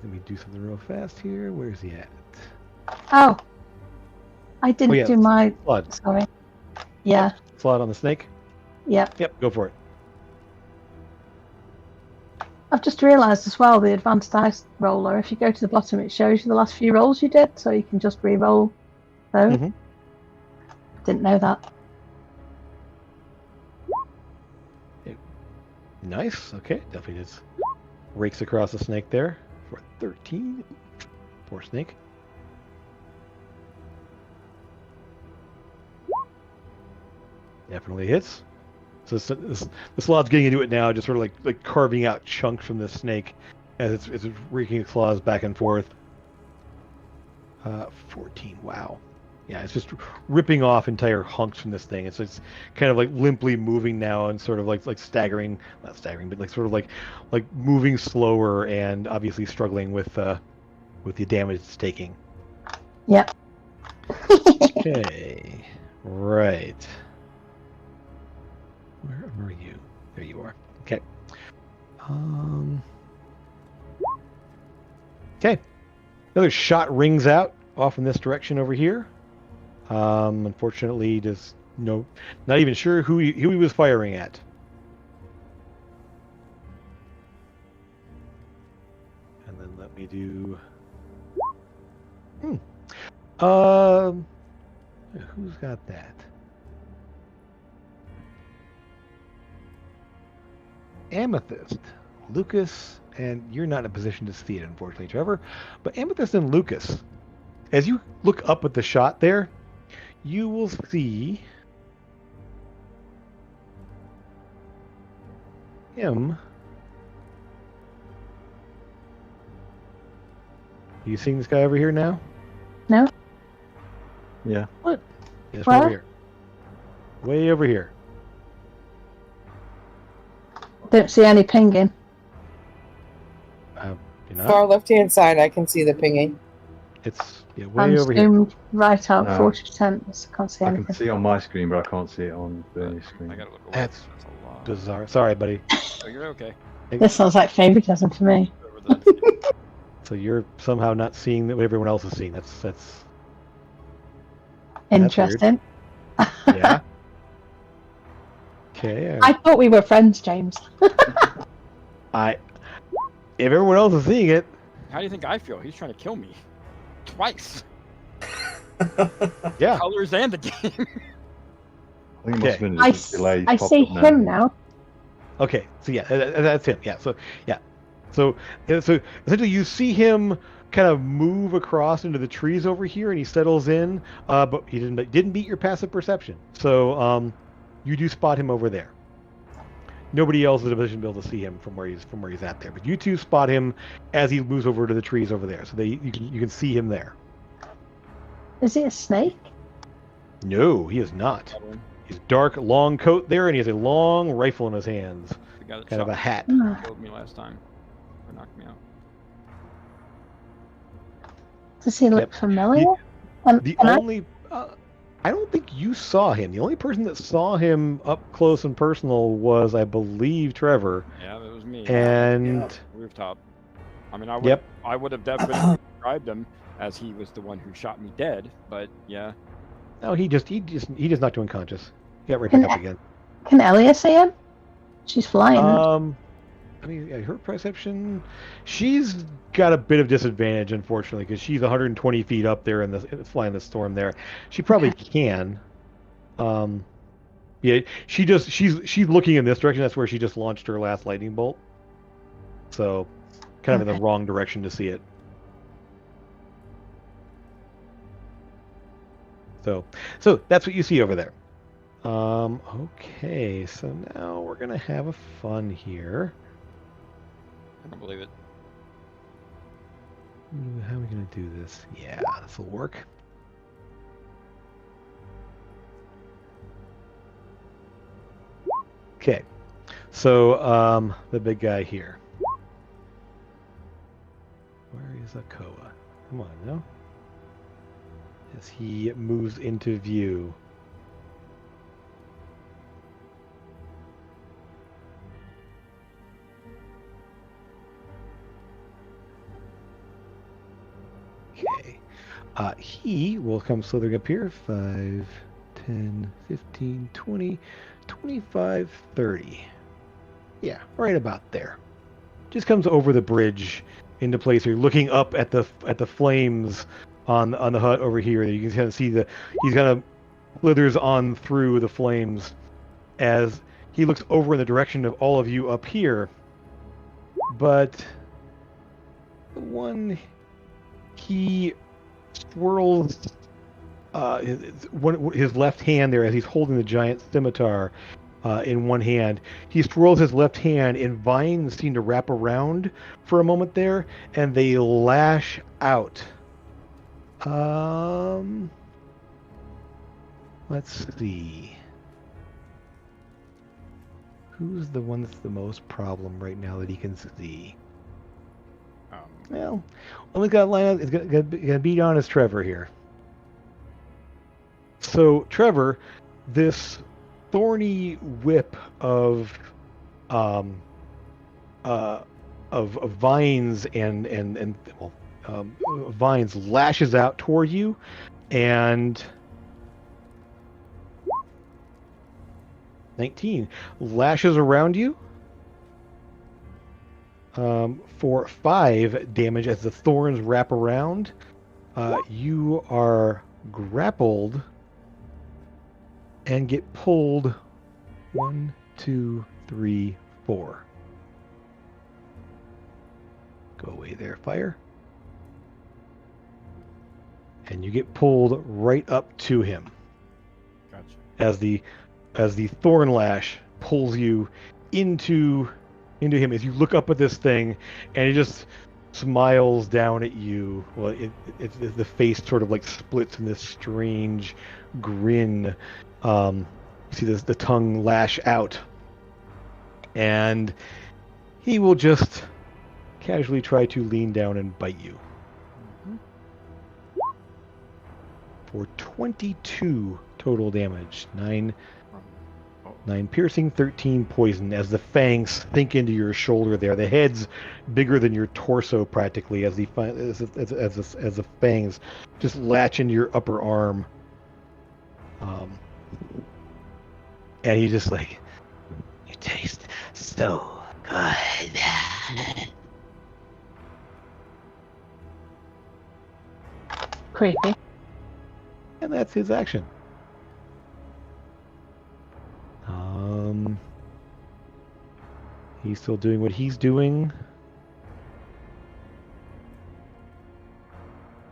Let me do something real fast here. Where's he at? Oh, I didn't yeah, do my. Flood. Sorry. Yeah. Slot on the snake? Yep. Yep, go for it. I've just realised as well the advanced dice roller. If you go to the bottom, it shows you the last few rolls you did, so you can just re-roll those. Mhm. Didn't know that. Nice. Okay, definitely just rakes across the snake there for 13. Poor snake. Definitely hits. So the slot's getting into it now, just sort of like carving out chunks from the snake as it's raking its claws back and forth. 14. Wow. Yeah, it's just ripping off entire hunks from this thing. It's kind of like limply moving now and sort of like staggering, not staggering, but like sort of like moving slower and obviously struggling with the damage it's taking. Yep. Okay. Right. Where are you? There you are. Okay. Okay. Another shot rings out off in this direction over here. Unfortunately, just not even sure who he was firing at. And then let me do. Who's got that? Amethyst, Lucas, and you're not in a position to see it, unfortunately, Trevor. But Amethyst and Lucas, as you look up at the shot there, you will see him. You seeing this guy over here now? No. Yeah. What? Yes, Where? over here. Way over here. Don't see any pinging. You know, Far left-hand side, I can see the pinging. it's way I'm over here. zoomed right out No. 40%. So I can't see I anything. can see it on my screen, but I can't see it on Bernie's I screen. gotta look away. That's a lot. Bizarre. Sorry, buddy. Oh, you're okay. This sounds like favoritism to me. Over the- So you're somehow not seeing what everyone else is seeing. That's That's Interesting. yeah. Okay. I thought we were friends, James. If everyone else is seeing it, How do you think I feel? He's trying to kill me. Twice. yeah. Colors and the game. I think it must have been I, just a delay. I popped see up him now. Okay. So yeah, that's him. Yeah. So yeah. So essentially, you see him kind of move across into the trees over here, and he settles in. But he didn't beat your passive perception. So you do spot him over there. Nobody else is in a position to be able to see him from where he's at there. But you two spot him as he moves over to the trees over there. So you can see him there. Is he a snake? No, he is not. That one. He's dark, long coat there, and he has a long rifle in his hands, The guy that kind of a shot hat. me, Ah, killed me last time. Or knocked me out. does he look Yep. familiar? The And only, I don't think you saw him. The only person that saw him up close and personal was, I believe, Trevor. Yeah, that was me. And Rooftop. I mean, I would Yep. have definitely described him as he was the one who shot me dead. But yeah, no, he just knocked you unconscious. He got right back up again. can Elia see him? She's flying. I mean, yeah, her perception, she's got a bit of disadvantage, unfortunately, because she's 120 feet up there and flying the storm there. She probably can. Yeah, she's looking in this direction. That's where she just launched her last lightning bolt. So, kind of in the wrong direction to see it. So that's what you see over there. Okay, so now we're gonna have a fun here. I don't believe it. How are we gonna do this? Yeah, this will work. Okay, so the big guy here. Where is Akoa? Come on now. As he moves into view. He will come slithering up here. 5, 10, 15, 20, 25, 30. Yeah, right about there. Just comes over the bridge into place here, looking up at the flames on the hut over here. You can kind of see he's kind of slithers on through the flames as he looks over in the direction of all of you up here. But the one he swirls his left hand there as he's holding the giant scimitar in one hand. He swirls his left hand, and vines seem to wrap around for a moment there, and they lash out. Let's see. Who's the one that's the most problem right now that he can see? Well, only got line is gonna beat on is Trevor here. So Trevor, this thorny whip of vines and vines lashes out toward you, and 19 lashes around you for 5 damage as the thorns wrap around. You are grappled and get pulled 1, 2, 3, 4. Go away there, fire. And you get pulled right up to him. Gotcha. As the thorn lash pulls you into him, as you look up at this thing, and it just smiles down at you. Well, the face sort of like splits in this strange grin. You see the tongue lash out, and he will just casually try to lean down and bite you. For 22 total damage. 9 piercing, 13 poison, as the fangs sink into your shoulder there. The head's bigger than your torso practically, as the fangs just latch into your upper arm. And he's just like, you taste so good. Creepy. And that's his action. He's still doing what he's doing.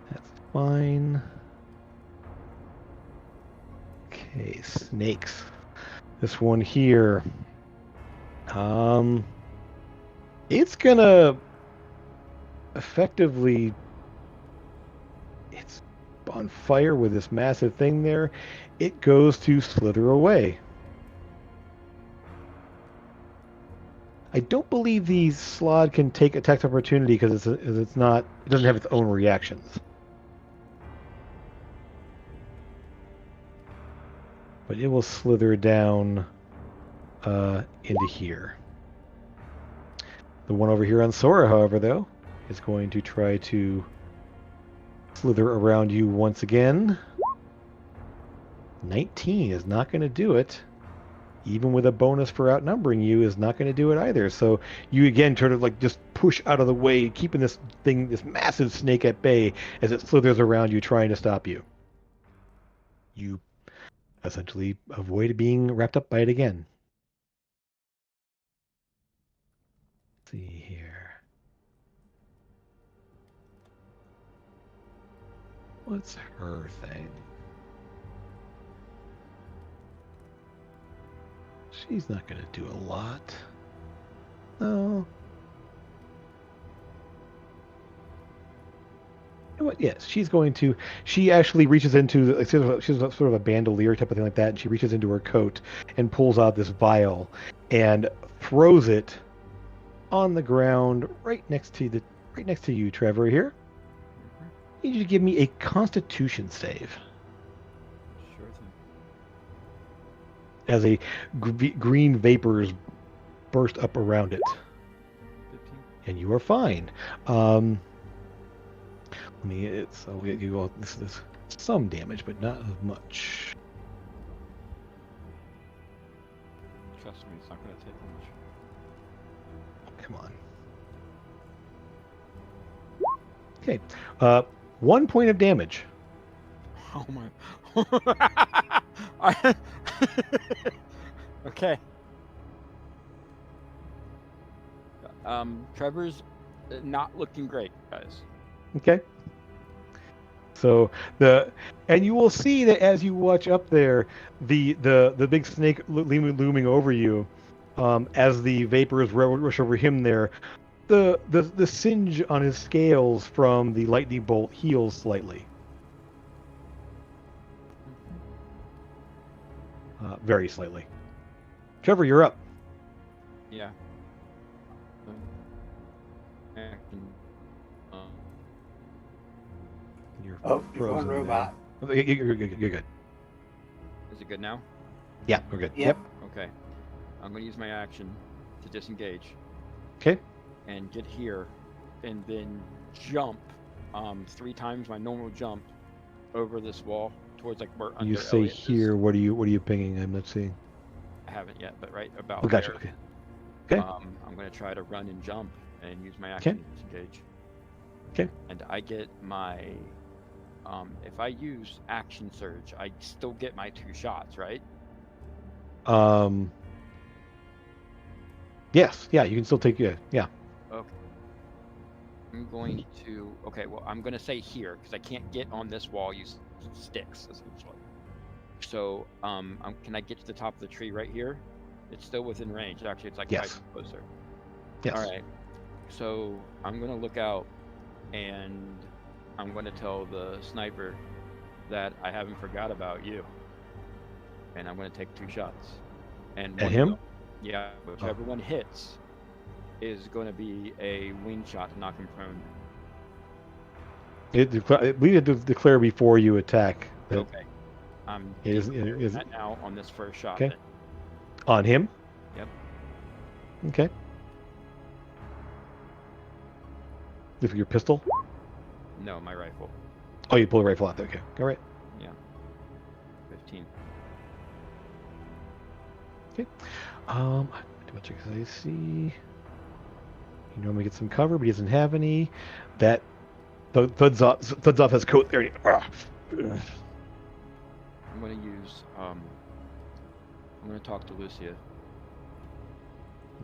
That's fine. Okay, snakes. This one here. It's gonna effectively. It's on fire with this massive thing there. It goes to slither away. I don't believe the slod can take attack opportunity because it doesn't have its own reactions. But it will slither down into here. The one over here on Sora, however, though, is going to try to slither around you once again. 19 is not going to do it. Even with a bonus for outnumbering you, is not going to do it either. So you again sort of like just push out of the way, keeping this massive snake at bay as it slithers around you, trying to stop you. You essentially avoid being wrapped up by it again. Let's see here. What's her thing? She's not going to do a lot. No. You know what? Yes, she's going to. She actually reaches into. She's sort of a bandolier type of thing like that, and she reaches into her coat and pulls out this vial and throws it on the ground right next to you, Trevor. Here. I need you to give me a Constitution save. As a green vapors burst up around it. 15. And you are fine. I mean, it's you all. This is some damage, but not as much. Trust me, it's not going to take much. Come on. Okay. 1 point of damage. Oh my. Okay. Trevor's not looking great, guys. Okay. So and you will see that as you watch up there, the big snake looming over you, as the vapors rush over him there, the singe on his scales from the lightning bolt heals slightly. Very slightly. Trevor, you're up. Yeah. Action. You're Oh, you're frozen going robot. now. You're good. Is it good now? Yeah, we're good. Yep. Okay. I'm going to use my action to disengage. Okay. And get here, and then jump 3 times my normal jump over this wall towards like where under You say Elliot is. here. What are you pinging? I'm not seeing. I haven't yet, but right about Oh, gotcha. there. Okay. Okay. I'm going to try to run and jump and use my action to disengage. Okay. And I get my if I use action surge, I still get my 2 shots, right? Yes. Yeah. You can still take. Yeah. Okay. I'm going to. Okay. Well, I'm going to say here because I can't get on this wall. Use sticks essentially. So, can I get to the top of the tree right here? It's still within range. Actually, it's like 5 Yes. feet closer. Yes. All right. So I'm going to look out, and I'm going to tell the sniper that I haven't forgot about you, and I'm going to take 2 shots. And At one him? of them- yeah, whichever one hits is going to be a wing shot to knock him prone. We had to declare before you attack. That Okay. I'm Is- declaring is- that now on this first shot. Okay. then. On him. Yep. Okay. With your pistol. No, my rifle. Oh, you pull the rifle out there. Okay. All right. 15. Too much because I see. He normally gets some cover, but he doesn't have any. That thuds off his coat there. I'm going to use. I'm going to talk to Lucia.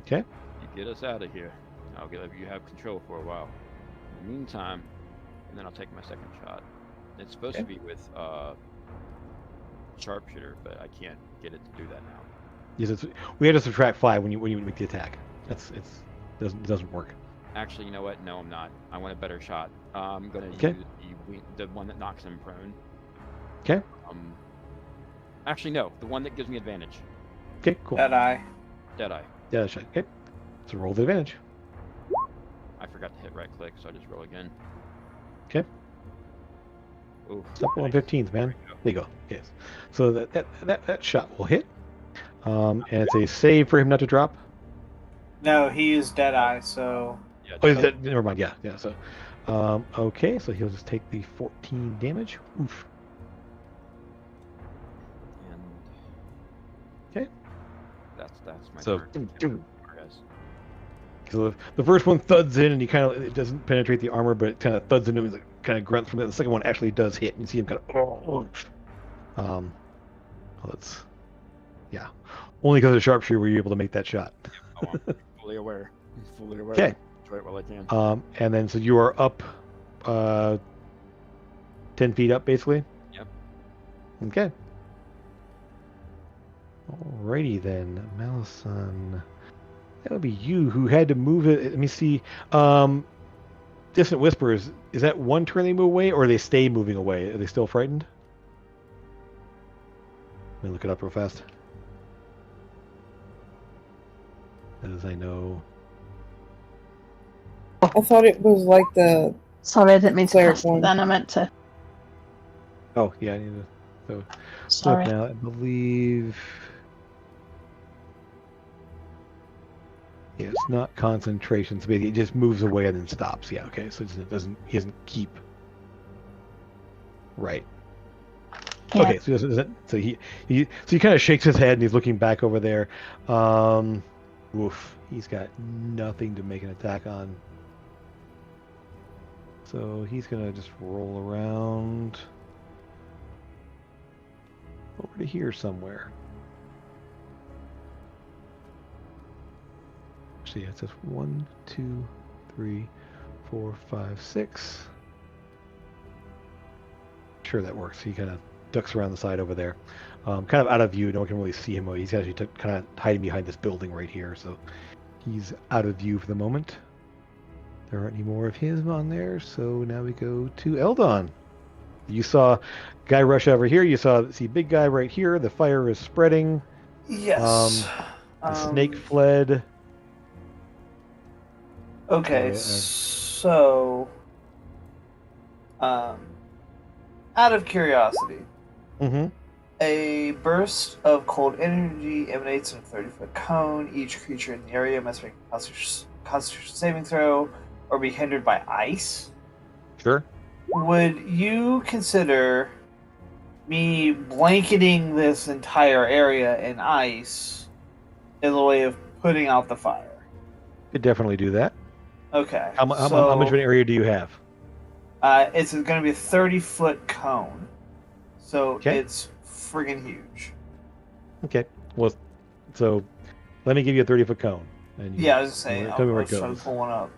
Okay. You get us out of here. I'll let you have control for a while. In the meantime, and then I'll take my second shot. It's supposed to be with sharpshooter, but I can't get it to do that now. Yes, we had to subtract 5 when you make the attack. Doesn't work. Actually, you know what? No, I'm not. I want a better shot. I'm gonna Okay. use the one that knocks him prone. Okay. Actually, no, the one that gives me advantage. Okay. Cool. Deadeye. Deadeye. Yeah, that's right. Okay. So roll the advantage. I forgot to hit right click, so I just roll again. Okay. Oof. Stop rolling nice. 15s, man. There There you go. Yes. So that shot will hit. And it's a save for him not to drop. No, he used Deadeye, so we go. Yeah, Oh, Deadeye. never mind. Yeah. So, okay. So he'll just take the 14 damage. Oof. And Okay. That's my So, turn. Guys. So the first one thuds in, and it doesn't penetrate the armor, but it kind of thuds into him. He kind of grunts from it. The second one actually does hit, and you see him kind of. Let's. Yeah. Only because of sharpshooter were you able to make that shot. Oh, I'm fully aware. Fully aware. Okay. Enjoy it while I can. And then so you are up, 10 feet up, basically. Yep. Okay. Alrighty then, Malison. That would be you who had to move it. Let me see. Distant Whispers. Is that one turn they move away, or they stay moving away? Are they still frightened? Let me look it up real fast. As I know. I thought it was like the. Sorry, I didn't mean to Cleric cast it one. then. I meant to. Oh yeah, I need to. So Sorry. look now. I believe. Yeah, it's not concentration. So it just moves away and then stops. Yeah. Okay. So it doesn't. He doesn't keep Right. Yeah. Okay, so he kind of shakes his head and he's looking back over there. Oof, he's got nothing to make an attack on. So he's gonna just roll around over to here somewhere. Actually, it says 1, 2, 3, 4, 5, 6. Sure, that works. He kind of ducks around the side over there, kind of out of view. No one can really see him. He's actually kind of hiding behind this building right here, so he's out of view for the moment. There aren't any more of his on there, so now we go to Eldon. You saw guy rush over here. You see big guy right here. The fire is spreading. Yes. The snake fled. Okay, so out of curiosity, a burst of cold energy emanates in a 30-foot cone. Each creature in the area must make a Constitution saving throw or be hindered by ice. Sure. Would you consider me blanketing this entire area in ice as a way of putting out the fire? Could definitely do that. Okay. How much of an area do you have? It's going to be a 30-foot cone, so it's friggin' huge. Okay. Well, so let me give you a 30-foot cone. And I was saying, tell me where it trying goes. to pull one up.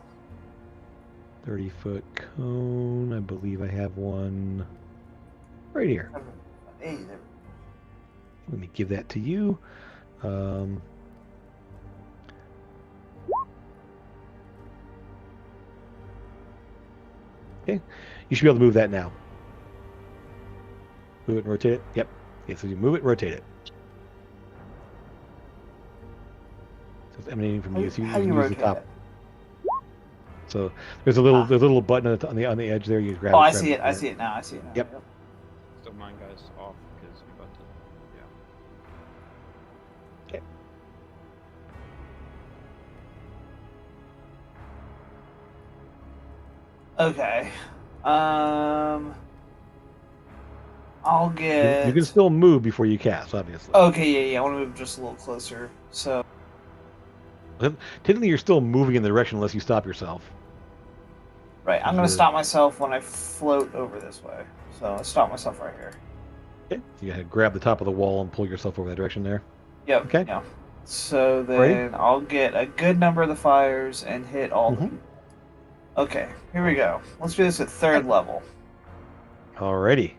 30-foot cone. I believe I have one right here. Hey, Let me give that to you. Okay, you should be able to move that now. Move it and rotate it. Yep. Okay, so you move it, rotate it. So it's emanating from you. So you can use the top. it? So there's a little button on the edge there. You grab it. I see it. I see it now. Yep. Still mine guys off because we about to. Yeah. Okay. I'll get. You can still move before you cast, obviously. Okay, yeah. I want to move just a little closer. So. Technically, you're still moving in the direction unless you stop yourself. Right, I'm going to stop myself when I float over this way. So I'll stop myself right here. Okay. You gotta grab the top of the wall and pull yourself over that direction there. Yep. Okay. Yeah. So then Ready? I'll get a good number of the fires and hit all the people. Okay, here we go. Let's do this at 3rd level. Alrighty.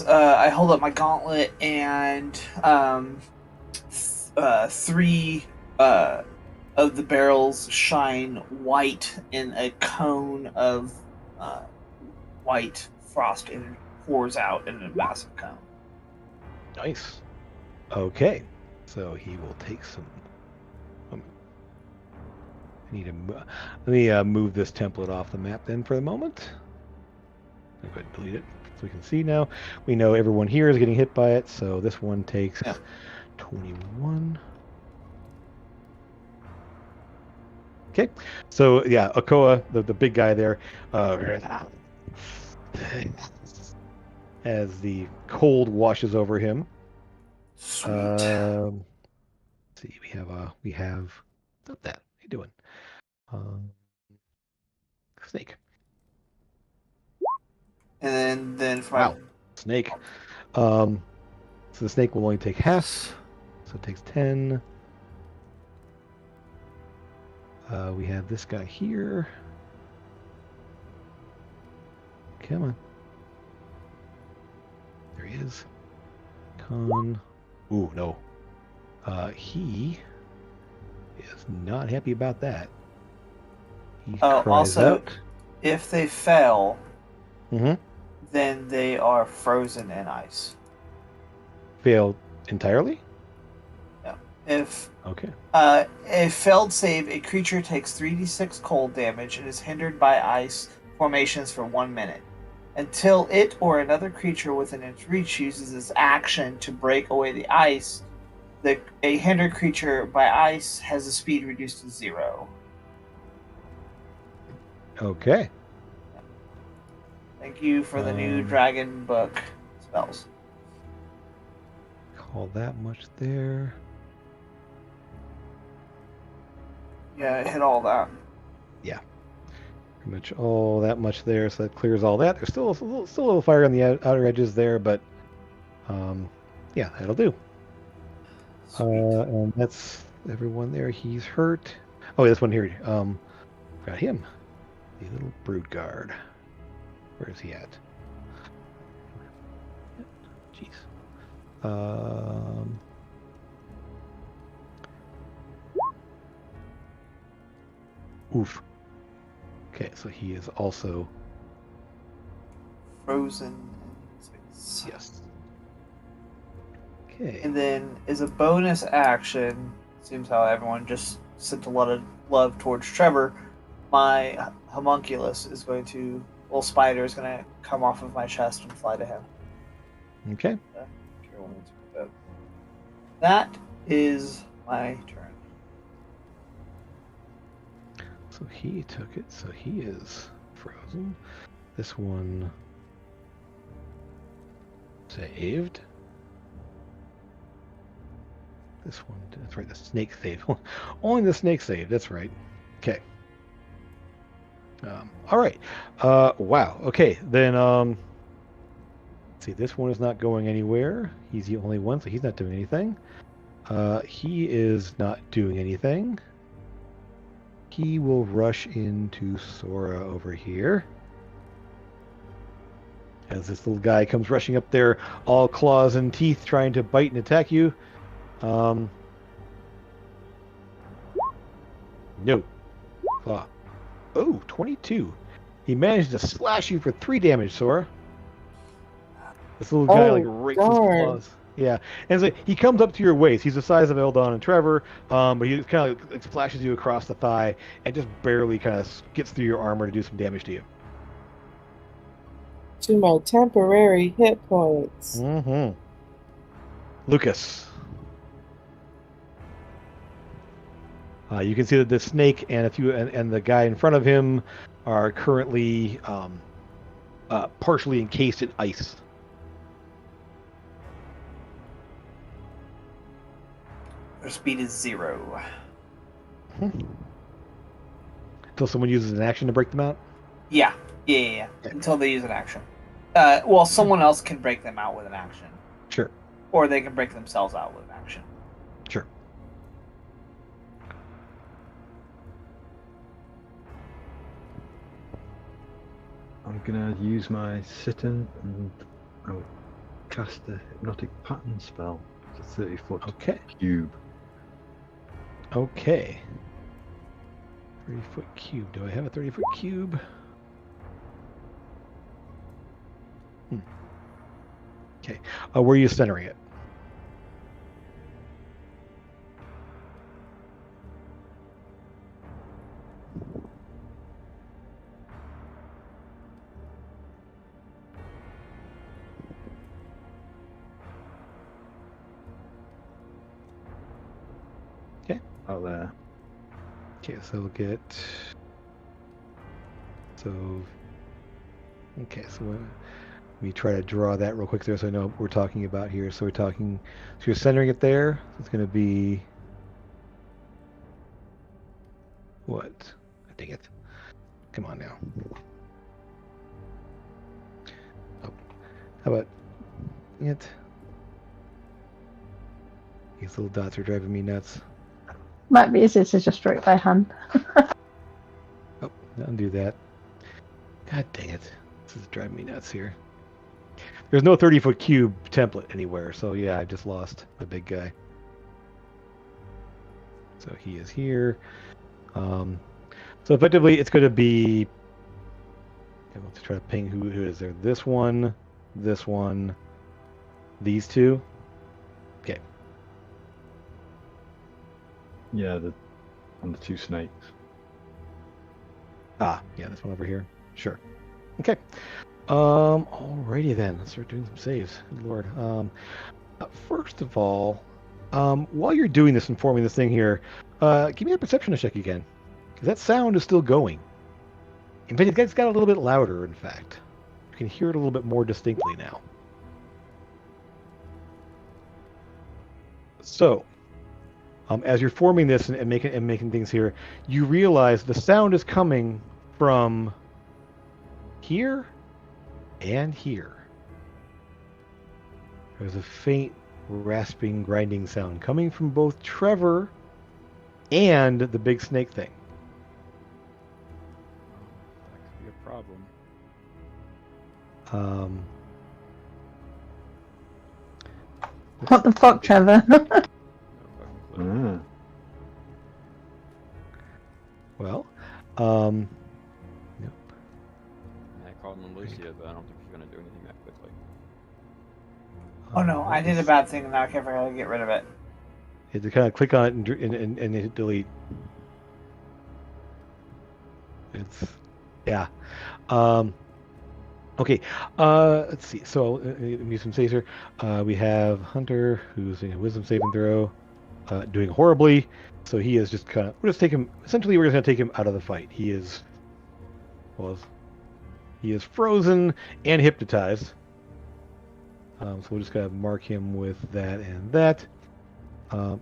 I hold up my gauntlet and 3 of the barrels shine white in a cone of white frost and pours out in a massive cone. Nice. Okay. So he will take some. I need to. Let me move this template off the map then for the moment. I'll go ahead and delete it so we can see now. We know everyone here is getting hit by it, so this one takes 21. Okay. So yeah, Okoa, the big guy there, as the cold washes over him. Sweet. Let's see, we have not that. How you doing? Snake. And then for Snake. So the snake will only take half, so it takes 10. We have this guy here. Come on. There he is. Con. Ooh, no. He is not happy about that. He cries also, out. If they fail, Mm-hmm. then they are frozen in ice. Failed entirely? Yeah. If Okay. a failed save, a creature takes 3d6 cold damage and is hindered by ice formations for 1 minute. Until it or another creature within its reach uses its action to break away the ice, a hindered creature by ice has a speed reduced to 0. Okay. Thank you for the new dragon book spells. Call that much there. Yeah, it hit all that. Yeah. Pretty much all that much there, so that clears all that. There's still a little fire on the outer edges there, but yeah, that'll do. And that's everyone there. He's hurt. Oh, this one here. Got him. The little brood guard. Where is he at? Jeez. Oof. Okay, so he is also frozen in space. Yes. Okay. And then, as a bonus action, seems how everyone just sent a lot of love towards Trevor, my homunculus is going to, little spider is going to come off of my chest and fly to him. Okay. That is my turn. So he took it, so he is frozen. This one saved. This one, that's right, the snake saved. Only the snake saved, that's right. Okay. All right. Wow. Okay, then, let's see, this one is not going anywhere. He's the only one, so he's not doing anything. He is not doing anything. He will rush into Sora over here. As this little guy comes rushing up there, all claws and teeth, trying to bite and attack you. No. Claw. Oh, 22. He managed to slash you for 3 damage, Sora. This little guy rakes his claws. Yeah, and so he comes up to your waist. He's the size of Eldon and Trevor, but he kind of splashes you across the thigh and just barely kind of gets through your armor to do some damage to you. To my temporary hit points. Mm-hmm. Lucas. You can see that the snake and and the guy in front of him are currently partially encased in ice. Their speed is 0. Until someone uses an action to break them out? Yeah. Okay. Until they use an action. Well, someone else can break them out with an action. Sure. Or they can break themselves out with an action. Sure. I'm gonna use my sit-in and I'll cast a hypnotic pattern spell. It's a 30-foot cube. Okay. 30-foot cube. Do I have a 30-foot cube? Okay. Where are you centering it? Okay. Out there. Okay, so we'll get... Okay, so let me try to draw that real quick there so I know what we're talking about here. So so you're centering it there. So it's going to be... What? Dang it. Come on now. Oh. How about it? These little dots are driving me nuts. Might be easier to just draw it by hand. Oh, undo that. God dang it. This is driving me nuts here. There's no 30-foot cube template anywhere, so yeah, I just lost the big guy. So he is here. So effectively, it's going to be... Let's try to ping who is there. This one, these two. Okay. Yeah, and the 2 snakes. Ah, yeah, this one over here. Sure. Okay. Alrighty then. Let's start doing some saves. Good Lord. First of all, while you're doing this and forming this thing here, give me a perception check again, because that sound is still going. In fact, it's got a little bit louder. In fact, you can hear it a little bit more distinctly now. So, as you're forming this and making things here, you realize the sound is coming from here and here. There's a faint rasping, grinding sound coming from both Trevor and the big snake thing. That could be a problem. What the fuck, Trevor? No fucking clue. Well, I called him Lucia, but I don't think he's gonna do anything that quickly. Oh no, I did a bad thing and now I can't figure out how to get rid of it. You have to kind of click on it and hit delete. It's, yeah. Okay. Let's see. So use some saves here. We have Hunter, who's in a wisdom saving throw, doing horribly. So he is just kind of. We're just take him. Essentially, we're just going to take him out of the fight. He is frozen and hypnotized. So we'll just kind of mark him with that and that.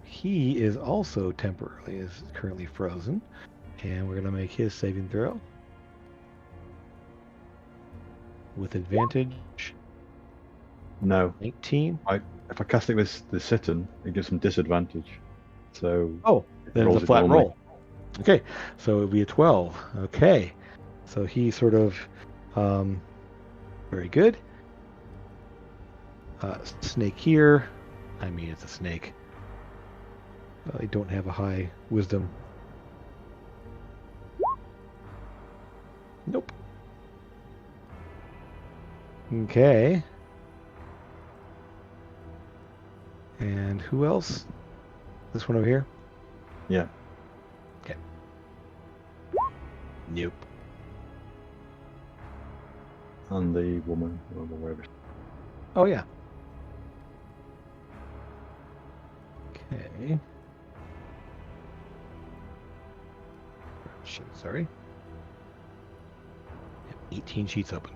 He is also currently frozen, and we're going to make his saving throw with advantage. No. 19. If I cast it with the Sitten, it gives him disadvantage. So. Oh, then it's a flat roll. Okay, so it would be a 12. Okay, so he sort of, very good. Snake here. I mean, it's a snake. I don't have a high wisdom. Nope. Okay. And who else? This one over here? Yeah. Okay. Nope. And the woman, or whatever. Oh, yeah. Okay. Shit, sorry. 18 sheets open.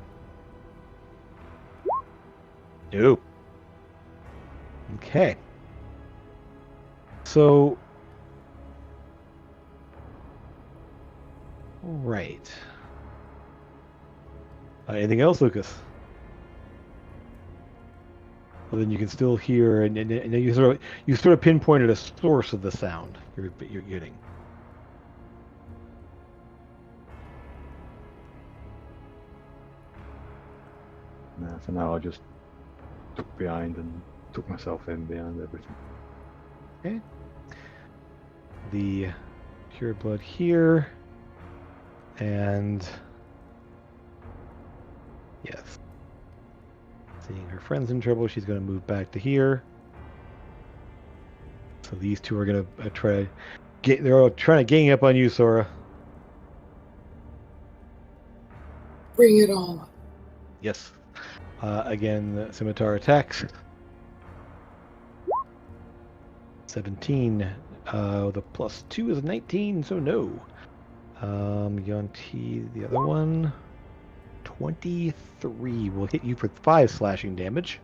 Nope. Okay. So, right. Anything else, Lucas? Well, then you can still hear, and you sort of pinpointed a source of the sound you're getting. No, for now I just took behind and took myself in behind everything. Okay. The pure blood here, and yes, seeing her friends in trouble, she's going to move back to here. So these two are going to they're all trying to gang up on you, Sora. Bring it on. Yes. Again, the scimitar attacks. 17. The +2 is 19, so no. Yonti, the other one, 23 will hit you for 5 slashing damage.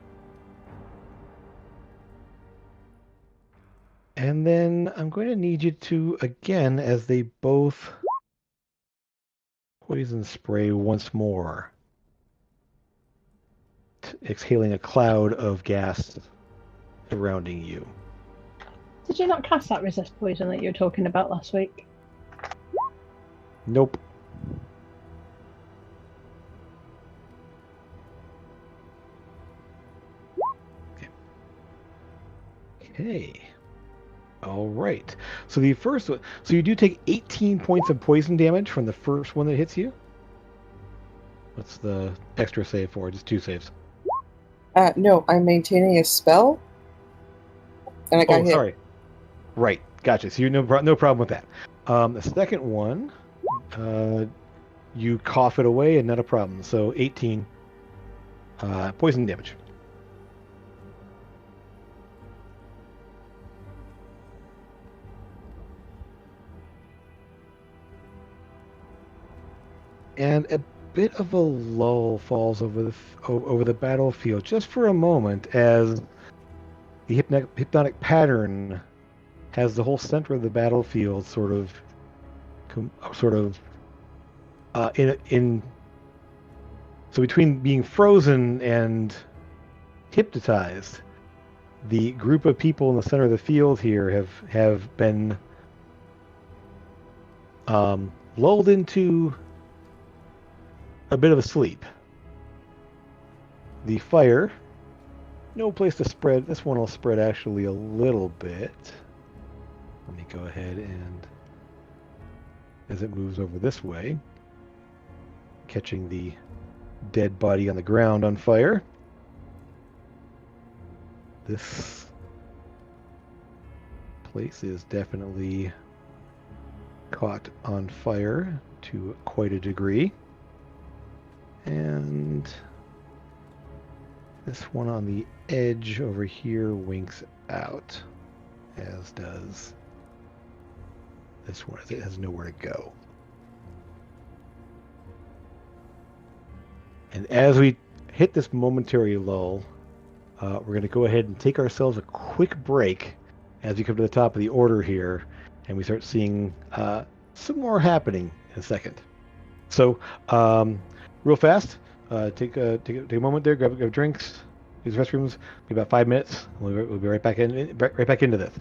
And then I'm going to need you to, again, as they both poison spray once more, exhaling a cloud of gas surrounding you. Did you not cast that resist poison that you were talking about last week? Nope. Okay. All right. So the first one. So you do take 18 points of poison damage from the first one that hits you. What's the extra save for? Just 2 saves. No, I'm maintaining a spell. And I got hit. Sorry. Right. Gotcha. So you no problem with that. The second one, you cough it away and not a problem. So 18 poison damage. And a bit of a lull falls over the battlefield just for a moment as the hypnotic pattern has the whole center of the battlefield sort of in so between being frozen and hypnotized, the group of people in the center of the field here have been lulled into a bit of a sleep. The fire, no place to spread. This one will spread actually a little bit. Let me go ahead and, as it moves over this way, catching the dead body on the ground on fire. This place is definitely caught on fire to quite a degree. And this one on the edge over here winks out, as does this one, as it has nowhere to go. And as we hit this momentary lull, we're going to go ahead and take ourselves a quick break as we come to the top of the order here, and we start seeing some more happening in a second. So, real fast, take a moment there, grab drinks, use the restrooms. Be about 5 minutes. We'll be right back into this.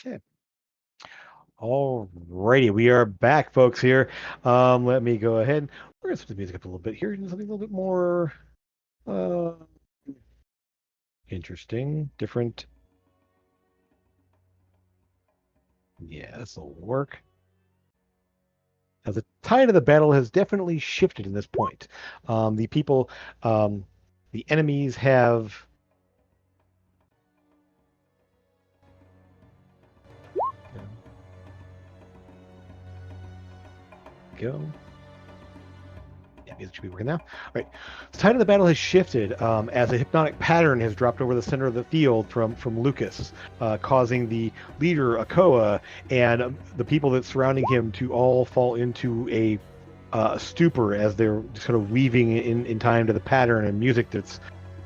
Okay. All righty, we are back, folks. Here, let me go ahead. We're gonna switch the music up a little bit here. Do something a little bit more uh, interesting, different. Yeah, this will work. Now, the tide of the battle has definitely shifted in this point. The people, the enemies have. Go. Yeah, music should be working now. All right. The tide of the battle has shifted as a hypnotic pattern has dropped over the center of the field from Lucas, causing the leader, Akoa, and the people that surrounding him to all fall into a stupor as they're just kind of weaving in time to the pattern and music that's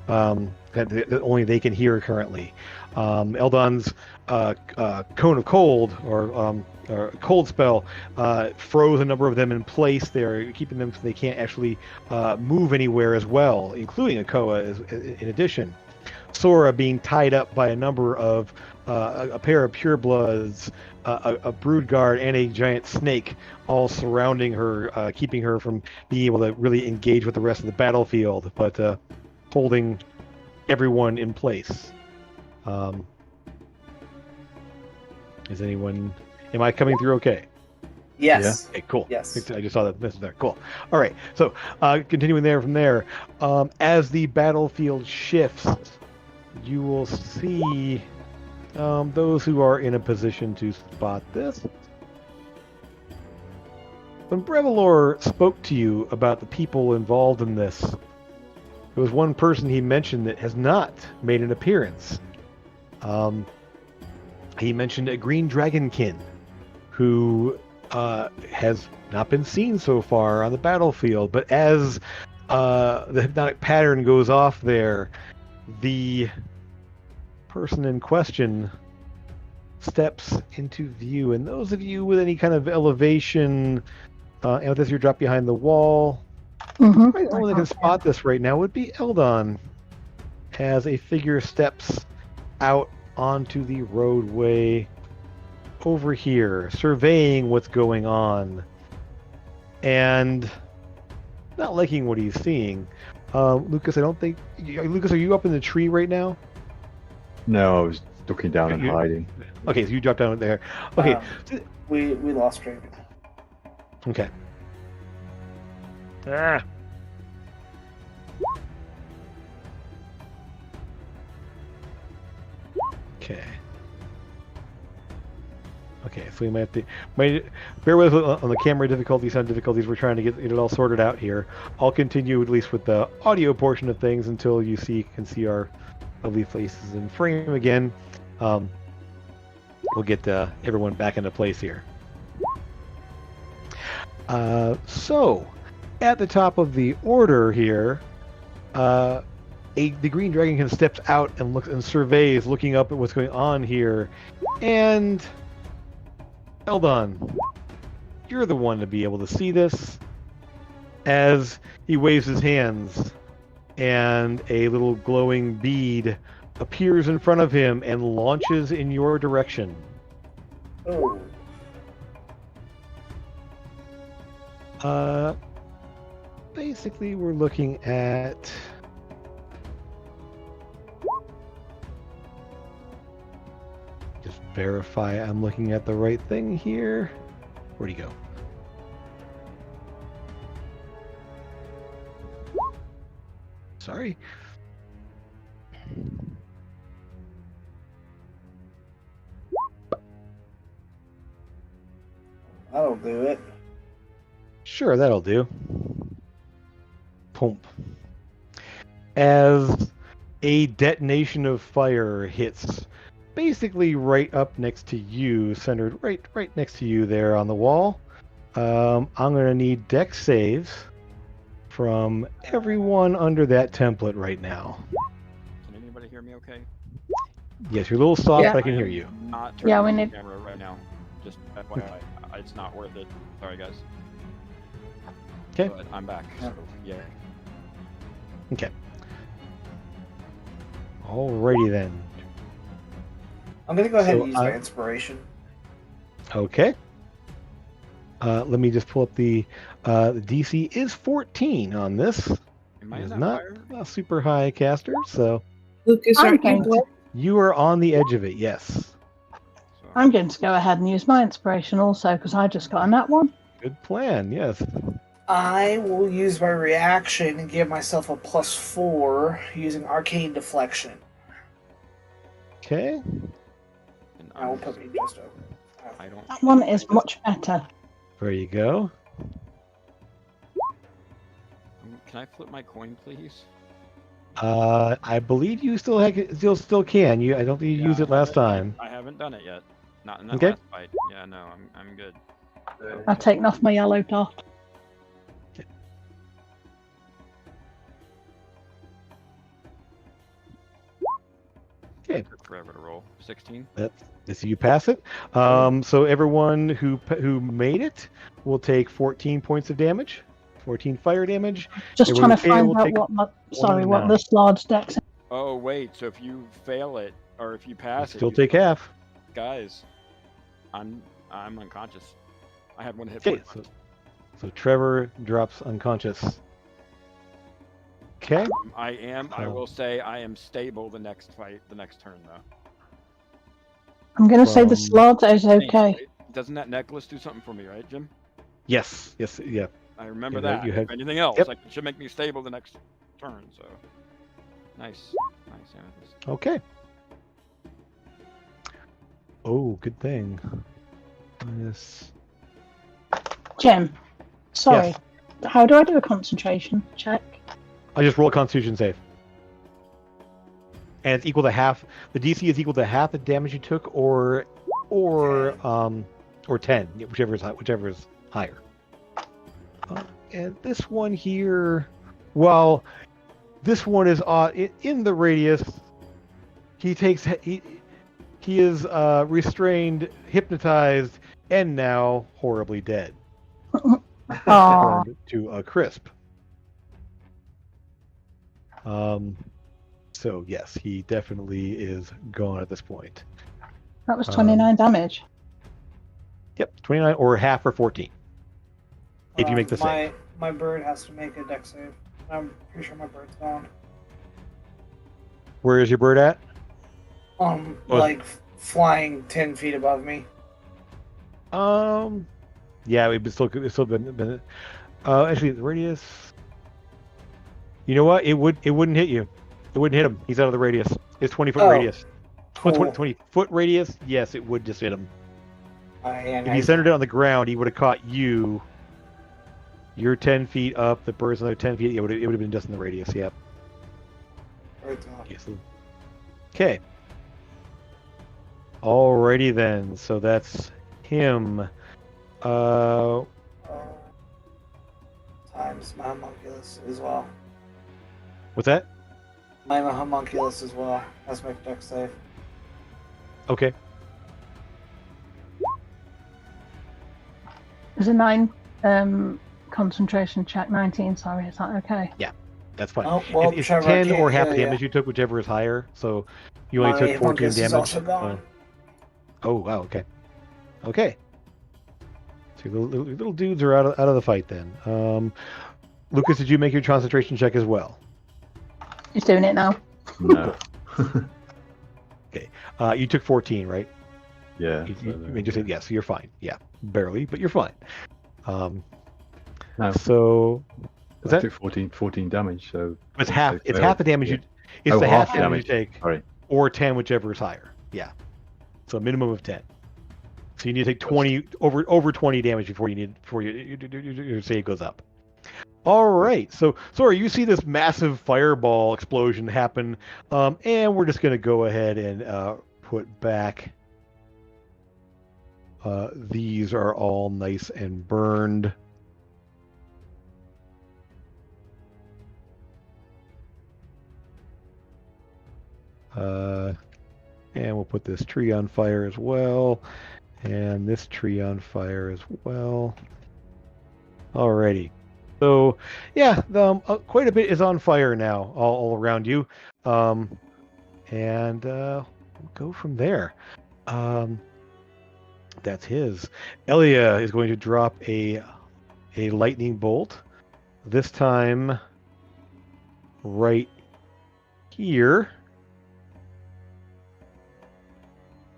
that only they can hear currently. Eldon's cone of cold or cold spell froze a number of them in place there, keeping them so they can't actually move anywhere as well, including Akoa in addition. Sora being tied up by a number of a pair of purebloods, a brood guard, and a giant snake, all surrounding her, keeping her from being able to really engage with the rest of the battlefield, but holding everyone in place. Is anyone? Am I coming through okay? Yes. Okay, cool. Yes. I just saw that message there. Cool. All right. So, continuing there from there, as the battlefield shifts, you will see those who are in a position to spot this. When Brevalor spoke to you about the people involved in this, there was one person he mentioned that has not made an appearance. He mentioned a green dragonkin who has not been seen so far on the battlefield, but as the hypnotic pattern goes off there, the person in question steps into view. And those of you with any kind of elevation, and with this, you're dropped behind the wall. Mm-hmm. The only one that can spot this right now would be Eldon, as a figure steps out onto the roadway over here, surveying what's going on, and not liking what he's seeing. Lucas, I don't think... Lucas, are you up in the tree right now? No, I was looking down and hiding. Okay, so you dropped down there. Okay. We lost Draven. Okay. Ah. Okay. Okay, so we might have to bear with us on the camera difficulties, sound difficulties. We're trying to get it all sorted out here. I'll continue at least with the audio portion of things until you can see our lovely faces in frame again. We'll get everyone back into place here. So, at the top of the order here, the green dragonkin steps out and looks and surveys, looking up at what's going on here, and Eldon, you're the one to be able to see this, as he waves his hands, and a little glowing bead appears in front of him and launches in your direction. Oh. Basically, we're looking at... Just verify I'm looking at the right thing here. Where'd he go? Sorry. That'll do it. Sure, that'll do. Pump. As a detonation of fire hits basically right up next to you, centered right next to you there on the wall. I'm going to need dex saves from everyone under that template right now. Can anybody hear me okay? Yes, you're a little soft, Yeah. but I can hear you. Not Yeah, we turning on need- the camera right now. Just FYI, it's not worth it. Sorry, guys. Okay. But I'm back. So, yeah. Okay. Alrighty then. I'm gonna go ahead So and use my inspiration. Okay. Let me just pull up the DC is 14 on this. Am I It in is that not fire? a super high caster, so Lucas, I'm aren't you going to- blood? you are on the edge of it. Yes. So, I'm going to go ahead and use my inspiration also because I just got a nat one. Good plan. Yes. I will use my reaction and give myself a +4 using arcane deflection. Okay. and That will I'm put me just over. I don't. That one is much better. There you go. Can I flip my coin, please? I believe you still still can. I don't think you used it last time. I haven't done it yet. Not in that Okay. last fight. Yeah, no, I'm good. I've taken off my yellow dot. Okay. Took forever to roll. 16. So you pass it. So everyone who made it will take 14 points of damage, 14 fire damage. Just Everyone trying to who failed find will out take what what 29. this large dex. Oh wait, so if you fail it or if you pass Still it, take half. guys, I'm unconscious. I had one hit Okay, point. so Trevor drops unconscious. Okay. I will say I am stable the next fight, the next turn though. I'm going to say the slot is okay. Wait, doesn't that necklace do something for me, right, Jim? Yes. Yeah. I remember Yeah, that. you have- If anything else, Yep. like, it should make me stable the next turn. So nice. Amethyst. Okay. Oh, good thing. Yes. Jim, sorry. How do I do a concentration check? I just roll a Constitution save, and it's equal to half. The DC is equal to half the damage you took, or 10, whichever is higher. And this one here, well, this one is in the radius. He is restrained, hypnotized, and now horribly dead. Aw. Burned to a crisp. So yes, he definitely is gone at this point. That was 29 damage. Yep, 29 or half or 14. If you make the save. My bird has to make a dex save. I'm pretty sure my bird's gone. Where is your bird at? Like flying 10 feet above me. Yeah, it's still been. Actually, the radius. You know what? It wouldn't hit you. It wouldn't hit him. He's out of the radius. It's 20-foot radius. Cool. 20-foot radius. Yes, it would just hit him. And If he centered it on the ground, he would have caught you. You're 10 feet up. The bird's another 10 feet. It would have been just in the radius. Yep. Okay. Alrighty then. So that's him. times my homunculus as well. What's that? My homunculus as well. Let's make a dex save. Okay. Is a 9 concentration check, 19, sorry, is that okay? That's fine. Oh, well, It's Trevor, 10 or half the yeah. damage you took, whichever is higher. So you only My took 14 homunculus is damage. also gone. Oh, wow. Okay. Okay. So the little dudes are out of the fight then. Lucas, did you make your concentration check as well? He's doing it now. No. Okay. You took 14, right? Yeah. You just said yes. So you're fine. Yeah, barely, but you're fine. No, So is I that took 14 damage, so it's half? It's failed. half the damage Yeah. you. It's Oh, the half half damage you take, Sorry. or 10, whichever is higher. Yeah. So a minimum of 10. So you need to take 20 over 20 damage before your save goes up. All right. So sorry, you see this massive fireball explosion happen, and we're just gonna go ahead and put back. These are all nice and burned. And we'll put this tree on fire as well. And this tree on fire as well. Alrighty. So, yeah, quite a bit is on fire now, all around you. And we'll go from there. That's his. Elia is going to drop a lightning bolt. This time, right here.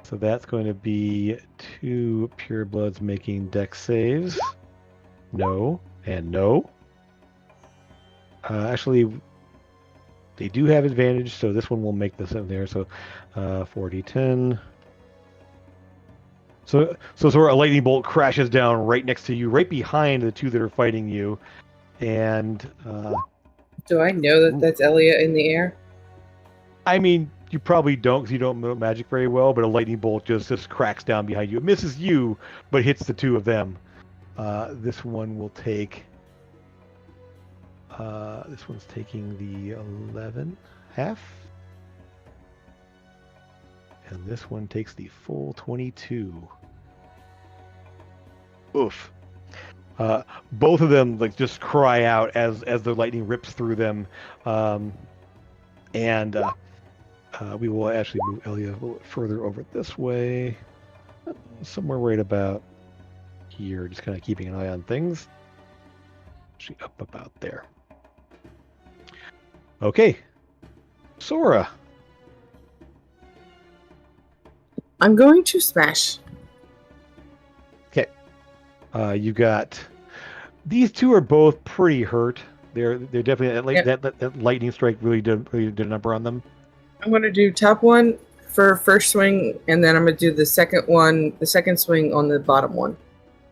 So that's going to be 2 purebloods making dex saves. No, and no. Actually, they do have advantage, so this one will make this in there. So 4d10. So a lightning bolt crashes down right next to you, right behind the 2 that are fighting you. And Do I know that that's Elia in the air? I mean, you probably don't because you don't know magic very well, but a lightning bolt just cracks down behind you. It misses you, but hits the 2 of them. This one will take... this one's taking the 11 half. And this one takes the full 22. Oof. Both of them like just cry out as the lightning rips through them. And we will actually move Elia a little bit further over this way. Somewhere right about here, just kind of keeping an eye on things. Actually up about there. Okay. Sora. I'm going to smash. Okay. You got... These 2 are both pretty hurt. They're definitely... That lightning strike really did a number on them. I'm going to do top one for first swing, and then I'm going to do the second swing on the bottom one.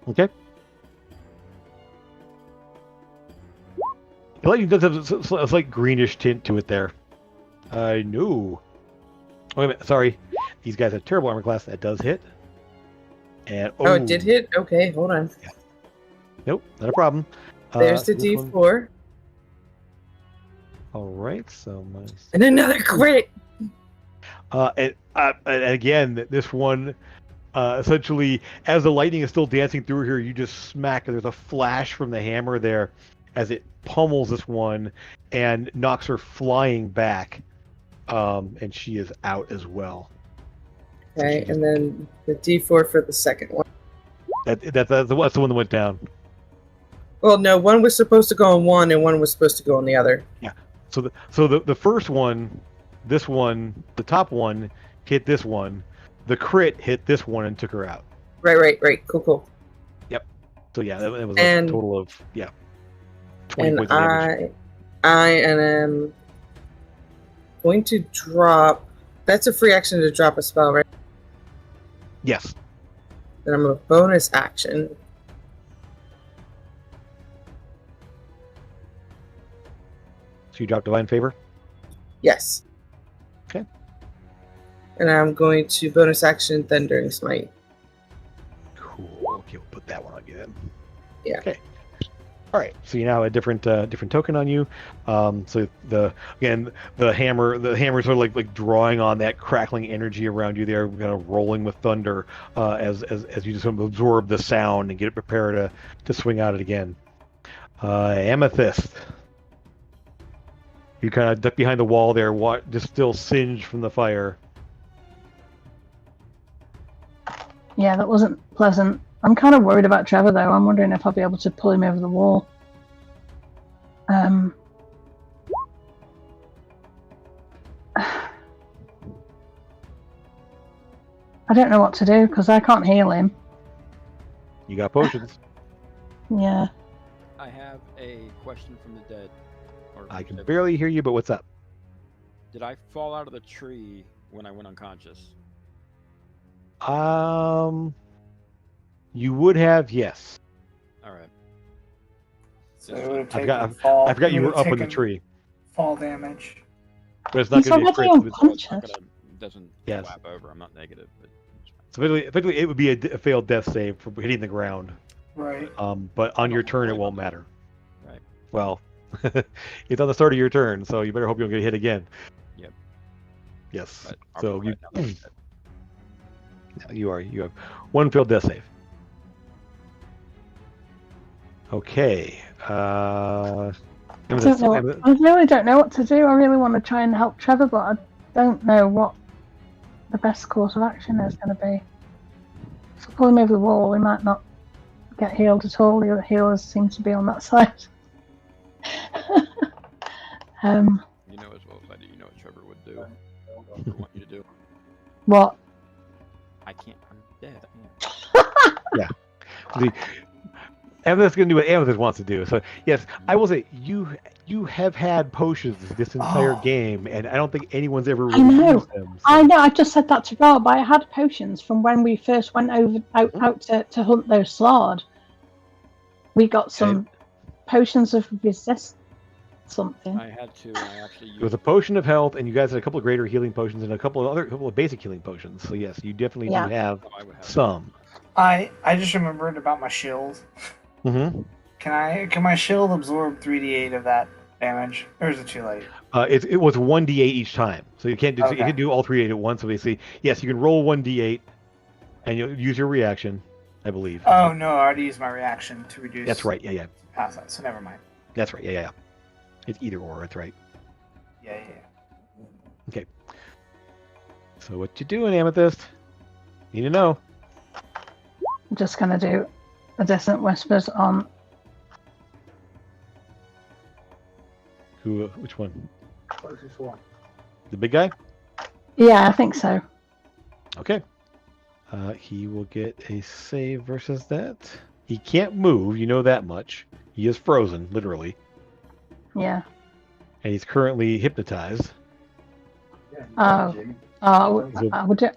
Okay. The lightning does have a slight greenish tint to it there. I knew. Wait a minute, sorry. These guys have terrible armor class. That does hit. And oh, it did hit? Okay, hold on. Yeah. Nope, not a problem. There's the D4. One... All right, so minus... And another crit! And again, this one, essentially, as the lightning is still dancing through here, you just smack. There's a flash from the hammer there as it pummels this one and knocks her flying back. And she is out as well. Okay, and then the D4 for the second one. That's the one that went down. Well, no, one was supposed to go on one, and one was supposed to go on the other. Yeah. So the first one, this one, the top one hit this one. The crit hit this one and took her out. Right. Cool. Yep. So yeah, it was a total of 20 points of damage. I am going to drop. That's a free action to drop a spell, right? Yes. Then I'm a bonus action. So you drop Divine Favor? Yes. Okay. And I'm going to bonus action Thundering Smite. Cool. Okay, we'll put that one on you then. Yeah. Okay. All right. So you now have a different token on you. So the hammer is sort of like drawing on that crackling energy around you there, kind of rolling with thunder as you just sort of absorb the sound and get it prepared to swing out it again. Amethyst. You kind of duck behind the wall there, just still singed from the fire. Yeah, that wasn't pleasant. I'm kind of worried about Trevor, though. I'm wondering if I'll be able to pull him over the wall. I don't know what to do, because I can't heal him. You got potions. Yeah. I have a question from the dead. I can barely hear you, but what's up? Did I fall out of the tree when I went unconscious? You would have, yes. All right. So it would have I taken forgot you were up in the tree. Fall damage. But it's not going to be a crit. It doesn't Yes. flap over. I'm not negative. But... So effectively, it would be a failed death save for hitting the ground. Right. But on your turn, it won't matter. Right. Well, it's on the start of your turn, so you better hope you don't get hit again. Yep. Yes. But So right you have one failed death save. Okay. I really don't know what to do. I really want to try and help Trevor, but I don't know what the best course of action is going to be. So pull him over the wall. We might not get healed at all. The healers seem to be on that side. You know as well as I do. You know what Trevor would do. I want you to do. What? I can't. I'm dead. I can't. Amethyst going to do what Amethyst wants to do. So yes, I will say you have had potions this entire game, and I don't think anyone's ever really used them. So. I know. I just said that to Rob. I had potions from when we first went out to hunt those slard. We got some potions of resist something. I had to. I actually used. It was a potion of health, and you guys had a couple of greater healing potions and a couple of basic healing potions. So yes, you definitely do have some. I just remembered about my shield. Mm-hmm. Can my shield absorb 3d8 of that damage, or is it too late? It was 1d8 each time, so you can't do Okay. you can do all 3d8 at once. So basically, yes, you can roll 1d8, and you'll use your reaction, I believe. Oh no, I already used my reaction to reduce. That's right. Yeah. Past that, so never mind. That's right. Yeah. It's either or. That's right. Yeah. Okay. So what you doing, Amethyst? Need to know. I'm just going to do a Dissonant Whispers on. Who? Which one? Closest one. The big guy? Yeah, I think so. Okay. He will get a save versus that. He can't move. You know that much. He is frozen, literally, Yeah. and he's currently hypnotized. Oh. Jimmy. Oh, So- I would do.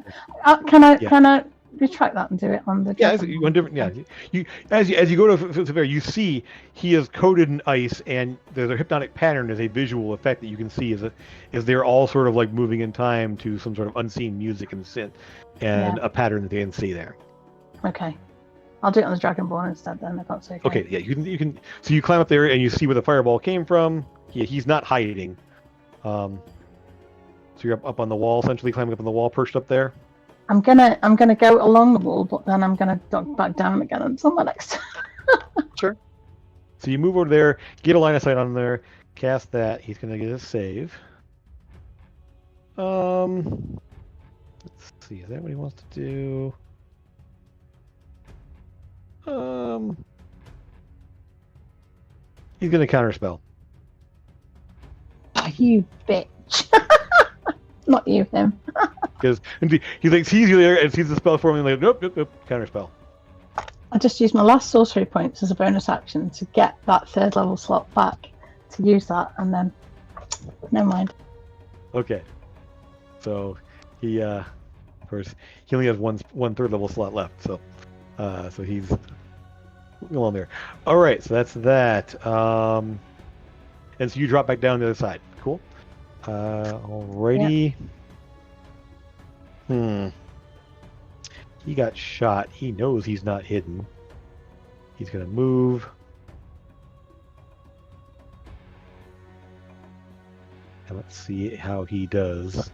Can I retract that and do it on the? Yeah, dragon? you want different. Yeah, you as you go to there, you see he is coated in ice, and there's a hypnotic pattern as a visual effect that you can see as they're all sort of like moving in time to some sort of unseen music and synth, and a pattern that they can see there. Okay. I'll do it on the Dragonborn instead then, if that's okay. Okay, yeah, you can. So you climb up there and you see where the fireball came from. He's not hiding. So you're up on the wall, essentially climbing up on the wall, perched up there. I'm gonna go along the wall, but then I'm gonna duck back down again and somewhere next. Sure. So you move over there, get a line of sight on there, cast that. He's gonna get a save. Let's see. Is that what he wants to do? He's gonna counterspell. Oh, you bitch! Not you, him. Because he like sees you there and sees the spell forming, like nope, counterspell. I just used my last sorcery points as a bonus action to get that third level slot back to use that, and then never mind. Okay. So he of course he only has one third level slot left, so he's along there. All right, so that's that. And so you drop back down the other side. Cool. Alrighty. He got shot. He knows he's not hidden. He's gonna move. And let's see how he does.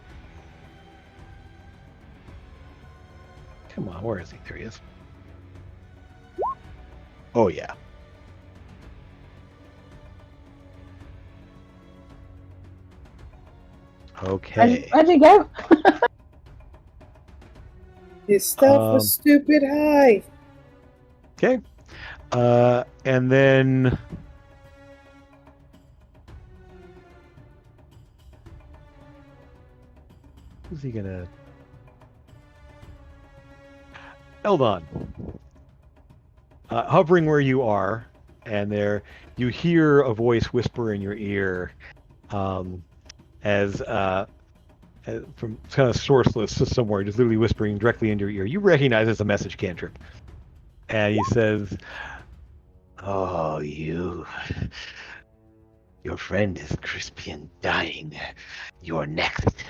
Come on, where is he? There he is. Oh yeah. Okay. Where'd he go? His stuff was stupid high. Okay. And then who's he gonna? Eldon. Hovering where you are, and there you hear a voice whisper in your ear, as from kind of sourceless to somewhere, just literally whispering directly into your ear. You recognize it's a message cantrip, and he says, "Oh, your friend is crispy and dying. You're next."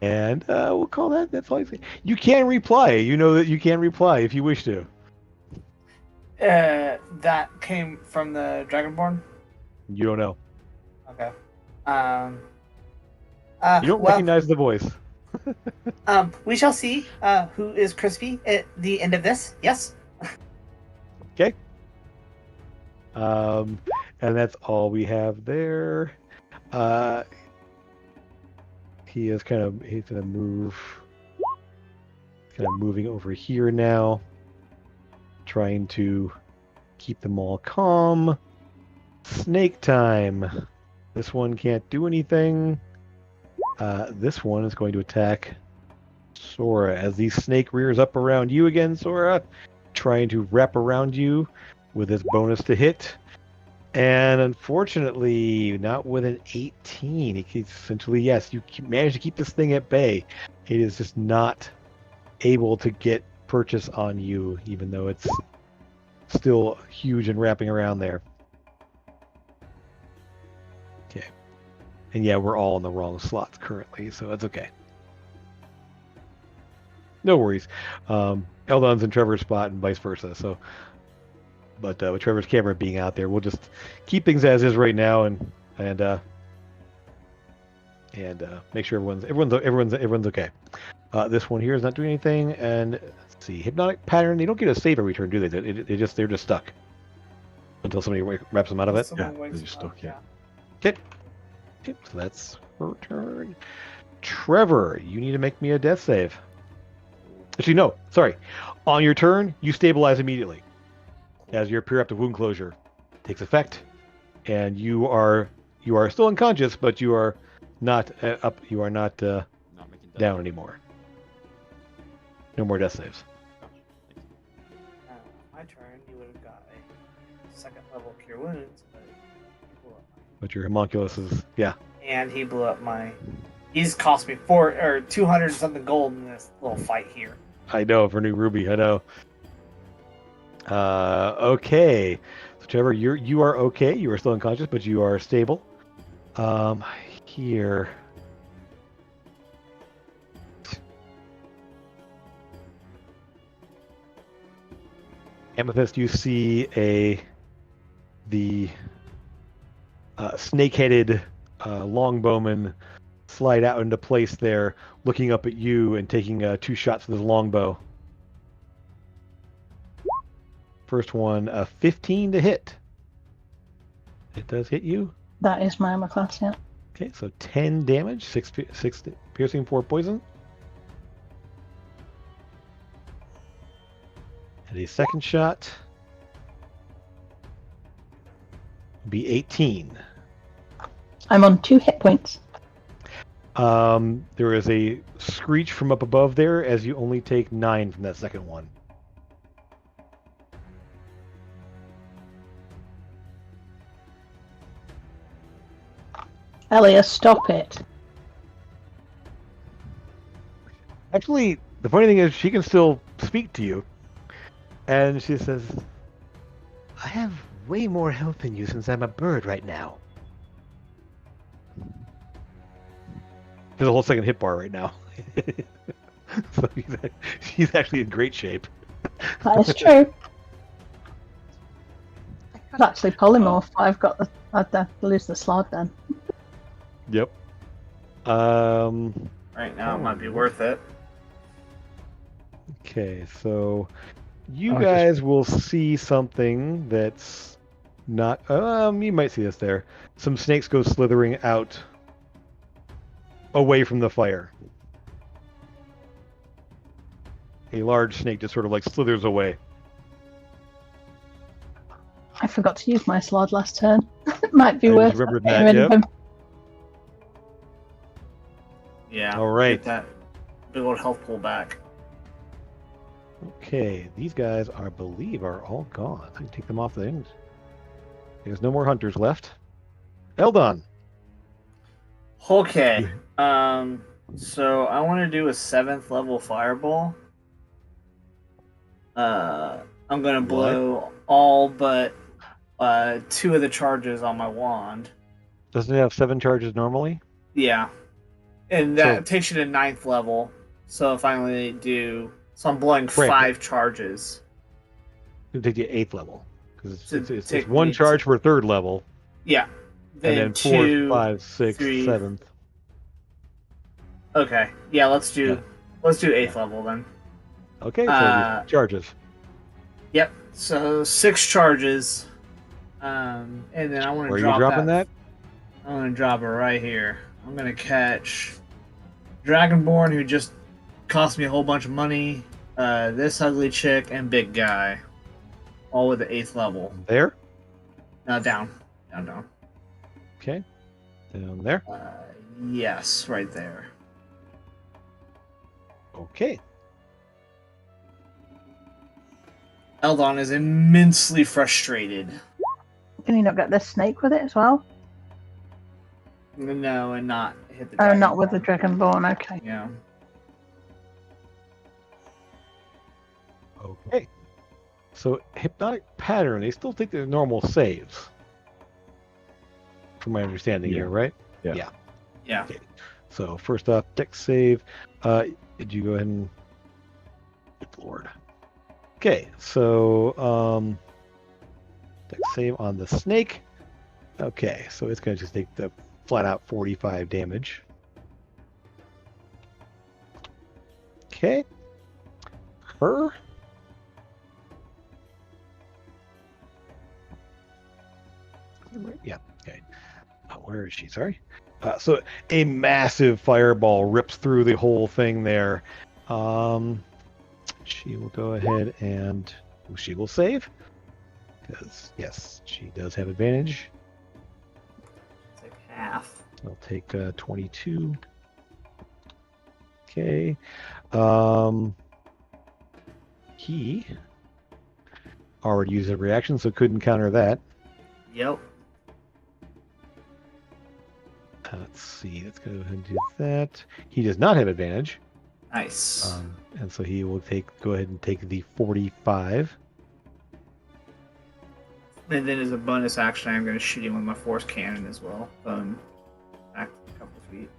And we'll call that. That's all I say. You can reply. You know that you can reply if you wish to. That came from the Dragonborn. You don't know. Okay. You don't recognize the voice. We shall see who is crispy at the end of this. Yes. Okay. And that's all we have there. he's gonna move. Kind of moving over here now, trying to keep them all calm. Snake time. This one can't do anything. This one is going to attack Sora as the snake rears up around you again, Sora, trying to wrap around you with his bonus to hit. And unfortunately, not with an 18. It keeps, essentially, yes, you managed to keep this thing at bay. It is just not able to get purchase on you, even though it's still huge and wrapping around there. Okay. And yeah, we're all in the wrong slots currently, so that's okay. No worries. Eldon's in Trevor's spot and vice versa, so... But with Trevor's camera being out there, we'll just keep things as is right now, and make sure everyone's okay. This one here is not doing anything, and let's see, hypnotic pattern. They don't get a save every turn, do they? They're just stuck until somebody wraps them out of it. Yeah, they're just stuck. Yeah. Okay. So that's her turn. Trevor, you need to make me a death save. Actually, no. Sorry. On your turn, you stabilize immediately as your preemptive wound closure takes effect, and you are still unconscious, but you are not up. You are not down anymore. No more death saves. My turn, you would have got a second level cure wounds, but your homunculus is and he blew up my. He's cost me 200 something gold in this little fight here. I know, for new Ruby. I know. Okay. So Trevor, you are okay. You are still unconscious, but you are stable. Here. Amethyst, you see the snake-headed longbowman slide out into place there, looking up at you and taking 2 shots with his longbow. First one, 15 to hit. It does hit you. That is my armor class, yeah. Okay, so 10 damage, 6 piercing, 4 poison. And a second shot would be 18. I'm on 2 hit points. There is a screech from up above there as you only take 9 from that second one. Elias, stop it. Actually, the funny thing is she can still speak to you. And she says, I have way more health than you since I'm a bird right now. There's a whole second hit bar right now. So she's actually in great shape. That is true. It's actually polymorph. I'd have to lose the slot then. Yep. Right now, it might be worth it. Okay, so you guys will see something that's not. You might see this there. Some snakes go slithering out away from the fire. A large snake just sort of like slithers away. I forgot to use my slot last turn. It might be I worth remembered getting that, rid of yep. him. Yeah. All right. Get that big old health pull back. Okay, these guys I believe are all gone. I can take them off the things. There's no more hunters left. Eldon. Okay. So I want to do a 7th level fireball. I'm gonna blow all but 2 of the charges on my wand. Doesn't it have 7 charges normally? Yeah. And that takes you to 9th level. So if I only do... So I'm blowing 5 charges. It'll take you 8th level. Because it's take 1 me charge for 3rd level. Yeah. And then 2, 4th, 5th, 6th, 3. 7th. Okay. Yeah, let's do 8th level then. Okay, so charges. Yep. So 6 charges. And then I want to Where are drop you dropping that? I'm going to drop it right here. I'm going to catch Dragonborn who just cost me a whole bunch of money, this ugly chick, and big guy. All with the 8th level. There? Down. Okay. Down there. Yes, right there. Okay. Eldon is immensely frustrated. Can you not get the snake with it as well? No, and not hit the Oh, dragon. not with the Dragonborn. Okay. Yeah. Okay. So hypnotic pattern, they still think they're normal saves. From my understanding Yeah. here, right? Yeah. Yeah. Okay. So first off, dex save. Did you go ahead and good Lord. Okay, so dex save on the snake. Okay, so it's gonna just take the flat out 45 damage. Okay. Her. Yeah, okay. Where is she? Sorry. So a massive fireball rips through the whole thing there. She will go ahead and she will save. Because, yes, she does have advantage. It's like half. I'll take 22. Okay. He already used a reaction, so couldn't counter that. Yep. Let's see. Let's go ahead and do that. He does not have advantage. Nice. And so he will go ahead and take the 45. And then as a bonus action, I'm going to shoot him with my force cannon as well. Back a couple feet.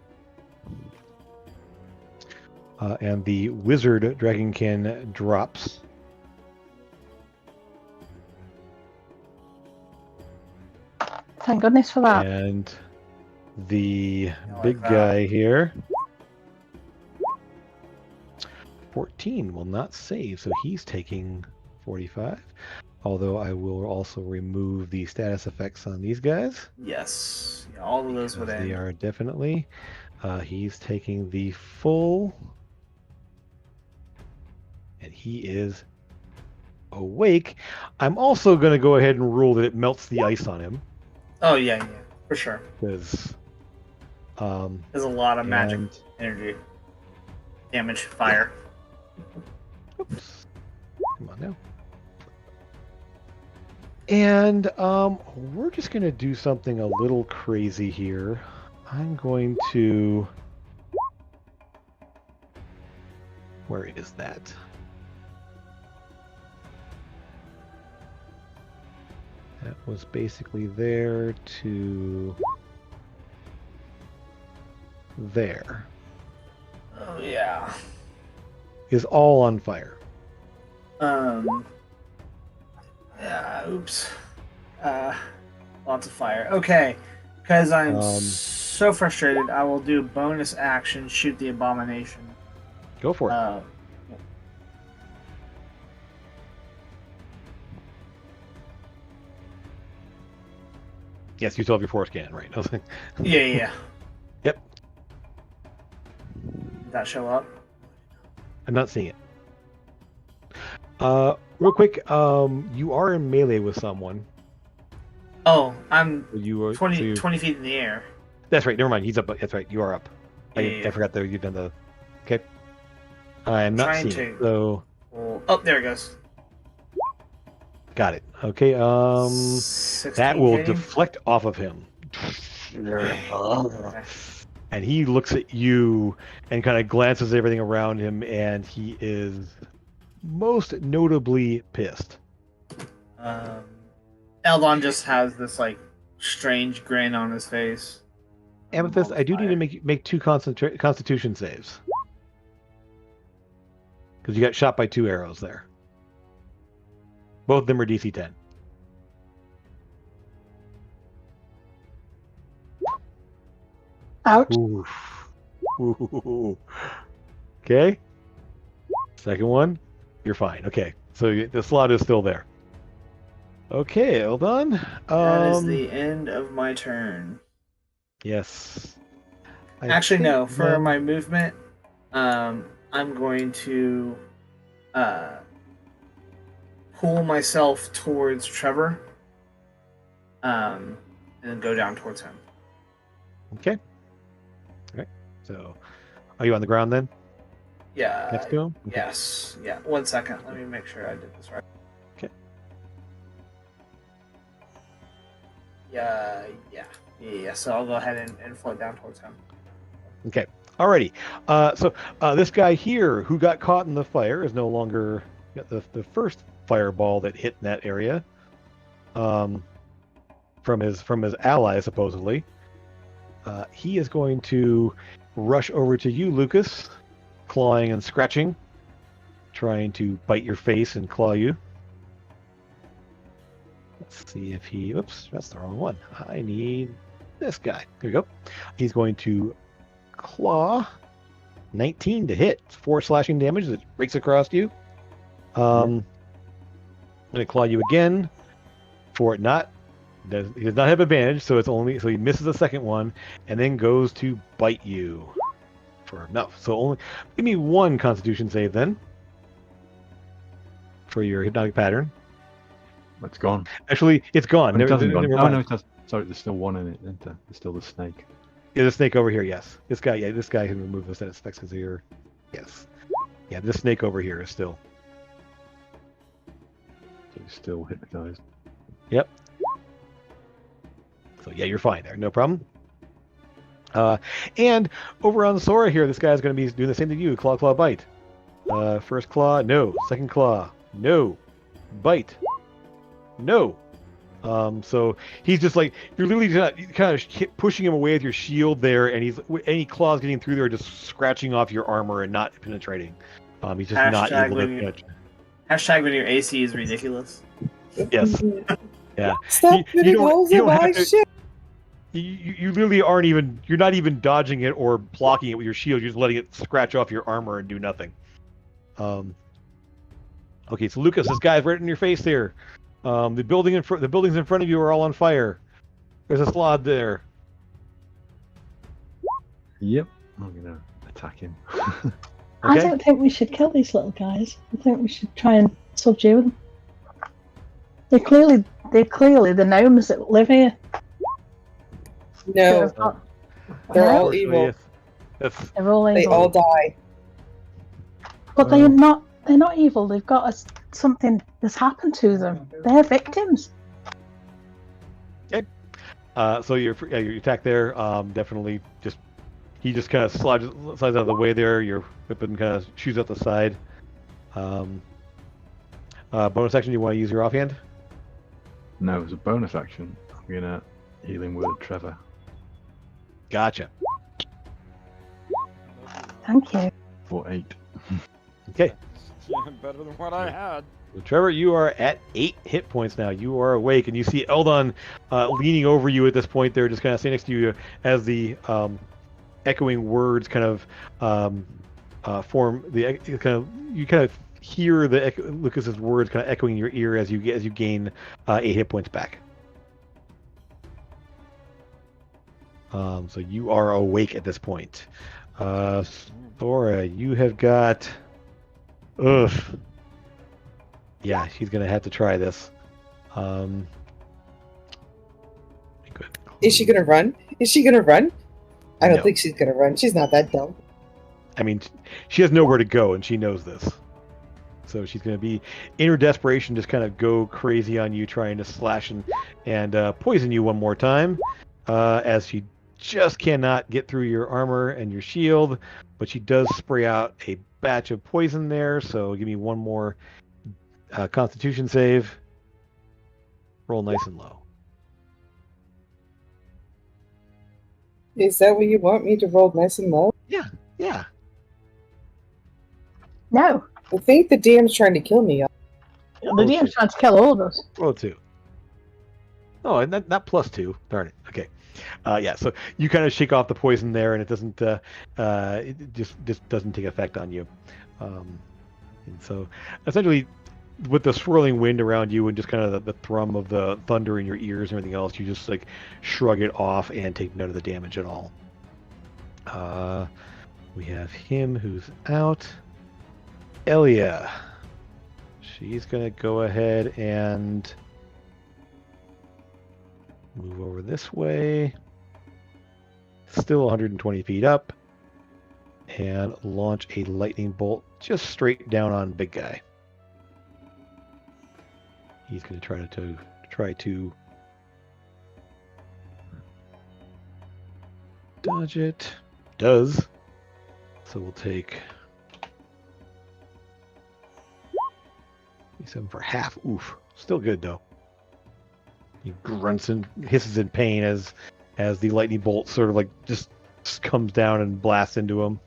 And the wizard dragonkin drops. Thank goodness for that. And the like big that. guy here, 14, will not save, so he's taking 45. Although I will also remove the status effects on these guys. Yes. Yeah, all of those would They end. are definitely. He's taking the full. And he is awake. I'm also going to go ahead and rule that it melts the ice on him. Oh, yeah, for sure. Because. There's a lot of magic energy. Damage, fire. Oops. Come on now. And we're just going to do something a little crazy here. I'm going to... Where is that? That was basically there to... there. Oh, yeah. Is all on fire. Yeah, oops. Lots of fire. Okay. Because I'm so frustrated, I will do bonus action, shoot the abomination. Go for it. Yes, you still have your force cannon, right? Yeah. Yep. Did that show up? I'm not seeing it. Real quick, you are in melee with someone. Oh, I'm You are 20 feet in the air. That's right. Never mind. He's up. That's right. You are up. Yeah. I forgot that you've done the. Okay. I'm not Trying seeing it. to. So Oh, there it goes. got it. Okay. 16 That will hitting. deflect off of him. Okay. And he looks at you and kind of glances at everything around him, and he is most notably pissed. Eldon just has this like strange grin on his face. Amethyst, I do need to make two Constitution saves because you got shot by 2 arrows there. Both of them are DC 10. Ouch. Oof. Ooh. Okay. Second one, you're fine. Okay, so the slot is still there. Okay, hold on. That is the end of my turn. Yes. Actually, no. For my movement, I'm going to pull myself towards Trevor, and then go down towards him. Okay. All right. So, are you on the ground then? Yeah. Next to him? Okay. Yes. Yeah. 1 second. Let me make sure I did this right. Okay. Yeah. So I'll go ahead and float down towards him. Okay. Alrighty. So this guy here who got caught in the fire is no longer the first fireball that hit in that area. From his ally supposedly. He is going to rush over to you, Lucas, clawing and scratching, trying to bite your face and claw you. Let's see if he... Oops, that's the wrong one. I need this guy. There you go. He's going to claw. 19 to hit. It's 4 slashing damage that breaks across you. I'm going to claw you again. For it not... He does not have advantage, so he misses the second one, and then goes to bite you. For enough. So only... Give me 1 Constitution save then. For your hypnotic pattern. It's gone. Actually, it's gone. It hasn't gone. Never Oh, mind. no, it doesn't. Sorry, there's still 1 in it, isn't there? There's still the snake. Yeah, the snake over here, yes. This guy can remove the status effects because here. Yes. Yeah, this snake over here is still. So he's still hypnotized. Yep. So yeah, you're fine there, no problem. And over on Sora here, this guy's going to be doing the same to you. Claw, bite. First claw, no. Second claw, no. Bite, no. So he's just like, you're literally kind of pushing him away with your shield there, and any claws getting through there are just scratching off your armor and not penetrating. He's just not able to penetrate. Hashtag when your AC is ridiculous. Yes. Yeah. Stop putting holes in my shit. You literally aren't even, you're not even dodging it or blocking it with your shield. You're just letting it scratch off your armor and do nothing. Okay, so Lucas, this guy's right in your face here. The buildings in front of you are all on fire. There's a slod there. Yep. I'm gonna attack him. Okay. I don't think we should kill these little guys. I think we should try and subdue them. They're clearly the gnomes that live here. No, they're all evil. They're all evil. They all die. But they're not evil. They've got something that's happened to them. They're victims. Okay. So your attack there, definitely he just kind of slides out of the way there. Your weapon kind of shoots out the side. Bonus action, you want to use your offhand? No, as a bonus action, I'm gonna healing word Trevor. Gotcha. Thank you. For 8. Okay. Yeah, better than what I had. So Trevor, you are at 8 hit points now. You are awake, and you see Eldon leaning over you at this point there, just kind of standing next to you as the echoing words kind of form the you kind of hear Lucas's words kind of echoing in your ear as you gain 8 hit points back. So you are awake at this point. Thora, you have got. Ugh. Yeah, she's gonna have to try this. Is she gonna run? I don't No. think she's gonna run. She's not that dumb. I mean, she has nowhere to go, and she knows this. So she's going to be, in her desperation, just kind of go crazy on you, trying to slash and poison you one more time, as she just cannot get through your armor and your shield, but she does spray out a batch of poison there, so give me one more Constitution save. Roll nice and low. Is that what you want me to roll nice and low? Yeah. No. I think the DM's trying to kill me. The DM's trying to kill all of us. Roll 2. Oh, and not +2. Darn it. Okay. Yeah, so you kind of shake off the poison there, and it doesn't. It just doesn't take effect on you. And so, essentially, with the swirling wind around you and just kind of the thrum of the thunder in your ears and everything else, you just like shrug it off and take none of the damage at all. We have him who's out. Elia. She's going to go ahead and move over this way. Still 120 feet up. And launch a lightning bolt just straight down on big guy. He's going to try to dodge it. Does. So we'll take 7 for half. Oof. Still good though. He grunts and hisses in pain as the lightning bolt sort of like just comes down and blasts into him.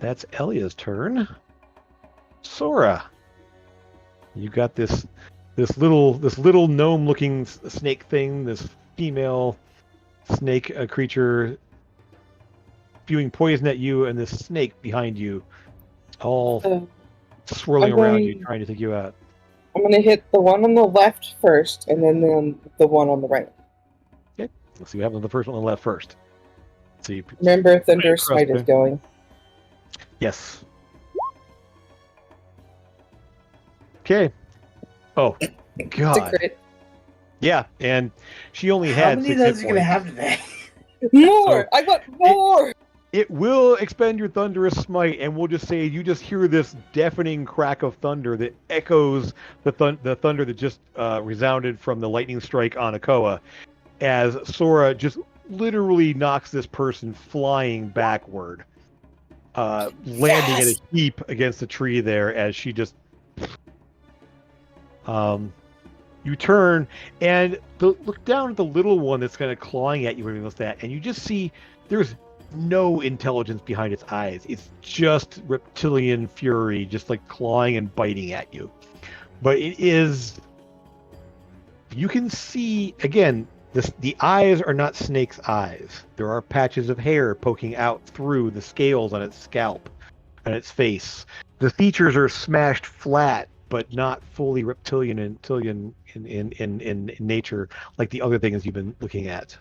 That's Elia's turn. Sora, you got this little gnome-looking snake thing, this female snake creature spewing poison at you, and this snake behind you, all swirling around you, trying to take you out. I'm going to hit the one on the left first, and then the one on the right. Okay, let's see what happens with the first one on the left first. See. Remember, Thunderous Smite is going. Yes. Okay. Oh, God. It's a crit. Yeah, and she only How had many 6 of hit those are you gonna points. have today? More! So, I want more! It will expend your Thunderous Smite, and we'll just say you just hear this deafening crack of thunder that echoes the thunder that just resounded from the lightning strike on Akoa, as Sora just literally knocks this person flying backward, landing in a heap against the tree there as she just... You turn and look down at the little one that's kind of clawing at you and you just see there's no intelligence behind its eyes. It's just reptilian fury, just like clawing and biting at you. But it is... You can see, again, the eyes are not snake's eyes. There are patches of hair poking out through the scales on its scalp and its face. The features are smashed flat, but not fully reptilian in nature, like the other things you've been looking at.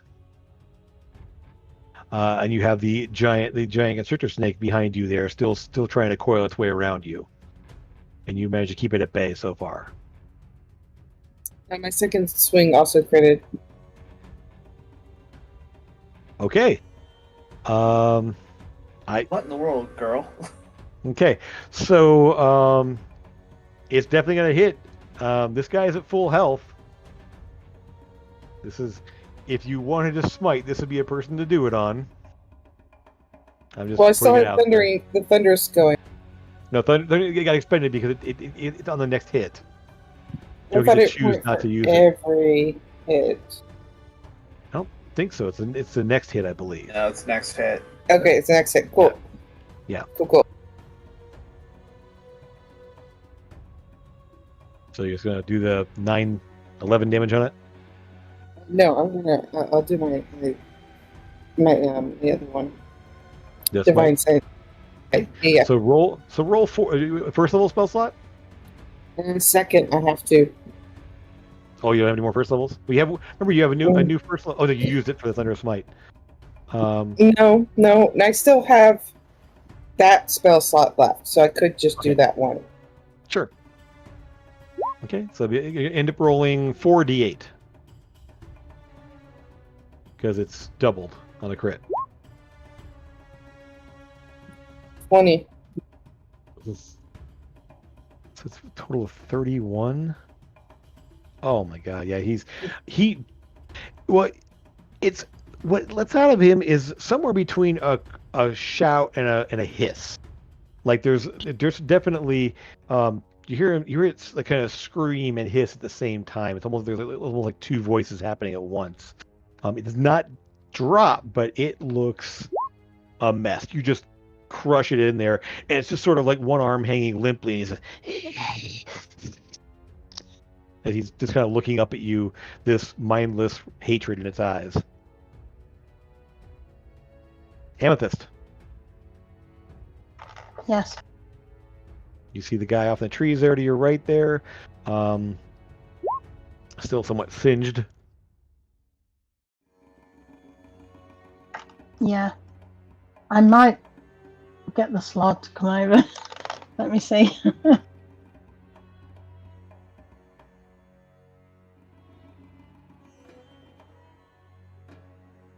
And you have the giant constrictor snake behind you there, still trying to coil its way around you, and you manage to keep it at bay so far. And my second swing also critted. Okay. What in the world, girl? Okay, so it's definitely gonna hit. This guy is at full health. This is, if you wanted to smite, this would be a person to do it on. I'm just Well, I still putting it have out there. the Thunderous going. No, it got expended because it's on the next hit. I You thought get it to choose went not for to use it. every hit. I don't think so. It's the next hit, I believe. No, it's next hit. Okay, it's the next hit. Cool. Yeah. Cool. So you're just gonna do the 11 damage on it. No, I'm gonna. I'll do my the other one. This Divine might- Sight. Yeah. So roll 4 first level spell slot. And second, I have to. Oh, you don't have any more first levels? You have a new first level. Oh, no, you used it for the Thunderous Smite. No. I still have that spell slot left, so I could just do that one. Sure. Okay, so you end up rolling 4d8 because it's doubled on a crit. 20. So it's a total of 31. Oh my god, yeah, what lets out of him is somewhere between a shout and a hiss. Like there's definitely you hear it like kind of scream and hiss at the same time. It's almost like two voices happening at once. It does not drop, but it looks a mess. You just crush it in there, and it's just sort of like one arm hanging limply. And he's just kind of looking up at you, this mindless hatred in its eyes. Amethyst. Yes. You see the guy off in the trees there to your right there. Still somewhat singed. Yeah. I might get the slot to come over. Let me see.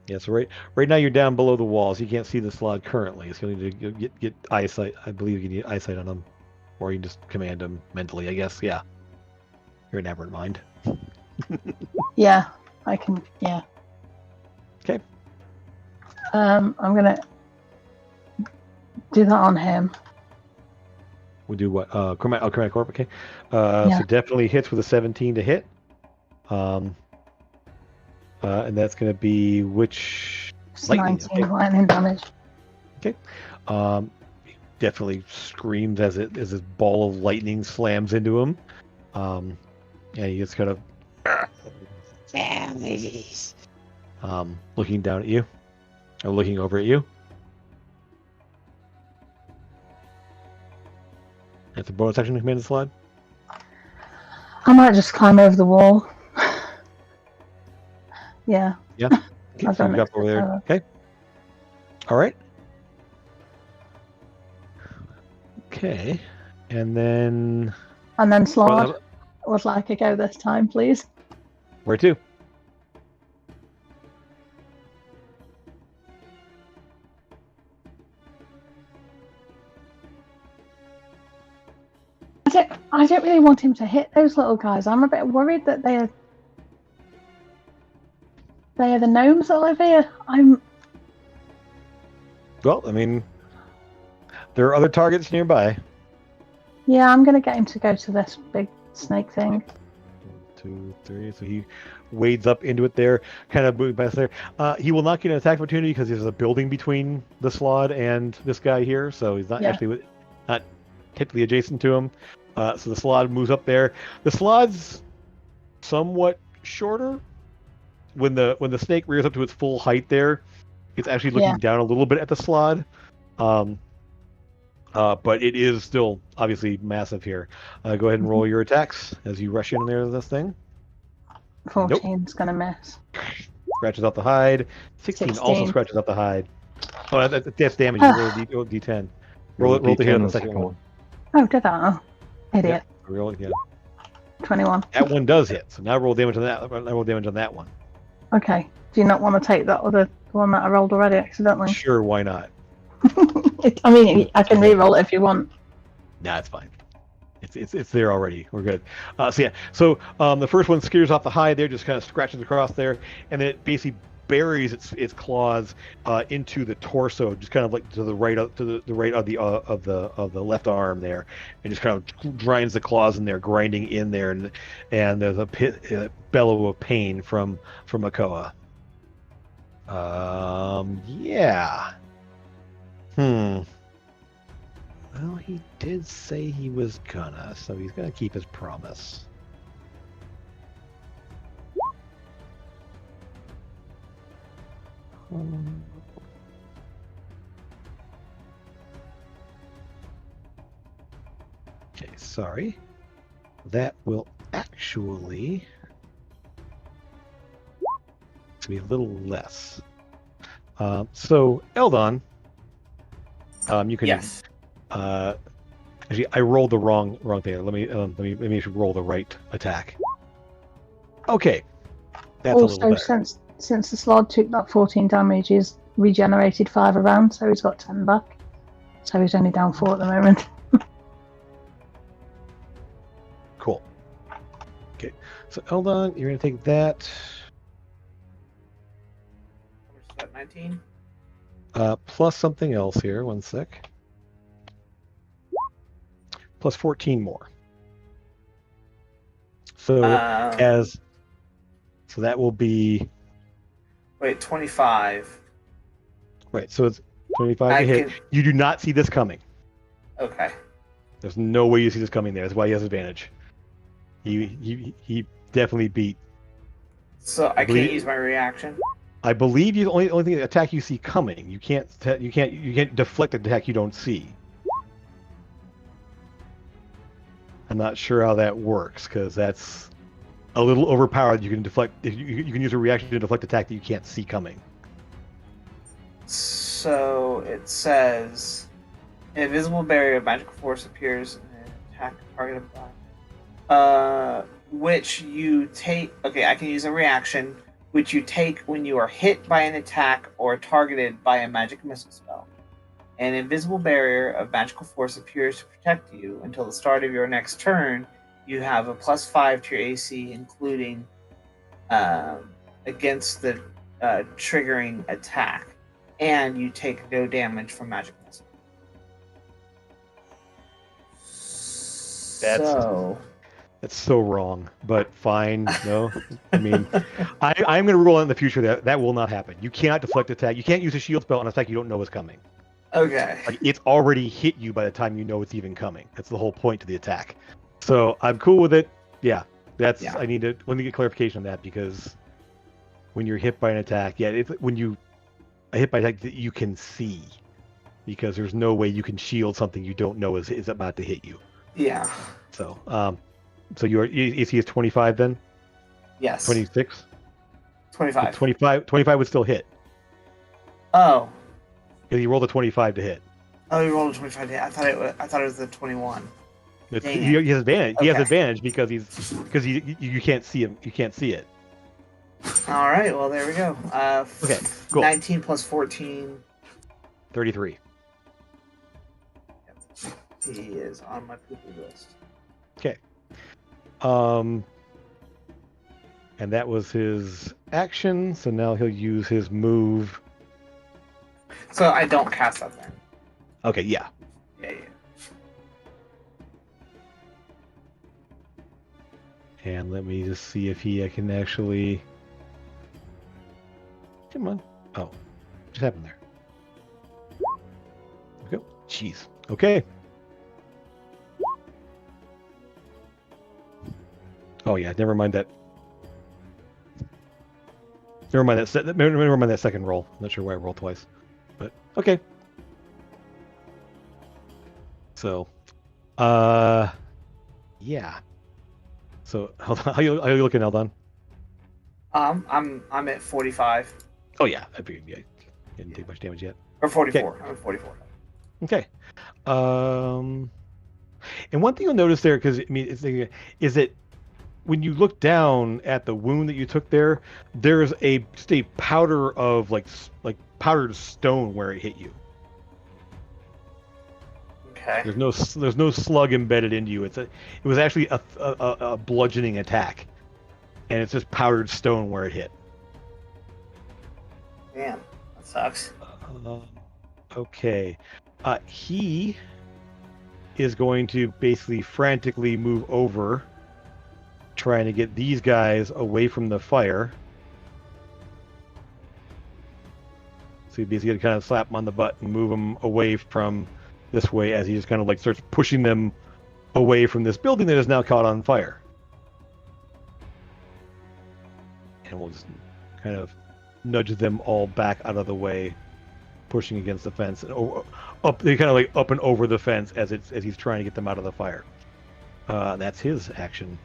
Yeah, so right now you're down below the walls. You can't see the slot currently, so you need to get eyesight. I believe you can get eyesight on them, or you can just command them mentally. I guess. Yeah. You're never in mind. Yeah, I can. Yeah. Okay. I'm gonna do that on him. We'll do what? Chromatic Orb. Okay. Yeah. So definitely hits with a 17 to hit. And that's going to be which It's lightning. 19 lightning damage. Okay. Definitely screams as this ball of lightning slams into him. Yeah, he gets kind of looking down at you, or looking over at you. That's a bonus action to command the slide. I might just climb over the wall. Yeah. Yeah. Okay, I've so done you got it over there. before. Okay. All right. Okay. And then Slard would like a go this time, please. where to? I don't really want him to hit those little guys. I'm a bit worried that they are the gnomes that live here. Well, I mean, there are other targets nearby. Yeah, I'm gonna get him to go to this big snake thing. 1, 2, 3. So he wades up into it there, kind of moving past there. He will not get an attack opportunity because there's a building between the slod and this guy here, so he's not actually not technically adjacent to him. So the slod moves up there. The slod's somewhat shorter. When the snake rears up to its full height there, it's actually looking down a little bit at the slod. But it is still obviously massive here. Go ahead and roll your attacks as you rush in there to this thing. 14's gonna miss. Scratches out the hide. 16 also scratches out the hide. Oh, that's damage. You roll a D10. Roll to hit on the second one. Oh, did I? Oh, idiot. Yeah, roll it, yeah. 21. That one does hit. So now roll damage on that. I roll damage on that one. Okay. Do you not want to take that other one that I rolled already accidentally? Sure, why not? I mean, I can re-roll it if you want. Nah, it's fine. It's there already. We're good. So the first one scares off the hide there, just kind of scratches across there, and then it basically buries its claws into the torso, just kind of like to the right of the left arm there, and just kind of grinds the claws in there, grinding in there, and there's a bellow of pain from Makoa. Yeah. Well, he did say he was gonna, so he's gonna keep his promise. Okay, sorry. That will actually be a little less. So Eldon, you can. Yes. Actually, I rolled the wrong thing. Let me roll the right attack. Okay, that's a little better. Since the slod took that 14 damage, he's regenerated 5 around, so he's got 10 back. So he's only down 4 at the moment. Cool. Okay, so Eldon, you're gonna take that. Where's that? 19. Plus something else here. 1 sec. Plus 14 more. So so that will be. Wait, 25. Right, so it's 25 to hit. You do not see this coming. Okay. There's no way you see this coming there. That's why he has advantage. He definitely beat. So I can't use my reaction. I believe you only thing attack you see coming. You can't deflect an attack you don't see. I'm not sure how that works because that's a little overpowered. You can deflect. You can use a reaction to deflect attack that you can't see coming. So it says, an invisible barrier of magical force appears in an attack targeted by. Which you take. Okay, I can use a reaction, which you take when you are hit by an attack or targeted by a magic missile spell. An invisible barrier of magical force appears to protect you until the start of your next turn. You have a +5 to your AC, including against the triggering attack, and you take no damage from magic missile. That's so wrong, but fine. No, I mean, I'm going to rule out in the future that will not happen. You cannot deflect attack. You can't use a shield spell on an attack you don't know is coming. Okay. Like, it's already hit you by the time you know it's even coming. That's the whole point to the attack. So I'm cool with it. Yeah, I need to let me get clarification on that, because when you're hit by an attack, when you hit by an attack that you can see, because there's no way you can shield something you don't know is about to hit you. Yeah. So your AC is 25 then? Yes. 26? 25. 25 would still hit. Oh. Because you rolled a 25 to hit. Oh, you rolled a 25 to hit. I thought it was the 21. He has advantage. Okay. He has advantage because you can't see him. You can't see it. All right. Well, there we go. Okay. Cool. 19 plus 14. 33. He is on my poo-poo list. Okay. And that was his action, so now he'll use his move. So I don't cast that then. Okay, yeah. Yeah. And let me just see if I can actually... Come on. Oh, what just happened there? There we go. Jeez. Okay. Oh yeah, never mind that. Never mind that second roll. I'm not sure why I rolled twice, but okay. So, yeah. So, hold on. How you looking, Eldon? I'm at 45. Oh yeah, I figured you didn't take much damage yet. Or 44. Okay. I'm at 44. Okay. And one thing you'll notice there, because I mean, is that when you look down at the wound that you took there, there's just a powder of like powdered stone where it hit you. Okay. There's no slug embedded into you. It was actually a bludgeoning attack, and it's just powdered stone where it hit. Damn, that sucks. Okay. He is going to basically frantically move over, trying to get these guys away from the fire. So he's basically going to kind of slap them on the butt and move them away from this way, as he just kind of like starts pushing them away from this building that is now caught on fire. And we'll just kind of nudge them all back out of the way, pushing against the fence and they kind of like up and over the fence as he's trying to get them out of the fire. That's his action.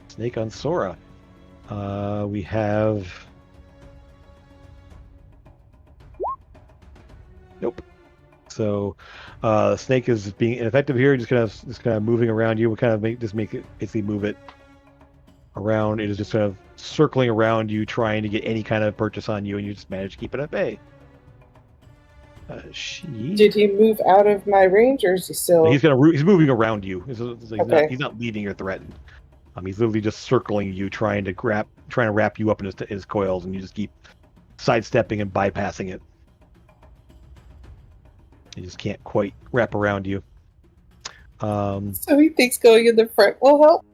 Snake on Sora. We have. Nope. So, Snake is being ineffective here. Just kind of moving around you. We kind of make it basically move it around. It is just kind of circling around you, trying to get any kind of purchase on you, and you just manage to keep it at bay. Did he move out of my range, or is he still? He's moving around you. He's okay. He's not leaving or threatened. He's literally just circling you, trying to wrap you up in his coils, and you just keep sidestepping and bypassing it. He just can't quite wrap around you. So he thinks going in the front will help?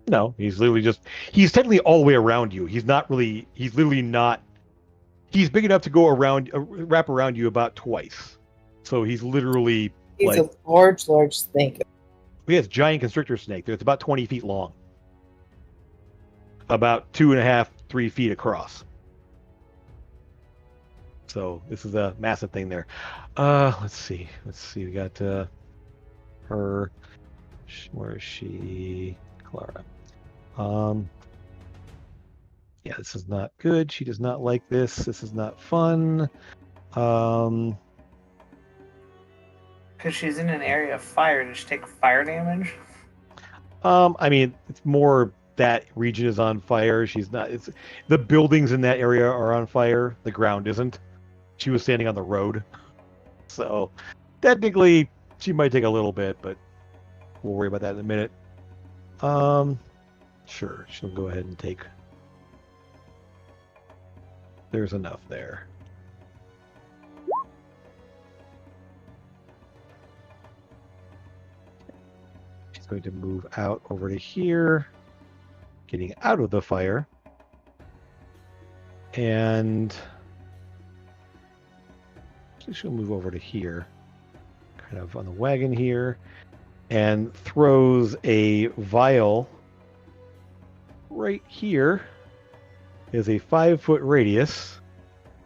No, he's technically all the way around you. He's literally not. He's big enough to go wrap around you about twice. So he's literally. He's a large snake. He has giant constrictor snake. It's about 20 feet long. About 2.5, 3 feet across. So this is a massive thing there. Let's see. We got her. Where is she? Clara. Yeah, this is not good. She does not like this. This is not fun. Um, Because she's in an area of fire. Does she take fire damage? I mean, it's more that region is on fire. She's not. It's the buildings in that area are on fire. The ground isn't. She was standing on the road, so technically she might take a little bit, but we'll worry about that in a minute. Sure, she'll go ahead and take. There's enough there. She's going to move out over to here, getting out of the fire. And she'll move over to here, kind of on the wagon here, and throws a vial right here. Is a 5-foot radius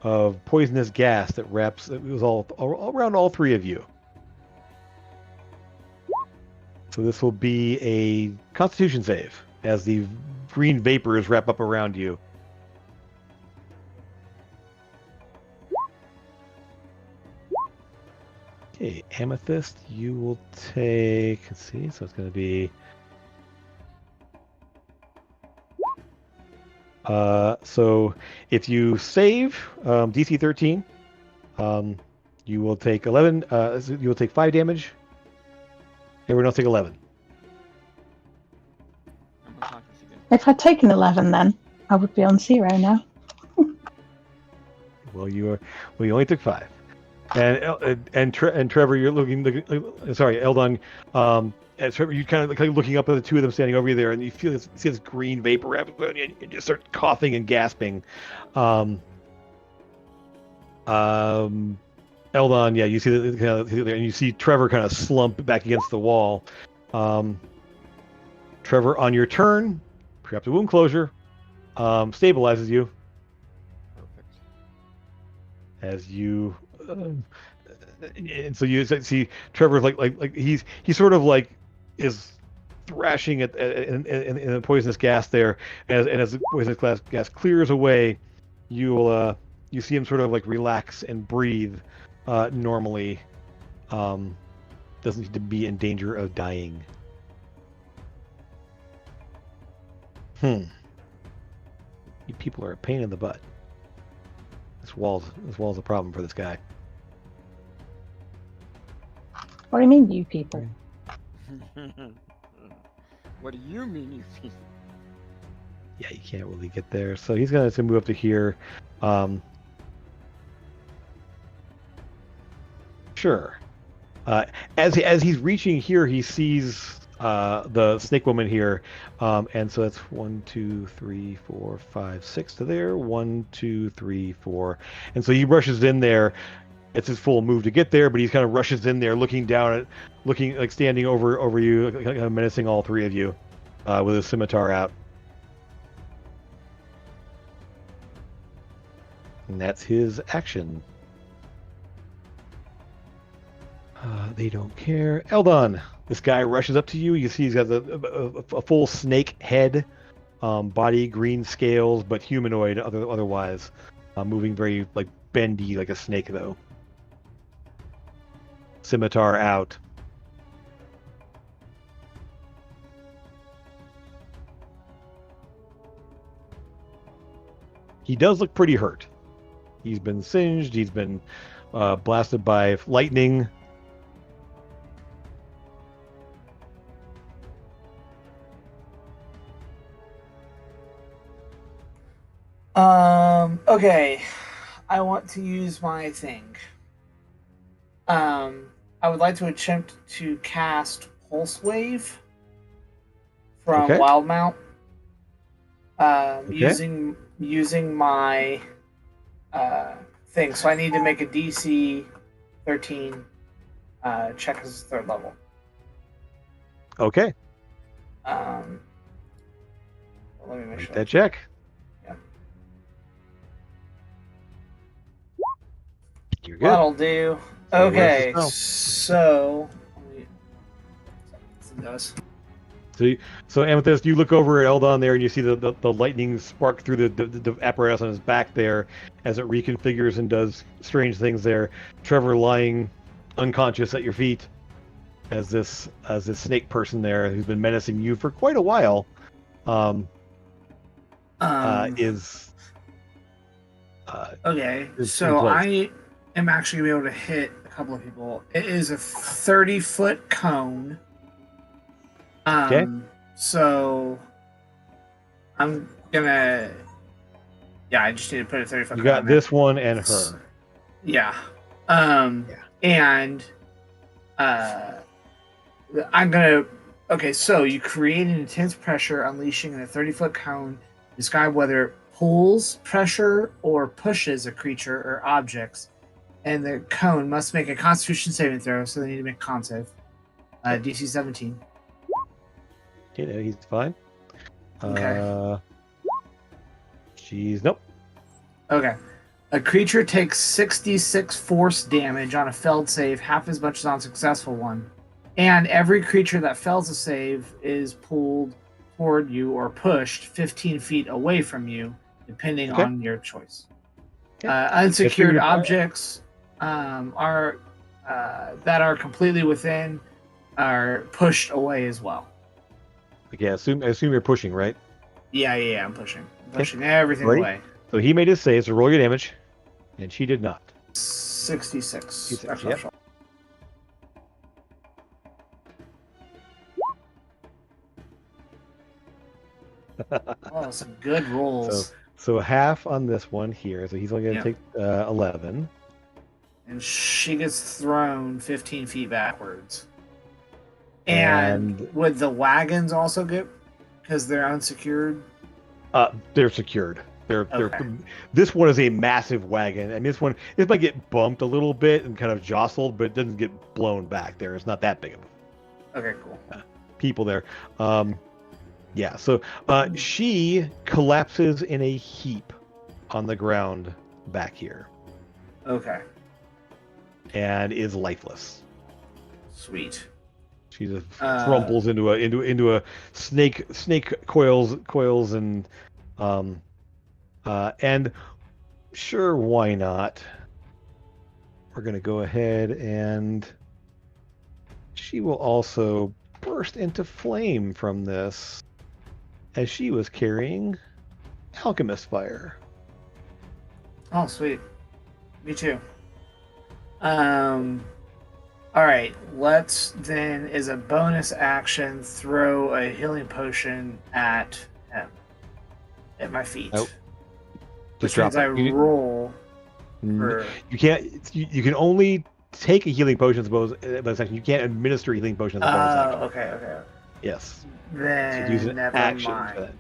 of poisonous gas that wraps. It was all around all three of you. So this will be a Constitution save as the green vapors wrap up around you. Okay, Amethyst, you will take. Let's see. So it's going to be. So if you save DC 13, you will take 11. You will take 5 damage. Everyone else take 11. If I'd taken 11, then I would be on 0 now. Well, you only took 5. And Trevor, you're looking. Sorry, Eldon. And Trevor, you kind of looking up at the two of them standing over you there, and you see this green vapor wrap around you, and you just start coughing and gasping. Eldon, yeah, you see the kind of there, and you see Trevor kind of slump back against the wall. Trevor, on your turn, perhaps a wound closure, stabilizes you. Perfect. As you. And so you see Trevor's like he's sort of like is thrashing in the poisonous gas there, and as the poisonous gas clears away, you see him sort of like relax and breathe normally. Doesn't seem to be in danger of dying. You people are a pain in the butt. This wall's a problem for this guy. What do you mean, you people? What do you mean, you people? Yeah, you can't really get there. So he's going to move up to here. Sure. As he's reaching here, he sees the snake woman here, and so that's 1, 2, 3, 4, 5, 6 to there. 1, 2, 3, 4, and so he rushes in there. It's his full move to get there, but he kind of rushes in there, looking like standing over you, kind of menacing all three of you, with his scimitar out. And that's his action. They don't care. Eldon, this guy rushes up to you. You see he's got a full snake head, body, green scales, but humanoid otherwise, moving very like bendy like a snake though. Scimitar out. He does look pretty hurt. He's been singed. He's been blasted by lightning. Okay. I want to use my thing. I would like to attempt to cast Pulse Wave from Wildmount. Using my thing. So I need to make a DC 13 check as 3rd level. Okay. Let me make sure. That check. Yeah. You're good. That'll do. Okay, so it does. So Amethyst, you look over at Eldon there, and you see the lightning spark through the apparatus on his back there as it reconfigures and does strange things there. Trevor lying unconscious at your feet as this snake person there who's been menacing you for quite a while is Okay, is so in place. I am actually going to be able to hit a couple of people. It is a 30-foot cone. Okay. So I'm gonna. Yeah, I just need to put a 30-foot. You got this one and her. Yeah. And I'm gonna. Okay, so you create an intense pressure, unleashing in a 30-foot cone. Describe whether it pulls pressure or pushes a creature or objects, and the cone must make a Constitution saving throw. So they need to make a con save. DC 17. You know, he's fine. Okay. Nope. Okay. A creature takes 66 force damage on a failed save, half as much as on a successful one. And every creature that fails a save is pulled toward you or pushed 15 feet away from you, depending on your choice. Okay. Unsecured objects are that are completely within are pushed away as well. Okay, I assume you're pushing, right? Yeah, I'm pushing. I'm pushing everything away. So he made his save, so roll your damage, and she did not. 66. Yep. Oh, some good rolls. So half on this one here, so he's only going to take 11. And she gets thrown 15 feet backwards. And would the wagons also get, because they're unsecured? They're secured. This one is a massive wagon, and this might get bumped a little bit and kind of jostled, but it doesn't get blown back there. It's not that big of Okay, cool. People there. Yeah, so she collapses in a heap on the ground back here. Okay. And is lifeless. Sweet. She just crumples into a snake coils and sure, why not? We're gonna go ahead and she will also burst into flame from this, as she was carrying alchemist fire. Oh, sweet. Me too. All right, let's then, as a bonus action, throw a healing potion at him, at my feet. Nope. Just drop it. I roll. You can't. You can only take a healing potion as a bonus action. You can't administer a healing potion as a bonus action. Okay. Yes. Then so use an never action mind. for that.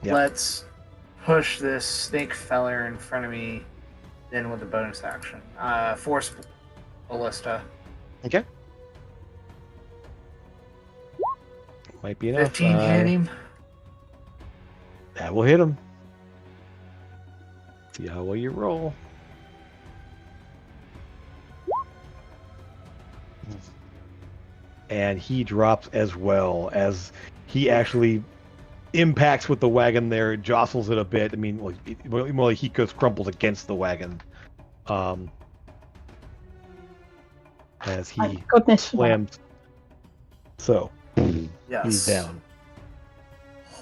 Yep. Let's push this snake feller in front of me. Then with a bonus action, force ballista. Okay. Might be enough. 15 hit him. That will hit him. See how well you roll. And he drops as well, as he actually impacts with the wagon there, jostles it a bit. I mean, more like he goes crumples against the wagon. As he slams. So, yes. He's down.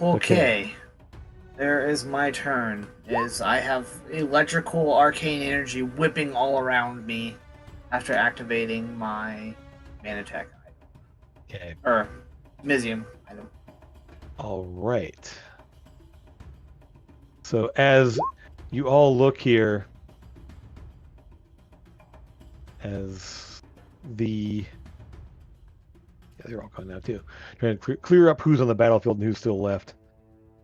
Okay. There is my turn. I have electrical arcane energy whipping all around me after activating my Manatech item. Okay. Or Mizium item. All right. So as you all look here, as they're all gone now too. Trying to clear up who's on the battlefield and who's still left.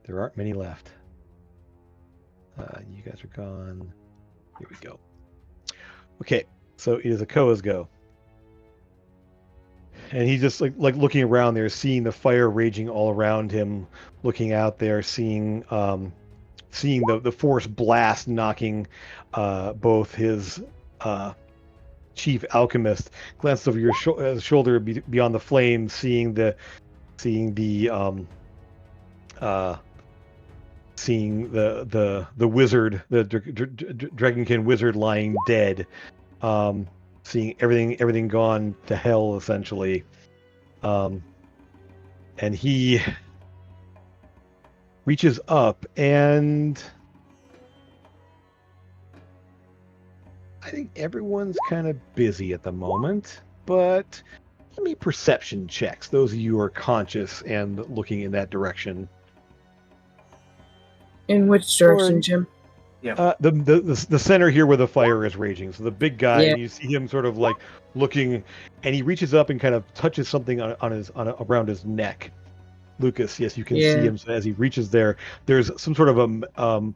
There aren't many left. You guys are gone. Here we go. Okay, so it is Akoa's go. And he's just like looking around there, seeing the fire raging all around him, looking out there, seeing the force blast knocking both his chief alchemist. Glances over your shoulder beyond the flames, seeing seeing the wizard, the Dragonkin wizard lying dead, seeing everything gone to hell essentially, and he reaches up and I think everyone's kind of busy at the moment, but give me perception checks. Those of you who are conscious and looking in that direction. In which direction, Jim? The center here where the fire is raging. So the big guy, Yeah. and you see him sort of like looking, and he reaches up and kind of touches something around his neck. Lucas, yes, you can see him. So as he reaches there, there's some sort of yeah.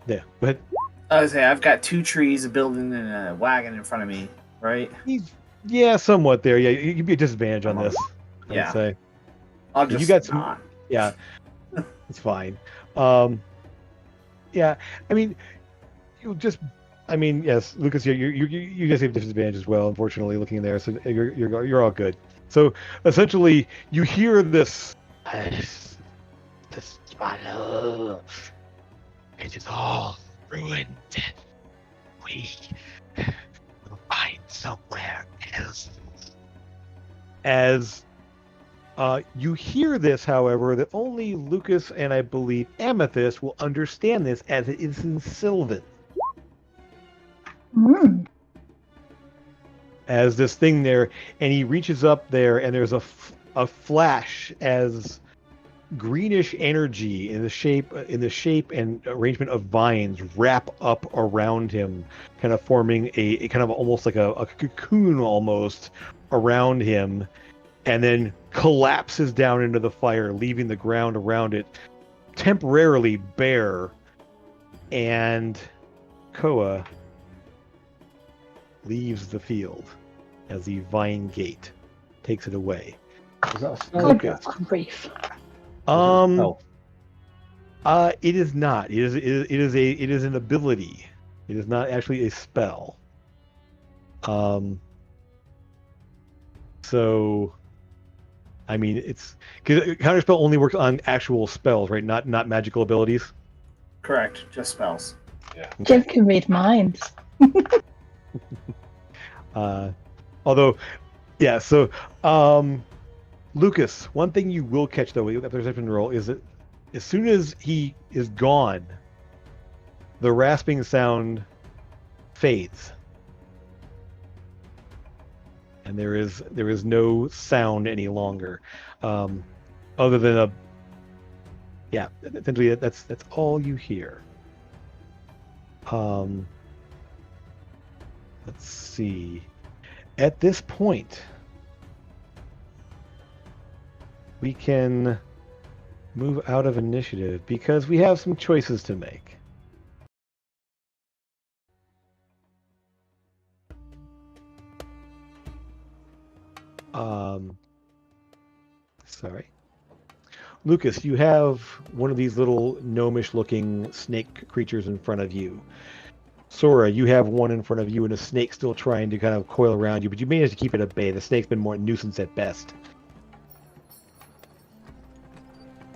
Go ahead. I was say I've got 2 trees, a building, and a wagon in front of me, right? Yeah, somewhat there. Yeah, you'd be a disadvantage on this. I'd say. I'll just you got some. not. Yeah, it's fine. Yeah, I mean, yes, Lucas, you guys have disadvantage as well. Unfortunately, looking in there, so you're all good. So essentially, you hear this. This battle, it is all ruined. We will find somewhere else. As you hear this, however, that only Lucas and I believe Amethyst will understand this, as it is in Sylvan. As this thing there, and he reaches up there, and there's a flash as greenish energy in the shape and arrangement of vines wrap up around him, kind of forming a kind of almost like a cocoon almost around him, and then collapses down into the fire, leaving the ground around it temporarily bare. And Koa leaves the field as the vine gate takes it away. Is that a spell? Good grief. It is not. It is an ability. It is not actually a spell. So, I mean, it's because counterspell only works on actual spells, right? Not magical abilities. Correct, just spells. Yeah. Jim can read minds. Although, yeah. So, Lucas, one thing you will catch though with the perception roll is that as soon as he is gone, the rasping sound fades, and there is no sound any longer, other than essentially that's all you hear. Let's see. At this point, we can move out of initiative because we have some choices to make. Sorry. Lucas, you have one of these little gnomish-looking snake creatures in front of you. Sora, you have one in front of you and a snake still trying to kind of coil around you, but you managed to keep it at bay. The snake's been more nuisance at best.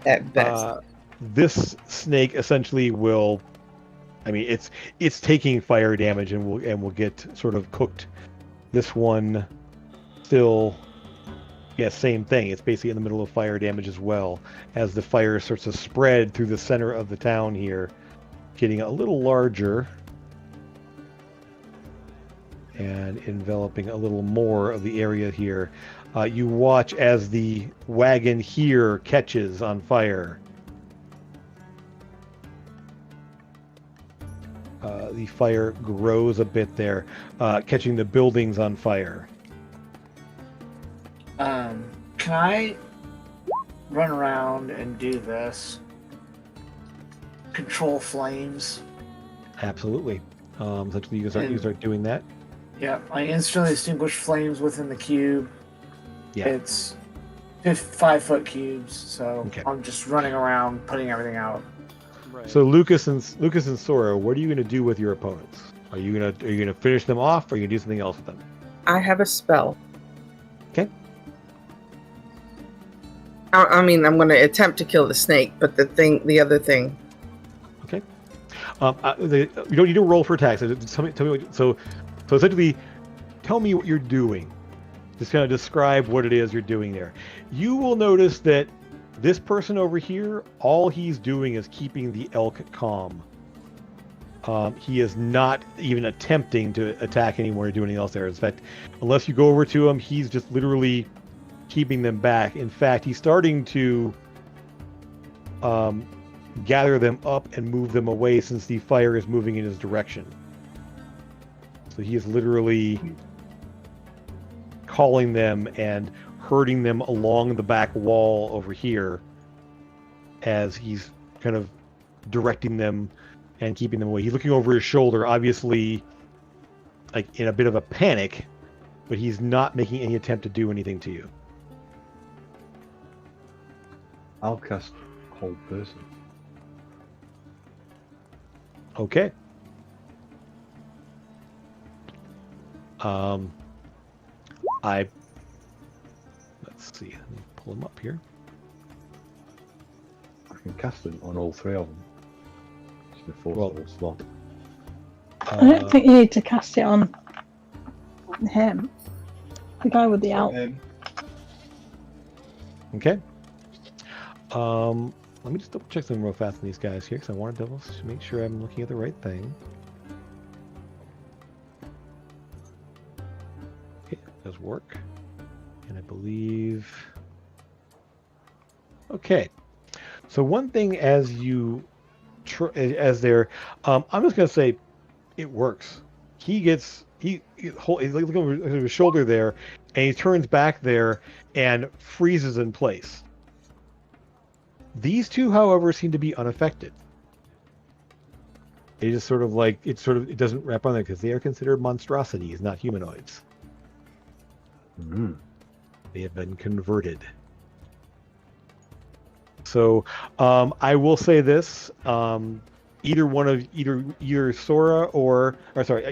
At best. This snake essentially will, I mean, it's taking fire damage and will get sort of cooked. This one still, same thing. It's basically in the middle of fire damage as well, as the fire starts to spread through the center of the town here, getting a little larger and enveloping a little more of the area here. You watch as the wagon here catches on fire. The fire grows a bit there, catching the buildings on fire. Can I run around and do this? Control flames? Absolutely. Essentially, you start doing that. Yeah, I instantly extinguish flames within the cube. Yeah. It's 5-foot cubes, so Okay. I'm just running around putting everything out. Right. So Lucas and Sora, what are you going to do with your opponents? Are you gonna finish them off, or are you gonna do something else with them? I have a spell. Okay. I mean, I'm going to attempt to kill the snake, but the other thing. Okay. You don't need to roll for attacks. Tell me so essentially, tell me what you're doing. Just kind of describe what it is you're doing there. You will notice that this person over here, all he's doing is keeping the elk calm. He is not even attempting to attack anyone or do anything else there. In fact, unless you go over to him, he's just literally keeping them back. In fact, he's starting to gather them up and move them away since the fire is moving in his direction. So he is literally calling them and herding them along the back wall over here as he's kind of directing them and keeping them away. He's looking over his shoulder, obviously like in a bit of a panic, but he's not making any attempt to do anything to you. I'll cast Hold Person. Okay. Let's see. Let me pull them up here. I can cast it on all three of them. It's the fourth Well, slot. I don't think you need to cast it on him. The guy with the elk. Okay. Let me just double check something real fast on these guys here because I want to make sure I'm looking at the right thing. Okay, it does work. And I believe... Okay. So one thing as you... I'm just going to say it works. He's looking over his shoulder there, and he turns back there and freezes in place. These two, however, seem to be unaffected. It just it doesn't wrap on there because they are considered monstrosities, not humanoids. Mm-hmm. They have been converted. So I will say this: either Sora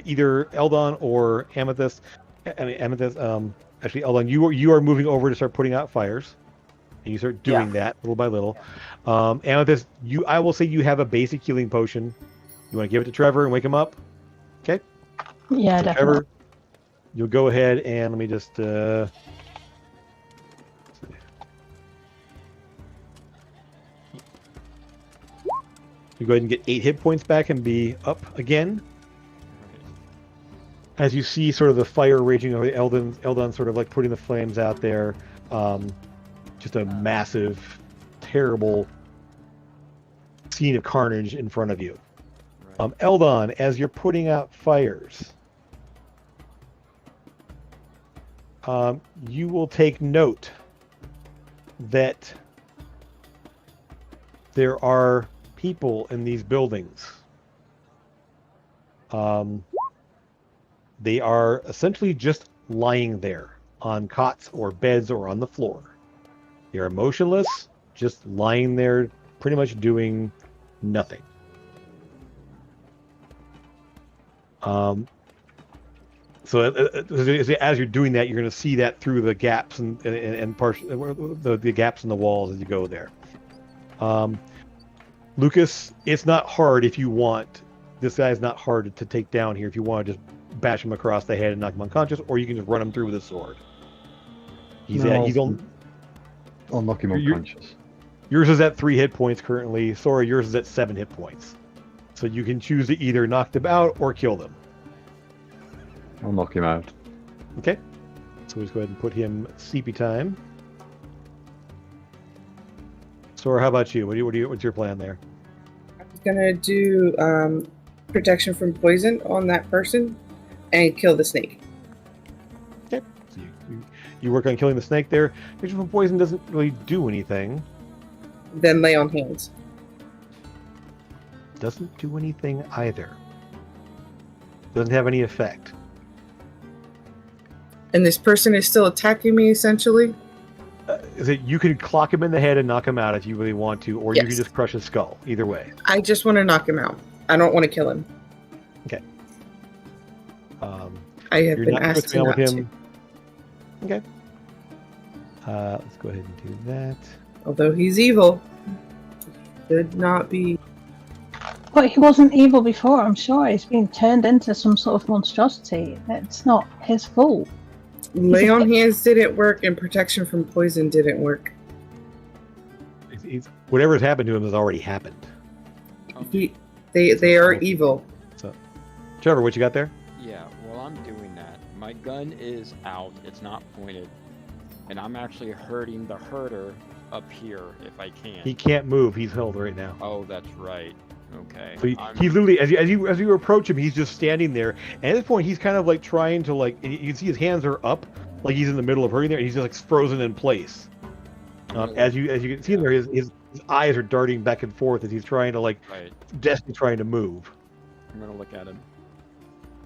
either Eldon or Amethyst. Actually, Eldon, you are moving over to start putting out fires. And you start doing that little by little. Amethyst, I will say you have a basic healing potion. You want to give it to Trevor and wake him up? Okay. Yeah, so definitely. Trevor, you'll go ahead and let me just... you go ahead and get 8 hit points back and be up again. As you see sort of the fire raging over Eldon sort of like putting the flames out there. Just a massive, terrible scene of carnage in front of you. Right. Eldon, as you're putting out fires, you will take note that there are people in these buildings. They are essentially just lying there on cots or beds or on the floor. They are motionless, just lying there, pretty much doing nothing. So as you're doing that, you're going to see that through the gaps and the gaps in the walls as you go there. Lucas, it's not hard if you want. This guy's not hard to take down here if you want to just bash him across the head and knock him unconscious, or you can just run him through with a sword. I'll knock him unconscious. Yours is at 3 hit points currently. Sorry, yours is at 7 hit points. So you can choose to either knock them out or kill them. I'll knock him out. Okay. So we'll just go ahead and put him CP time. Sora, how about you? What's your plan there? I'm gonna do protection from poison on that person and kill the snake. Okay. So you work on killing the snake there. Protection from poison doesn't really do anything. Then lay on hands. Doesn't do anything either. Doesn't have any effect. And this person is still attacking me, essentially? You can clock him in the head and knock him out if you really want to, or Yes. you can just crush his skull. Either way. I just want to knock him out. I don't want to kill him. Okay. I have You're been not asked supposed to to be not with him. to. Okay. Let's go ahead and do that. Although he's evil, he should not be. But he wasn't evil before, I'm sure. He's been turned into some sort of monstrosity. It's not his fault. Lay on hands didn't work, and protection from poison didn't work. Whatever's happened to him has already happened. They are evil. So, Trevor, what you got there? Yeah, while I'm doing that, my gun is out. It's not pointed, and I'm actually hurting the herder up here if I can. He can't move. He's held right now. Oh, that's right. Okay. So he literally, as you approach him, he's just standing there. And at this point, he's kind of like trying to you can see his hands are up, like he's in the middle of hurting there, and he's just like frozen in place. As you can see there, his eyes are darting back and forth as he's trying to desperately trying to move. I'm gonna look at him,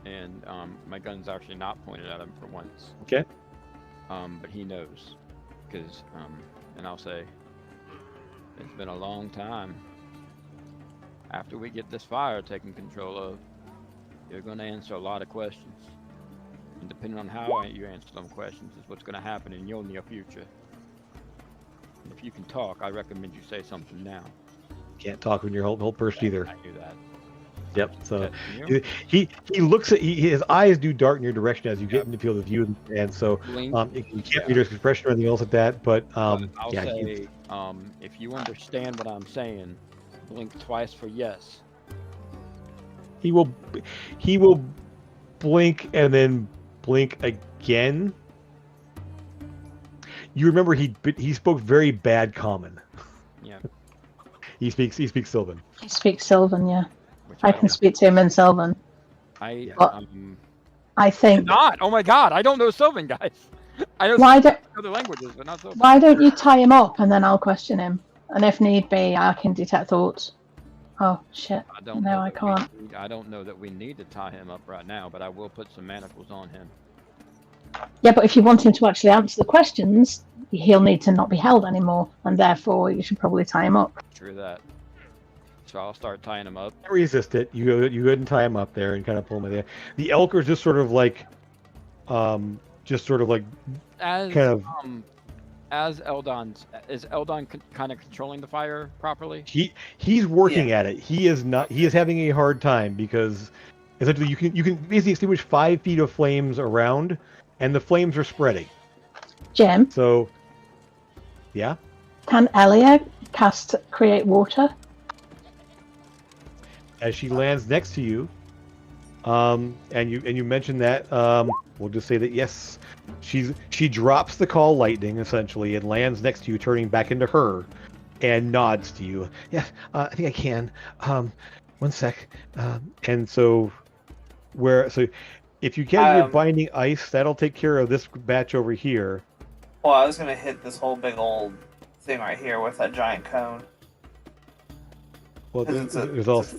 and my gun's actually not pointed at him for once. Okay. But he knows, because and I'll say, it's been a long time. After we get this fire taken control of, you're going to answer a lot of questions. And depending on how you answer some questions is what's going to happen in your near future. And if you can talk, I recommend you say something now. Can't talk when you're hold first either. I knew that. Yep. So he looks at his eyes do dart in your direction as you get into field of view, and so you can't read his expression or anything else like that. But I'll say, if you understand what I'm saying, blink twice for yes. He will blink and then blink again. You remember he spoke very bad Common. Yeah. He speaks Sylvan. He speaks Sylvan, yeah. I can speak to him in Sylvan. I think not. Oh my God! I don't know Sylvan, guys. I know other languages, but not Sylvan. Why don't you tie him up and then I'll question him, and if need be, I can detect thoughts. Oh shit! I can't. I don't know that we need to tie him up right now, but I will put some manacles on him. Yeah, but if you want him to actually answer the questions, he'll need to not be held anymore, and therefore you should probably tie him up. True that. So I'll start tying him up. Resist it. You go ahead and tie him up there and kind of pull him in there. The Elker's just sort of like, as Eldon's, is Eldon kind of controlling the fire properly? He's working at it. He is not. He is having a hard time because essentially you can basically extinguish 5 feet of flames around, and the flames are spreading. Jim. So, yeah. Can Elia cast create water? As she lands next to you, and you mentioned that, we'll just say that yes, she drops the call lightning essentially and lands next to you, turning back into her, and nods to you. Yeah, I think I can. 1 sec. And so if you can get binding ice, that'll take care of this batch over here. Well, I was gonna hit this whole big old thing right here with that giant cone. Well, there's also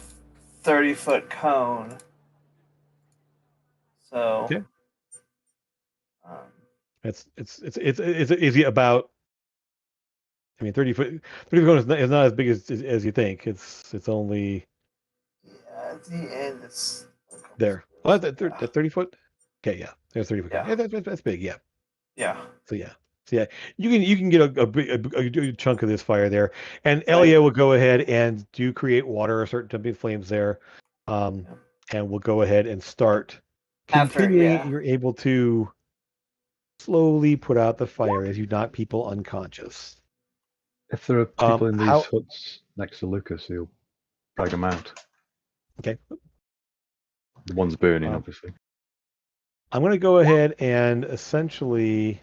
30-foot cone. So okay. It's about. I mean, 30 foot cone is not as big as you think. It's only. Yeah, at the end it's. There. Well, that's 30 foot. Okay, yeah, there's 30 foot. Yeah, that's big. Yeah. Yeah. So yeah, you can get a big chunk of this fire there, and Elia will go ahead and create water, a certain type of flames there, and we'll go ahead and start continuing. You're able to slowly put out the fire as you knock people unconscious. If there are people in these huts next to Lucas, he'll drag them out. Okay. The one's burning, obviously. I'm going to go ahead and essentially.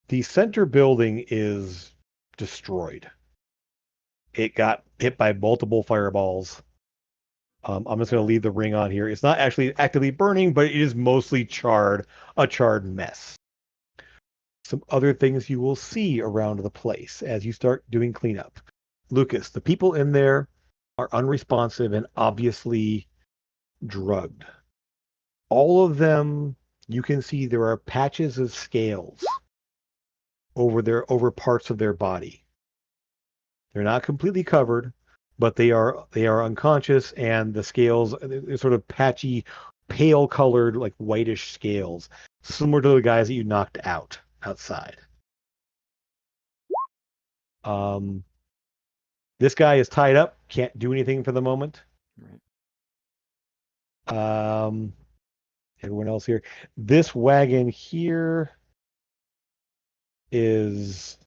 The center building is destroyed. It got hit by multiple fireballs. I'm just going to leave the ring on here. It's not actually actively burning, but it is mostly charred, a charred mess. Some other things you will see around the place as you start doing cleanup. Lucas, the people in there are unresponsive and obviously drugged. All of them, you can see there are patches of scales over parts of their body. They're not completely covered, but they are unconscious, and the scales are sort of patchy, pale colored, like whitish scales, similar to the guys that you knocked out outside. This guy is tied up, can't do anything for the moment. Right. Everyone else here. This wagon here is,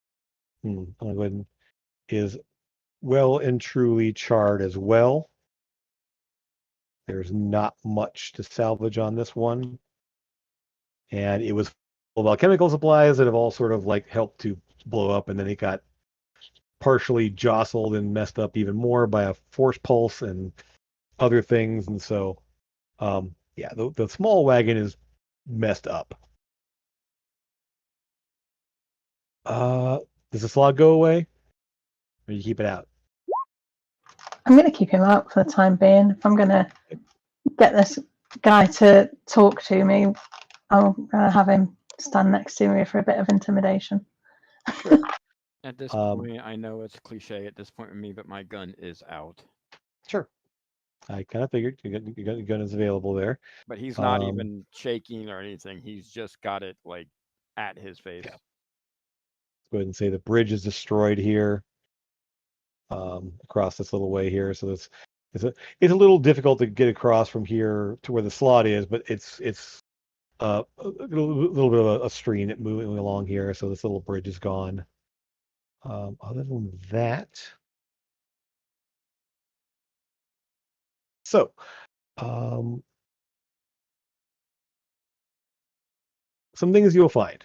I'm gonna go ahead and, is well and truly charred as well. There's not much to salvage on this one. And it was full of chemical supplies that have all sort of like helped to blow up, and then it got partially jostled and messed up even more by a force pulse and other things. And so, yeah, the small wagon is messed up. Does the slog go away? Or you keep it out? I'm going to keep him out for the time being. If I'm going to get this guy to talk to me, I'm going to have him stand next to me for a bit of intimidation. Sure. At this point, I know it's cliche at this point with me, but my gun is out. Sure. I kind of figured your gun is available there. But he's not even shaking or anything. He's just got it like at his face. Yeah. Let's go ahead and say the bridge is destroyed here. Across this little way here, so it's a little difficult to get across from here to where the slot is, but it's a little bit of a stream that moving along here, so this little bridge is gone. Other than that, so some things you'll find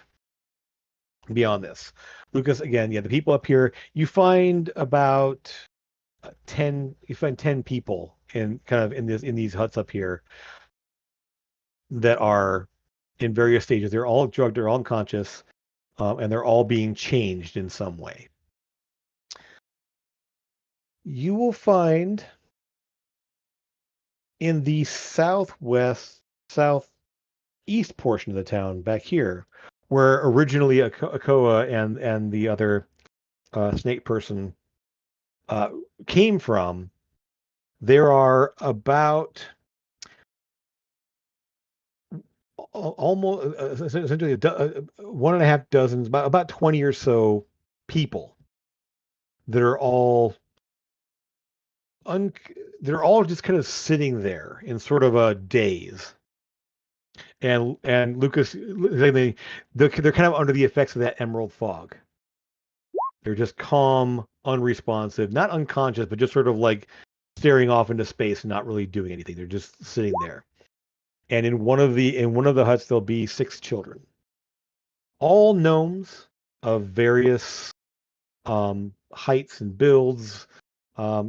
beyond this, Lucas. Again, yeah, the people up here, you find about 10 people in kind of in these huts up here that are in various stages. They're all drugged, they're all unconscious, and they're all being changed in some way. You will find in the southeast portion of the town back here, where originally Akoa and the other snake person came from, there are about almost essentially 1.5 dozen, about 20 or so people that are all they're all just kind of sitting there in sort of a daze. And Lucas, they're kind of under the effects of that emerald fog. They're just calm, unresponsive, not unconscious, but just sort of like staring off into space and not really doing anything. They're just sitting there. And in one of the huts, there'll be 6 children, all gnomes of various heights and builds.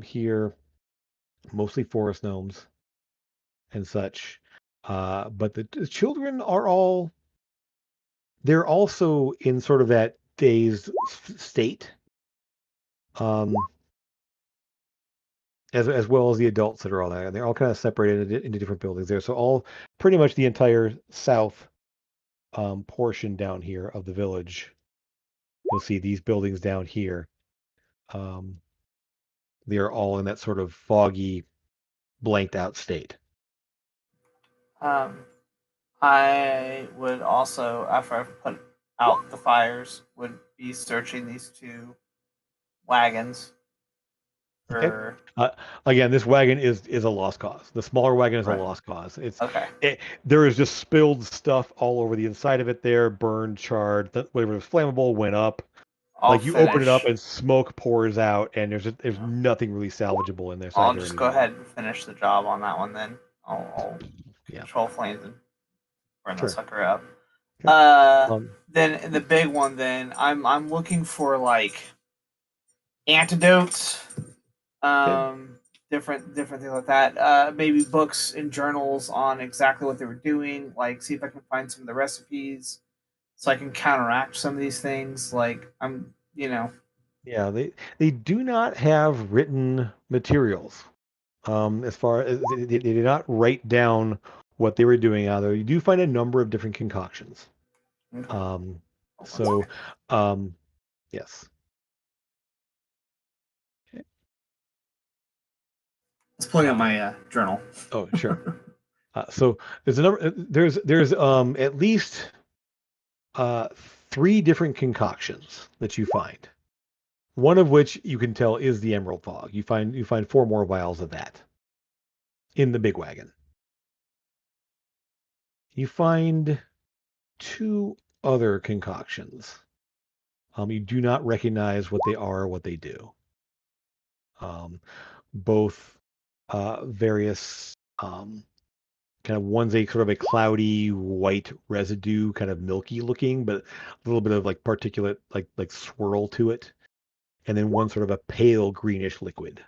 Here, mostly forest gnomes and such. But the children are they're also in sort of that dazed state. As well as the adults that are all there. And they're all kind of separated into different buildings there. So all pretty much the entire south portion down here of the village. You'll see these buildings down here. They are all in that sort of foggy, blanked out state. I would also, after I've put out the fires, would be searching these 2 wagons. For... Okay. Again, this wagon is a lost cause. The smaller wagon is a lost cause. There is just spilled stuff all over the inside of it there, burned, charred. Whatever was flammable went up. You open it up and smoke pours out, and there's nothing really salvageable in there. So I'll just go ahead and finish the job on that one then. I'll control flames and burn the sucker up. Then the big one, then I'm looking for like antidotes, different things like that. Maybe books and journals on exactly what they were doing. Like see if I can find some of the recipes, so I can counteract some of these things. Like Yeah, they do not have written materials. As far as they did not write down what they were doing out there. You do find a number of different concoctions. Yes. Let's pull out my journal. Oh, sure. So there's a number. There's at least 3 different concoctions that you find. one of which you can tell is the emerald fog. You find 4 more vials of that in the big wagon. You find 2 other concoctions. You do not recognize what they are or what they do. Both various kind of one's a sort of a cloudy white residue, kind of milky looking, but a little bit of like particulate, like swirl to it, and then one sort of a pale greenish liquid.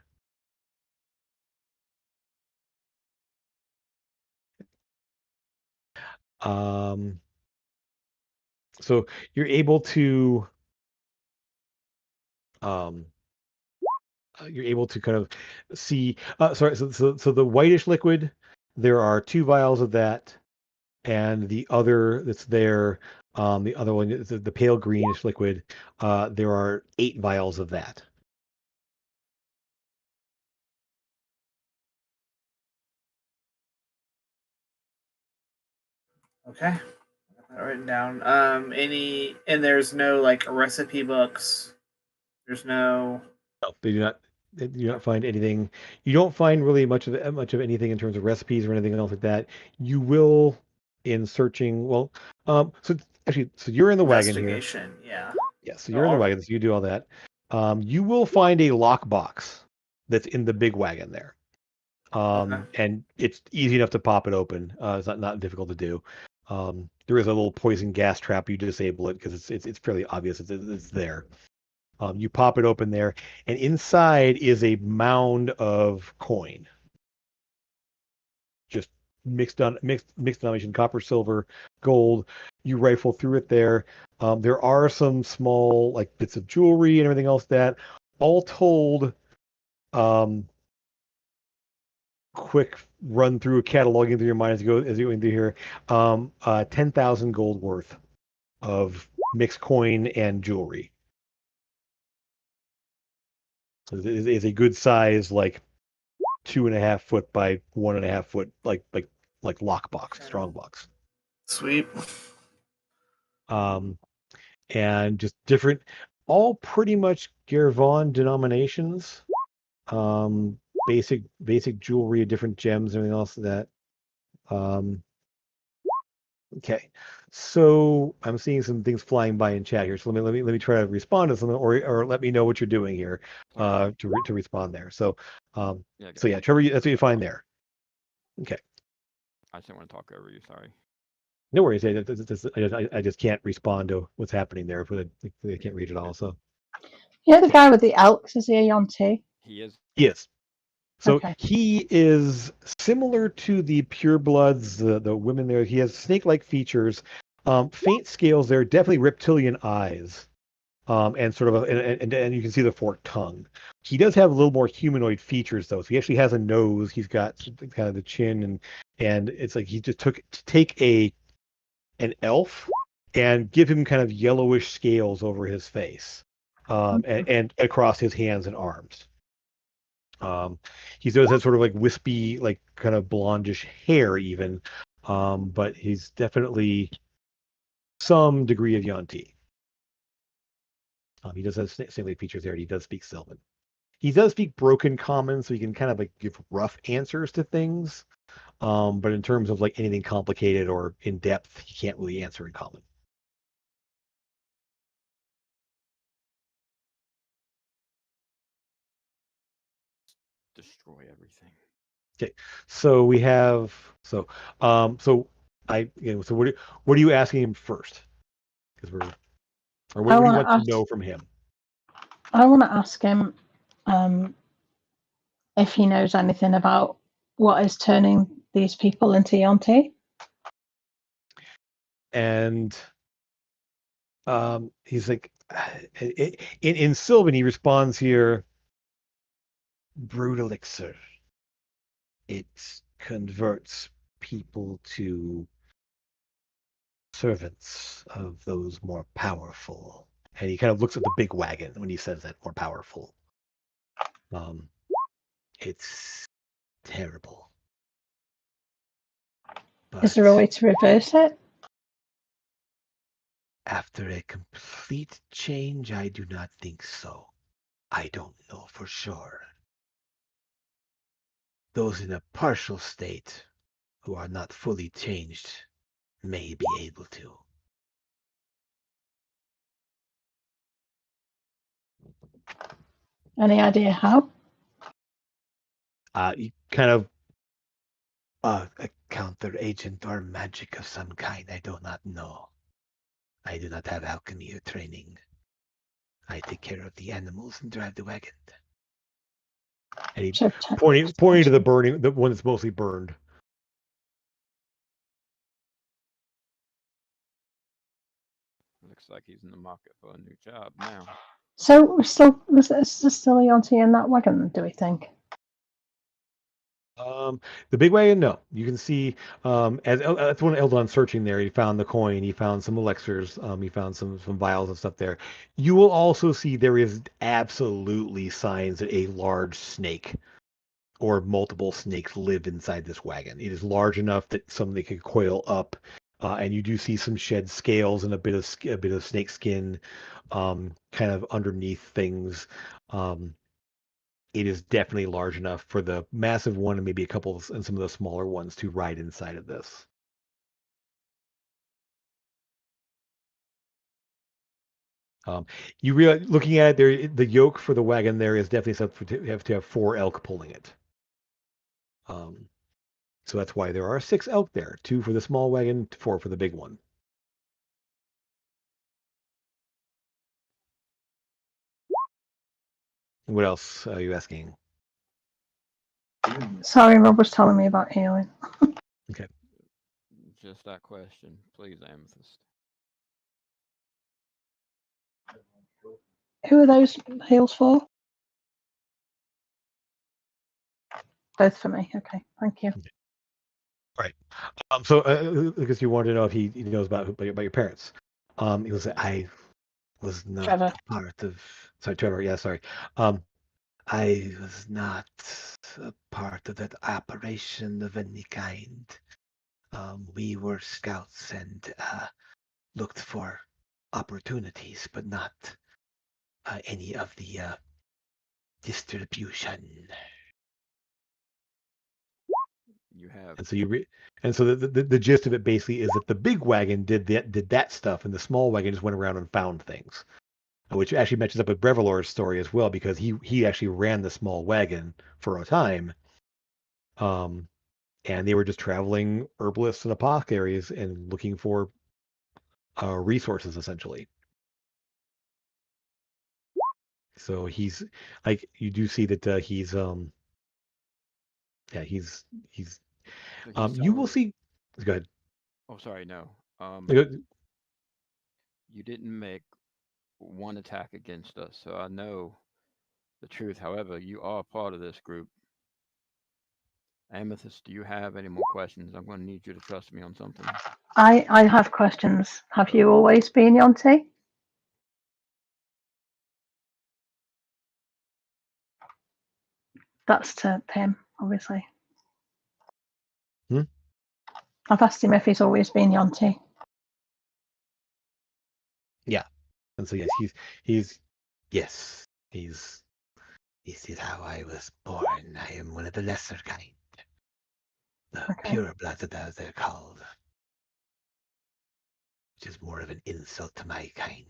So you're able to kind of see. Sorry, so the whitish liquid, there are 2 vials of that, and the other that's there, the other one is the pale greenish liquid. There are 8 vials of that. Okay. Got that written down. And there's no like recipe books. There's no. No, they do not. They do not find anything. You don't find really much of anything in terms of recipes or anything else like that. You will in searching. Well, so actually, so you're in the wagon here. Investigation, yeah. Yeah, so you're in the wagon, so you do all that. You will find a lockbox that's in the big wagon there. And it's easy enough to pop it open. It's not difficult to do. There is a little poison gas trap. You disable it because it's fairly obvious it's there. You pop it open there, and inside is a mound of coin, just mixed denomination, copper, silver, gold. You rifle through it there. There are some small like bits of jewelry and everything else that, all told, quick run through cataloging through your mind as you go into here. 10,000 gold worth of mixed coin and jewelry. So it is a good size, like 2.5 foot by 1.5 foot, like lockbox, strong box. Sweet. And just different, all pretty much Gervon denominations. Basic jewelry, different gems, everything else that. Okay, so I'm seeing some things flying by in chat here. So let me try to respond to something, or let me know what you're doing here, to respond there. So, yeah, Trevor, that's what you find there. Okay. I just didn't want to talk over you. Sorry. No worries. I just can't respond to what's happening there, but I can't read it all. So. You know the guy with the elks, is he a Yonti? He is. Yes. So Okay. he is similar to the purebloods, the women there. He has snake-like features, faint scales there, definitely reptilian eyes, and sort of and you can see the forked tongue. He does have a little more humanoid features though. So he actually has a nose. He's got kind of the chin, and it's like he just take an elf and give him kind of yellowish scales over his face, and across his hands and arms. He does have sort of like wispy, like kind of blondish hair even, but he's definitely some degree of Yuan-Ti. He does have same features there. He does speak Sylvan. He does speak broken common, so he can kind of like give rough answers to things. But in terms of like anything complicated or in depth, he can't really answer in common. Destroy everything. Okay, so we have so so what are you asking him first? Because what do you want to know from him? I want to ask him if he knows anything about what is turning these people into Yonti. And he's like, in Sylvan, he responds here, brood elixir. It converts people to servants of those more powerful. And he kind of looks at the big wagon when he says that, more powerful. It's terrible. But is there a way to reverse it? After a complete change, I do not think so. I don't know for sure. Those in a partial state who are not fully changed may be able to. Any idea how? You kind of a counter agent or magic of some kind. I do not know. I do not have alchemy or training. I take care of the animals and drive the wagon. And he So, pointing to the one that's mostly burned. Looks like he's in the market for a new job now. so is there still Leonti in that wagon, do we think? The big wagon, no. You can see that's when Eldon's searching there. He found the coin. He found some elixirs. He found some vials and stuff there. You will also see there is absolutely signs that a large snake or multiple snakes live inside this wagon. It is large enough that somebody could coil up, and you do see some shed scales and a bit of snake skin, kind of underneath things. It is definitely large enough for the massive one and maybe a couple and some of the smaller ones to ride inside of this. You realize, looking at it, there, the yoke for the wagon there is definitely something to have 4 elk pulling it. So that's why there are 6 elk there, 2 for the small wagon, 4 for the big one. What else are you asking? Sorry, Rob was telling me about healing. Okay. Just that question, please, Amethyst. Who are those heals for? Both for me. Okay, thank you. Right. So because you wanted to know if he knows about your parents. He was I was not Trevor. part of. Sorry, Trevor. Yeah, sorry. I was not a part of that operation of any kind. We were scouts and looked for opportunities, but not any of the distribution. You have. And so the gist of it basically is that the big wagon did that stuff, and the small wagon just went around and found things, which actually matches up with Brevalor's story as well, because he actually ran the small wagon for a time. And they were just traveling herbalists and apothecaries and looking for resources, essentially. So he's like, you do see that he's So you will see. Go ahead. Oh, sorry, no. You didn't make one attack against us, so I know the truth. However, you are part of this group. Amethyst, do you have any more questions? I'm going to need you to trust me on something. I have questions. Have you always been Yonti? That's to him, obviously. I've asked him if he's always been Yonti. Yeah. And so yes, he's this is how I was born. I am one of the lesser kind. The pure blooded, as they're called. Which is more of an insult to my kind.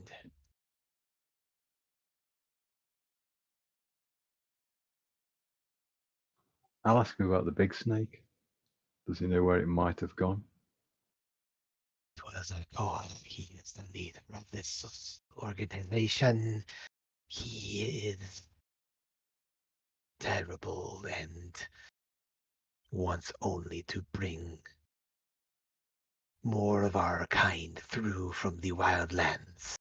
I'll ask him about the big snake. Does he know where it might have gone? Was like, oh, he is the leader of this organization. He is terrible and wants only to bring more of our kind through from the wildlands.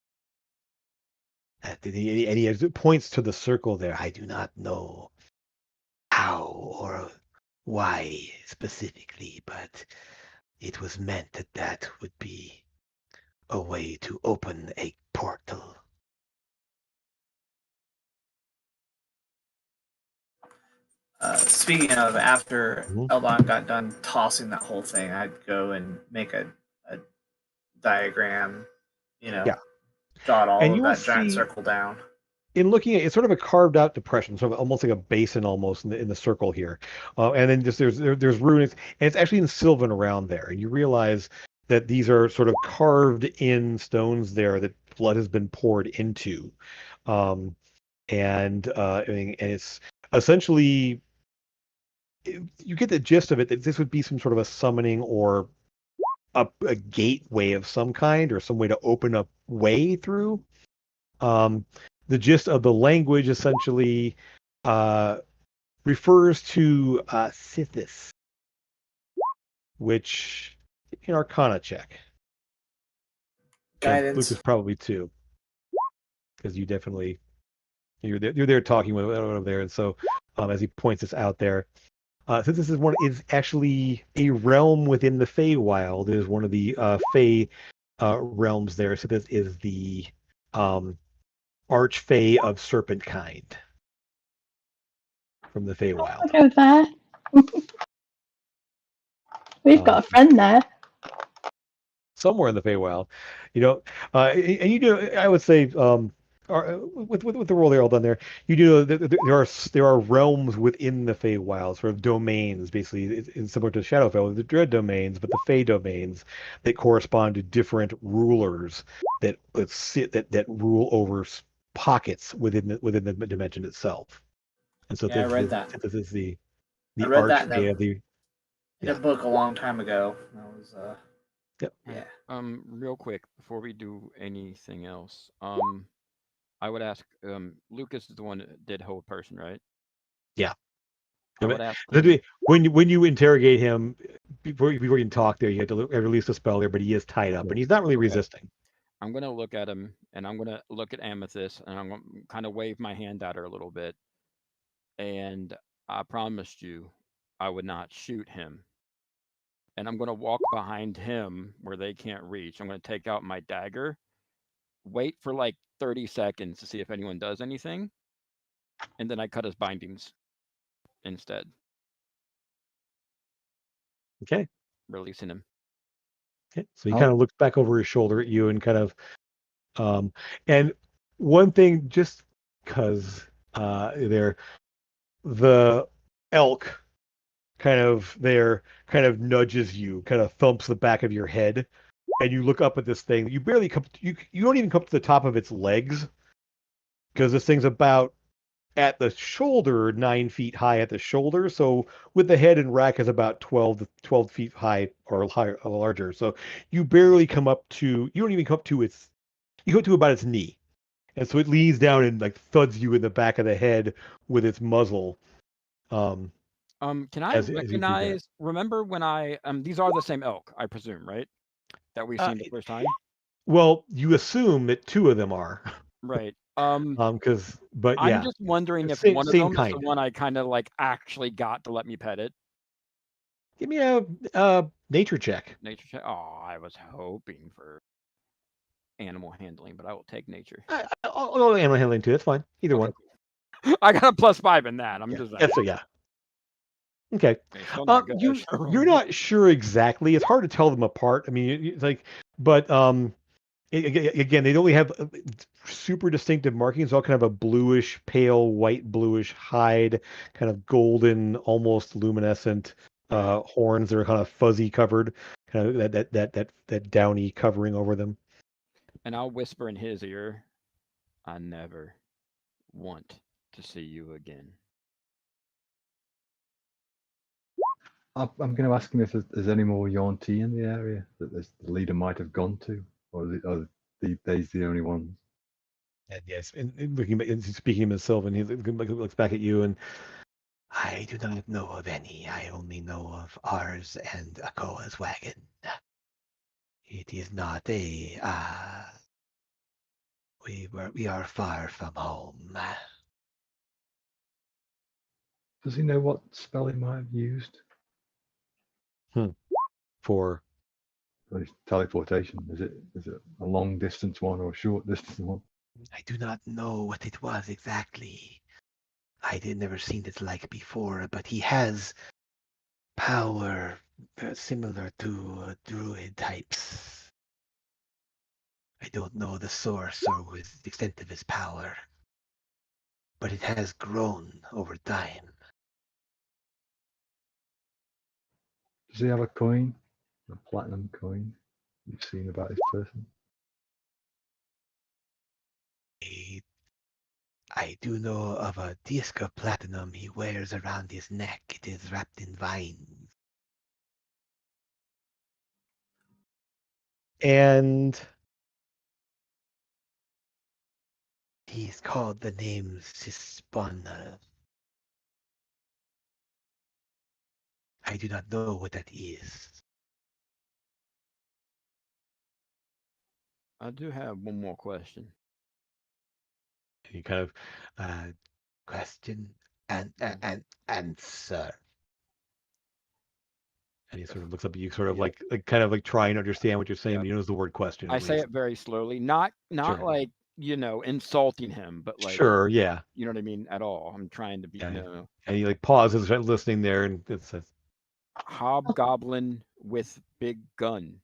And he points to the circle there. I do not know how or why specifically, but it was meant that would be a way to open a portal. Speaking of, after Eldon got done tossing that whole thing, I'd go and make a diagram, Yeah. jot all And of you will that giant see- circle down. in looking at it's sort of a carved out depression, sort of almost like a basin almost in the circle here, and then just there's runes, and it's actually in Sylvan around there, and you realize that these are sort of carved in stones there that blood has been poured into, um, and it's essentially you get the gist of it that this would be some sort of a summoning or a gateway of some kind or some way to open up way through. Um, the gist of the language essentially uh, refers to Sithis, which in Arcana check. And Guidance. Lucas probably too, because you definitely you're there talking with over there, and so as he points this out there, since this is actually a realm within the Feywild, it is one of the Fey realms there. So this is the um, Archfey of Serpent kind from the Feywild. I'll go there. We've got a friend there. Somewhere in the Feywild, and you do. I would say, with the role they're all done there, you do know that there are realms within the Feywild, sort of domains. Basically, it's similar to Shadowfell, the Dread domains, but the Fey domains that correspond to different rulers that rule over pockets within the dimension itself. And so Yeah, I read that. this is the I read that Archfey of the. in a book a long time ago. That was Yep. yeah. Real quick before we do anything else, I would ask, Lucas is the one that did hold person, right? Yeah. I would ask him, When you interrogate him before you can talk there, you have to release the spell there, but he is tied up and he's not really resisting. I'm gonna look at him and I'm gonna look at Amethyst and I'm gonna kind of wave my hand at her a little bit. And I promised you I would not shoot him. And I'm gonna walk behind him where they can't reach. I'm gonna take out my dagger, wait for like 30 seconds to see if anyone does anything, and then I cut his bindings instead, Okay. releasing him. Okay. So he kind of looks back over his shoulder at you and kind of and one thing just because they're the elk kind of nudges you, kind of thumps the back of your head, and you look up at this thing. You barely come you don't even come to the top of its legs because this thing's about at the shoulder, 9 feet high at the shoulder. So with the head and rack is about 12 feet high or higher or larger. So you barely come up to, you don't even come up to its, you go to about its knee. And so it leans down and like thuds you in the back of the head with its muzzle. Can I recognize, remember when these are the same elk, I presume, right? That we've seen the first time? Well, you assume that two of them are. Right. But yeah. I'm just wondering if one of them is the one I kind of like actually got to let me pet it. Give me a nature check. Nature check. Oh, I was hoping for animal handling, but I will take nature. I'll go animal handling too. That's fine. Either one. I got a +5 in that. I'm just saying. So yeah. Okay. You're not sure exactly. It's hard to tell them apart. I mean, it's like, but again, they only have super distinctive markings, all kind of a bluish, pale, white bluish hide, kind of golden, almost luminescent horns that are kind of fuzzy covered, kind of that downy covering over them. And I'll whisper in his ear, I never want to see you again. I'm going to ask him if there's any more Yuan-Ti in the area that the leader might have gone to, or are these the only ones? And yes, and speaking of Sylvan, he looks back at you and I do not know of any. I only know of ours and Akoa's wagon. It is not a we are far from home. Does he know what spell he might have used? For teleportation, is it a long distance one or a short distance one? I do not know what it was exactly. I had never seen it like before, but he has power similar to druid types. I don't know the source or the extent of his power. but it has grown over time. Does he have a coin? A platinum coin? You've seen about his person? I do know of a disc of platinum he wears around his neck. It is wrapped in vines. And he's called the name Sispana. I do not know what that is. I do have one more question. He kind of question and answer. And he sort of looks up at you, sort of Yeah. like kind of like trying to understand what you're saying, Yeah. but he knows the word question I at say least. it very slowly, not Sure. like insulting him, but like Sure, yeah. you know what I mean at all. I'm trying to be Yeah. no And he like pauses, listening there, and it says, hobgoblin with big gun.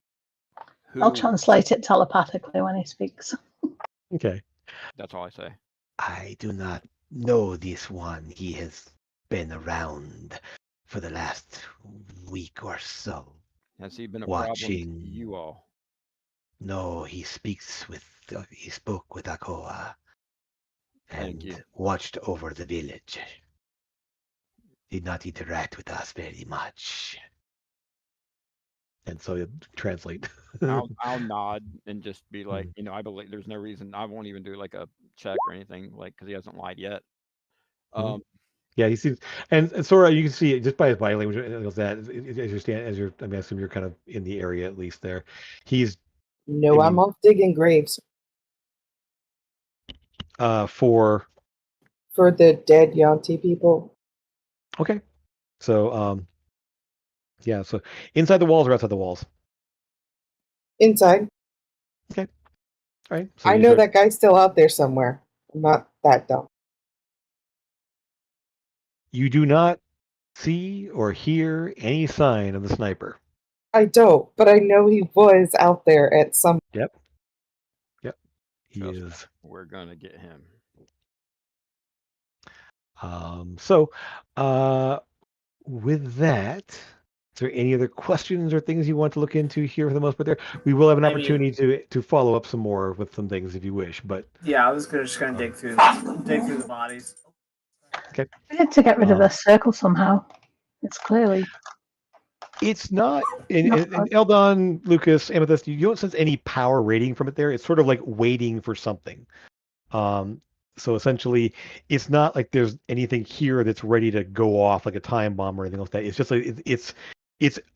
I'll Who? translate it telepathically when he speaks. "Okay, That's all I say. I do not know this one. He has been around for the last week or so, Has he been a problem to watching. you all? No, he spoke with Akoa Thank you. and watched over the village. Did not interact with us very much." And so you translate. I'll nod and just be like, Mhm. I believe there's no reason I won't even do like a check or anything, like because he hasn't lied yet. Mhm. Um, Yeah, he seems, and Sora, you can see it just by his body language that as you stand, I mean, I assume you're kind of in the area at least there. He's, I No, I'm mean, off digging graves for for the dead Yanti people. okay, so yeah, so inside the walls or outside the walls. Inside. Okay, all right. So I you know start. that guy's still out there somewhere. I'm not that dumb. You do not see or hear any sign of the sniper. I don't, but I know he was out there at some. Yep, yep, he trust me, is. we're gonna get him. So, uh, with that, is there any other questions or things you want to look into here for the most part there? We will have an I mean- opportunity to follow up some more with some things if you wish, but Yeah, I was just gonna dig through the bodies. We need to get rid of Um, this circle somehow. It's clearly it's not in, not in, in good. Eldon, Lucas, Amethyst, you don't sense any power rating from it there. It's sort of like waiting for something. Um, so essentially, it's not like there's anything here that's ready to go off like a time bomb or anything like that. It's just like it's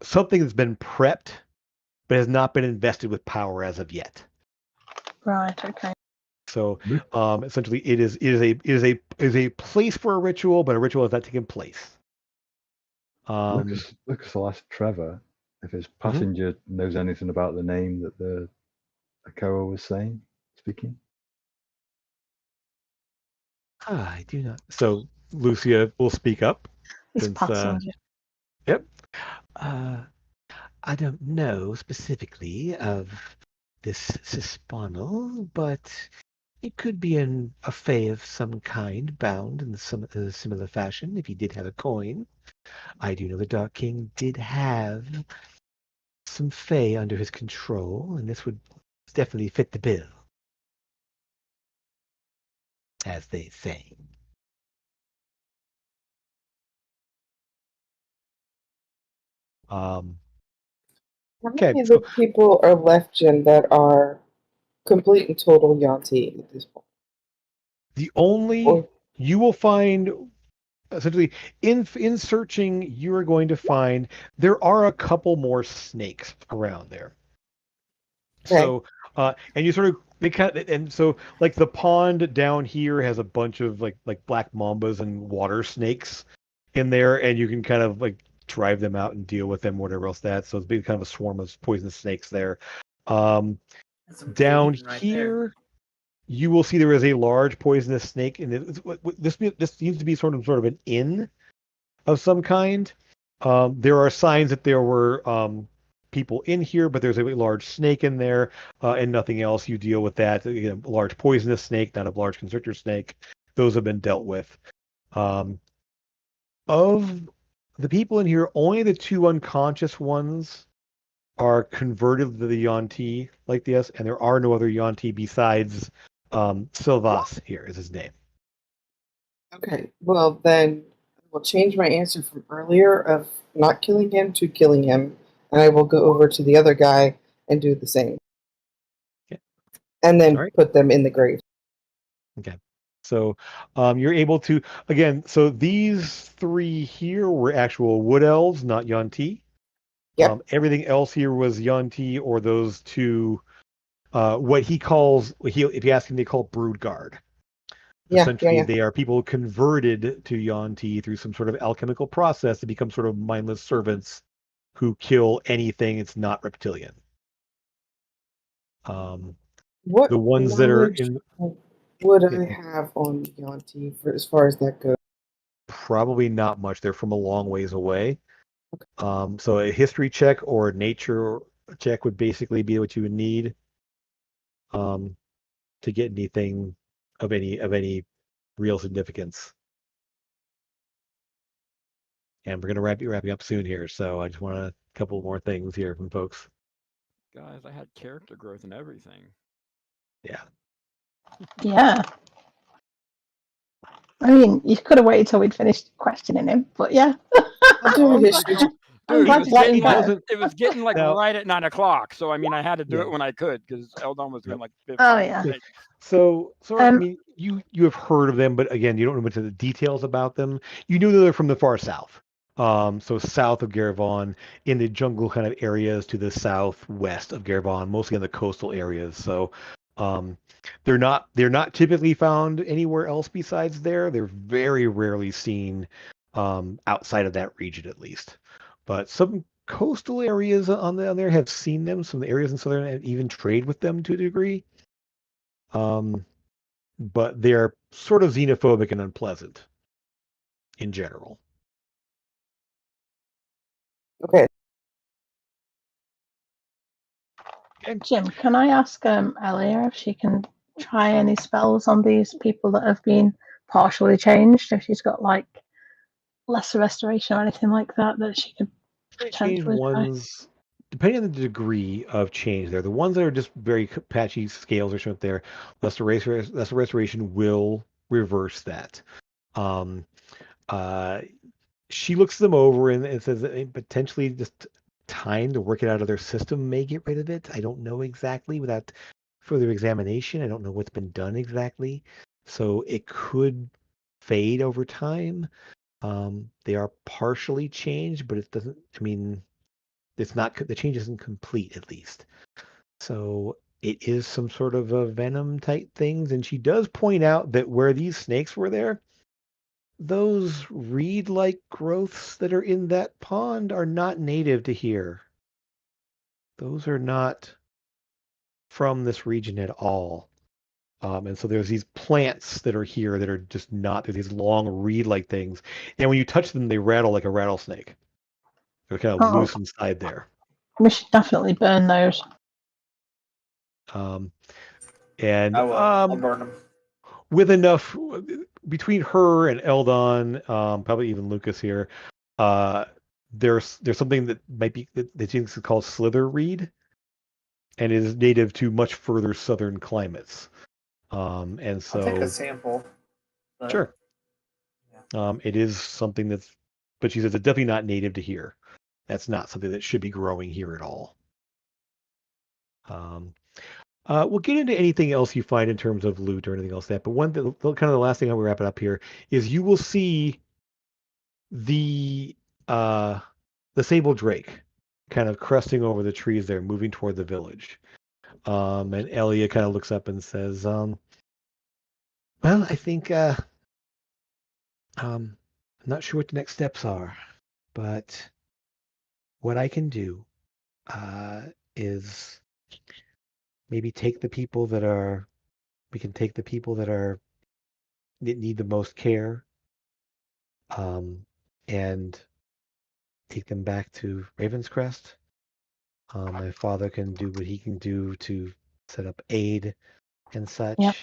something that's been prepped but has not been invested with power as of yet. Right, okay. So essentially, it is a place for a ritual, but a ritual has not taken place. Lucas will ask Trevor if his Mhm. passenger knows anything about the name that the Akoa was speaking. I do not. So Lucia will speak up He's since. passenger. Yep. I don't know specifically of this Cispanel, but it could be a fey of some kind, bound in some similar fashion. If he did have a coin, I do know the Dark King did have some fey under his control, and this would definitely fit the bill, as they say. Um, How okay, many of so the people are left, Jim, that are complete and total Yanti at this point? the only Or you will find essentially in searching, you are going to find there are a couple more snakes around there. okay, So and you sort of they kind of, and so like the pond down here has a bunch of like black mambas and water snakes in there, and you can kind of like drive them out and deal with them, whatever else that. So it's been kind of a swarm of poisonous snakes there. Um, That's some Down poison right there. here, you will see there is a large poisonous snake, and this seems to be sort of an inn of some kind. There are signs that there were people in here, but there's a large snake in there, and nothing else. You deal with that. A large poisonous snake, not a large constrictor snake. those have been dealt with. Of the people in here, only the two unconscious ones are converted to the Yuan-Ti like this, and there are no other Yuan-Ti besides Sylvas here is his name. Okay, well then I will change my answer from earlier of not killing him to killing him, and I will go over to the other guy and do the same. Okay. And then All right. put them in the grave. Okay. So you're able to, again, so these three here were actual wood elves, not Yuan-Ti. Yep. Everything else here was Yuan-Ti or those two, what he calls, if you ask him, they call brood guard. Essentially, Yeah. they are people converted to Yuan-Ti through some sort of alchemical process to become sort of mindless servants who kill anything it's not reptilian. What The ones that are knowledge in would I have on Yanti for as far as that goes? probably not much. They're from a long ways away. So a history check or a nature check would basically be what you would need to get anything of any real significance. And we're gonna wrapping up soon here, so I just want a couple more things here from folks. Guys, I had character growth and everything. Yeah. Yeah. I mean, you could have waited till we'd finished questioning him, but yeah. I'll do a history check. I'm Dude, glad you let him go. it was getting like Now- right at 9 o'clock. So I mean, I had to do Yeah. it when I could because Eldon was doing like 15 Oh, yeah. minutes. So I mean, you have heard of them, but again, you don't know much of the details about them. You knew they're from the far south. So south of Garvon, in the jungle kind of areas to the southwest of Garvon, mostly in the coastal areas. So they're not typically found anywhere else besides there. They're very rarely seen outside of that region, at least. But some coastal areas on there have seen them. Some areas in southern have even trade with them to a degree. But they're sort of xenophobic and unpleasant in general. Okay. Jim, can I ask Elia if she can try any spells on these people that have been partially changed? If she's got like lesser restoration or anything like that, that she could Change potentially try. ones, depending on the degree of change there. The ones that are just very patchy scales or something there, lesser restoration will reverse that. She looks them over and says that potentially just time to work it out of their system may get rid of it. I don't know exactly without further examination. I don't know what's been done exactly. So it could fade over time. They are partially changed, but it doesn't, I mean, it's not, the change isn't complete at least. So it is some sort of a venom type things. And she does point out that where these snakes were there, those reed-like growths that are in that pond are not native to here. Those are not from this region at all. And so there's these plants that are here that are just not, they're these long reed-like things. And when you touch them, they rattle like a rattlesnake. They're kind of loose inside there. We should definitely burn those. And I'll burn them. with enough between her and Eldon, probably even Lucas here, there's something that might be that she thinks is called slither reed, and it is native to much further southern climates. And so I'll take a sample. But, sure. It is something that's, but she says it's definitely not native to here. That's not something that should be growing here at all. We'll get into anything else you find in terms of loot or anything else like that. But kind of the last thing I will wrap it up here is you will see the sable drake kind of cresting over the trees there, moving toward the village. And Elia kind of looks up and says, well, I think I'm not sure what the next steps are, but what I can do is maybe take the people that are, we can take the people that need the most care, and take them back to Ravenscrest. My father can do what he can do to set up aid and such. Yeah.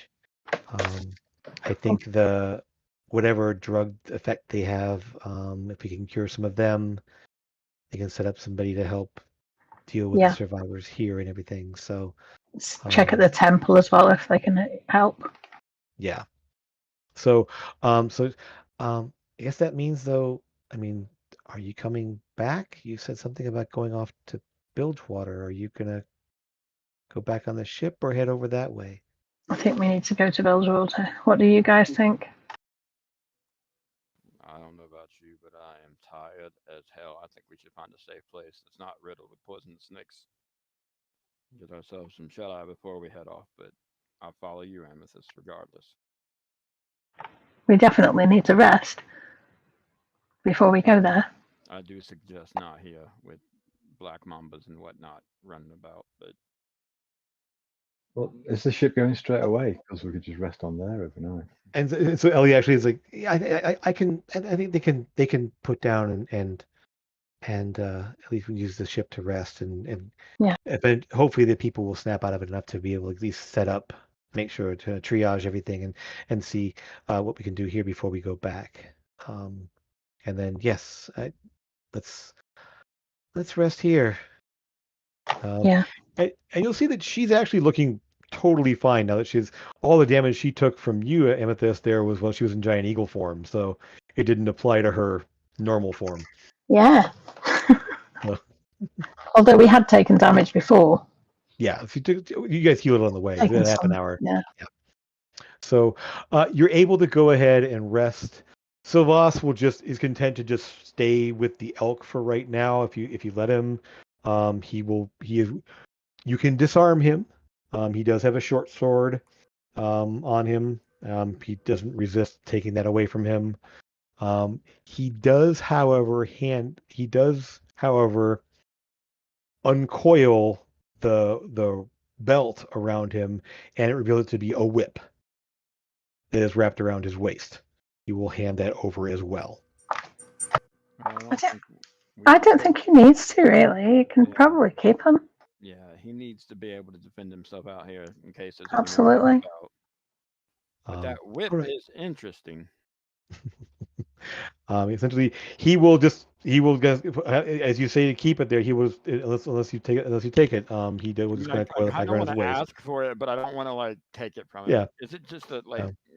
I think the whatever drug effect they have, if we can cure some of them, they can set up somebody to help deal with the Yeah. survivors here and everything. So Check at the temple as well if they can help. yeah. So so I guess that means though, I mean, are you coming back? You said something about going off to Bilgewater. Are you gonna go back on the ship or head over that way? I think we need to go to Bilgewater. What do you guys think? I don't know about you, but I am tired as hell. I think we should find a safe place that's not riddled with poisonous snakes. Get ourselves some shut eye before we head off, but I'll follow you, Amethyst, regardless. We definitely need to rest before we go there. I do suggest not here with black mambas and whatnot running about, but Well, is the ship going straight away? Because we could just rest on there overnight. And so Ellie actually is like, yeah, I can. I think they can put down and at least we use the ship to rest and Yeah. then hopefully the people will snap out of it enough to be able to at least set up, make sure to triage everything and see what we can do here before we go back. And then yes, let's rest here. Yeah. And you'll see that she's actually looking totally fine now that she's all the damage she took from you, Amethyst, there was while she was in giant eagle form, so it didn't apply to her normal form. Yeah. So, Although we had taken damage before. yeah, if you guys healed it on the way. Taken It half an some, hour. yeah. So you're able to go ahead and rest. Sylvas is content to just stay with the elk for right now. If you let him, you can disarm him. He does have a short sword on him. He doesn't resist taking that away from him. He does, however, uncoil the belt around him, and it reveals it to be a whip that is wrapped around his waist. He will hand that over as well. I don't think he needs to really. You can probably keep him. Yeah, he needs to be able to defend himself out here in case there's Absolutely. But that whip is interesting. Essentially, he will as you say to keep it there. He will unless you take it. He will just kind of coil it back around his waist. Ask for it, but I don't want to take it from him. Yeah. Is it just that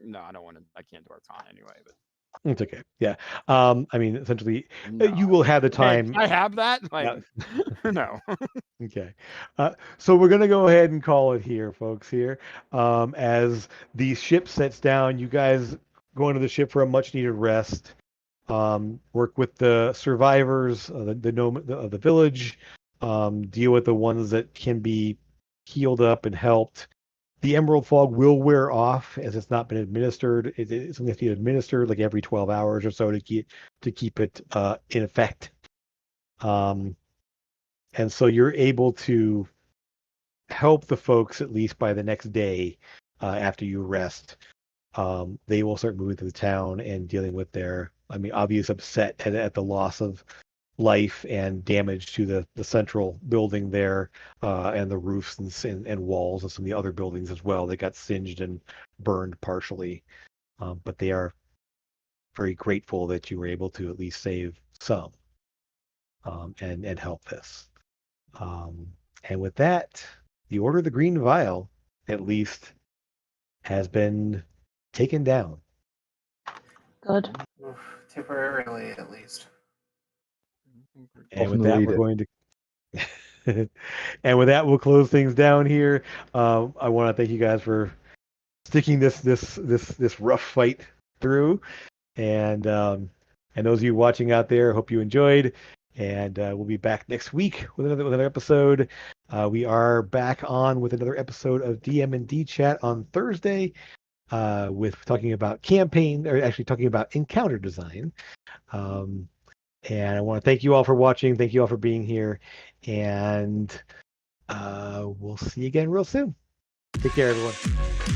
no, I don't want to. I can't do Arcana anyway, but. It's okay. Yeah. I mean, essentially, you will have the time. Hey, I have that. No. Okay. So we're gonna go ahead and call it here, folks. Here, as the ship sets down, you guys go into the ship for a much-needed rest. Work with the survivors, the village. Deal with the ones that can be healed up and helped. The Emerald Fog will wear off as it's not been administered. It's only has to be administered like every 12 hours or so to keep it in effect. And so you're able to help the folks at least by the next day after you rest. They will start moving through the town and dealing with their, obvious upset at the loss of life and damage to the central building there and the roofs and walls of some of the other buildings as well. They got singed and burned partially, but they are very grateful that you were able to at least save some and help this. And with that, the Order of the Green Vial at least has been taken down. Good. Temporarily, at least. And with that, we're going to. And with that, we'll close things down here. I want to thank you guys for sticking this rough fight through, and those of you watching out there, hope you enjoyed. And we'll be back next week with another episode. We are back on with another episode of DM&D Chat on Thursday, with talking about campaign, or actually talking about encounter design. And I want to thank you all for watching. Thank you all for being here. And we'll see you again real soon. Take care, everyone.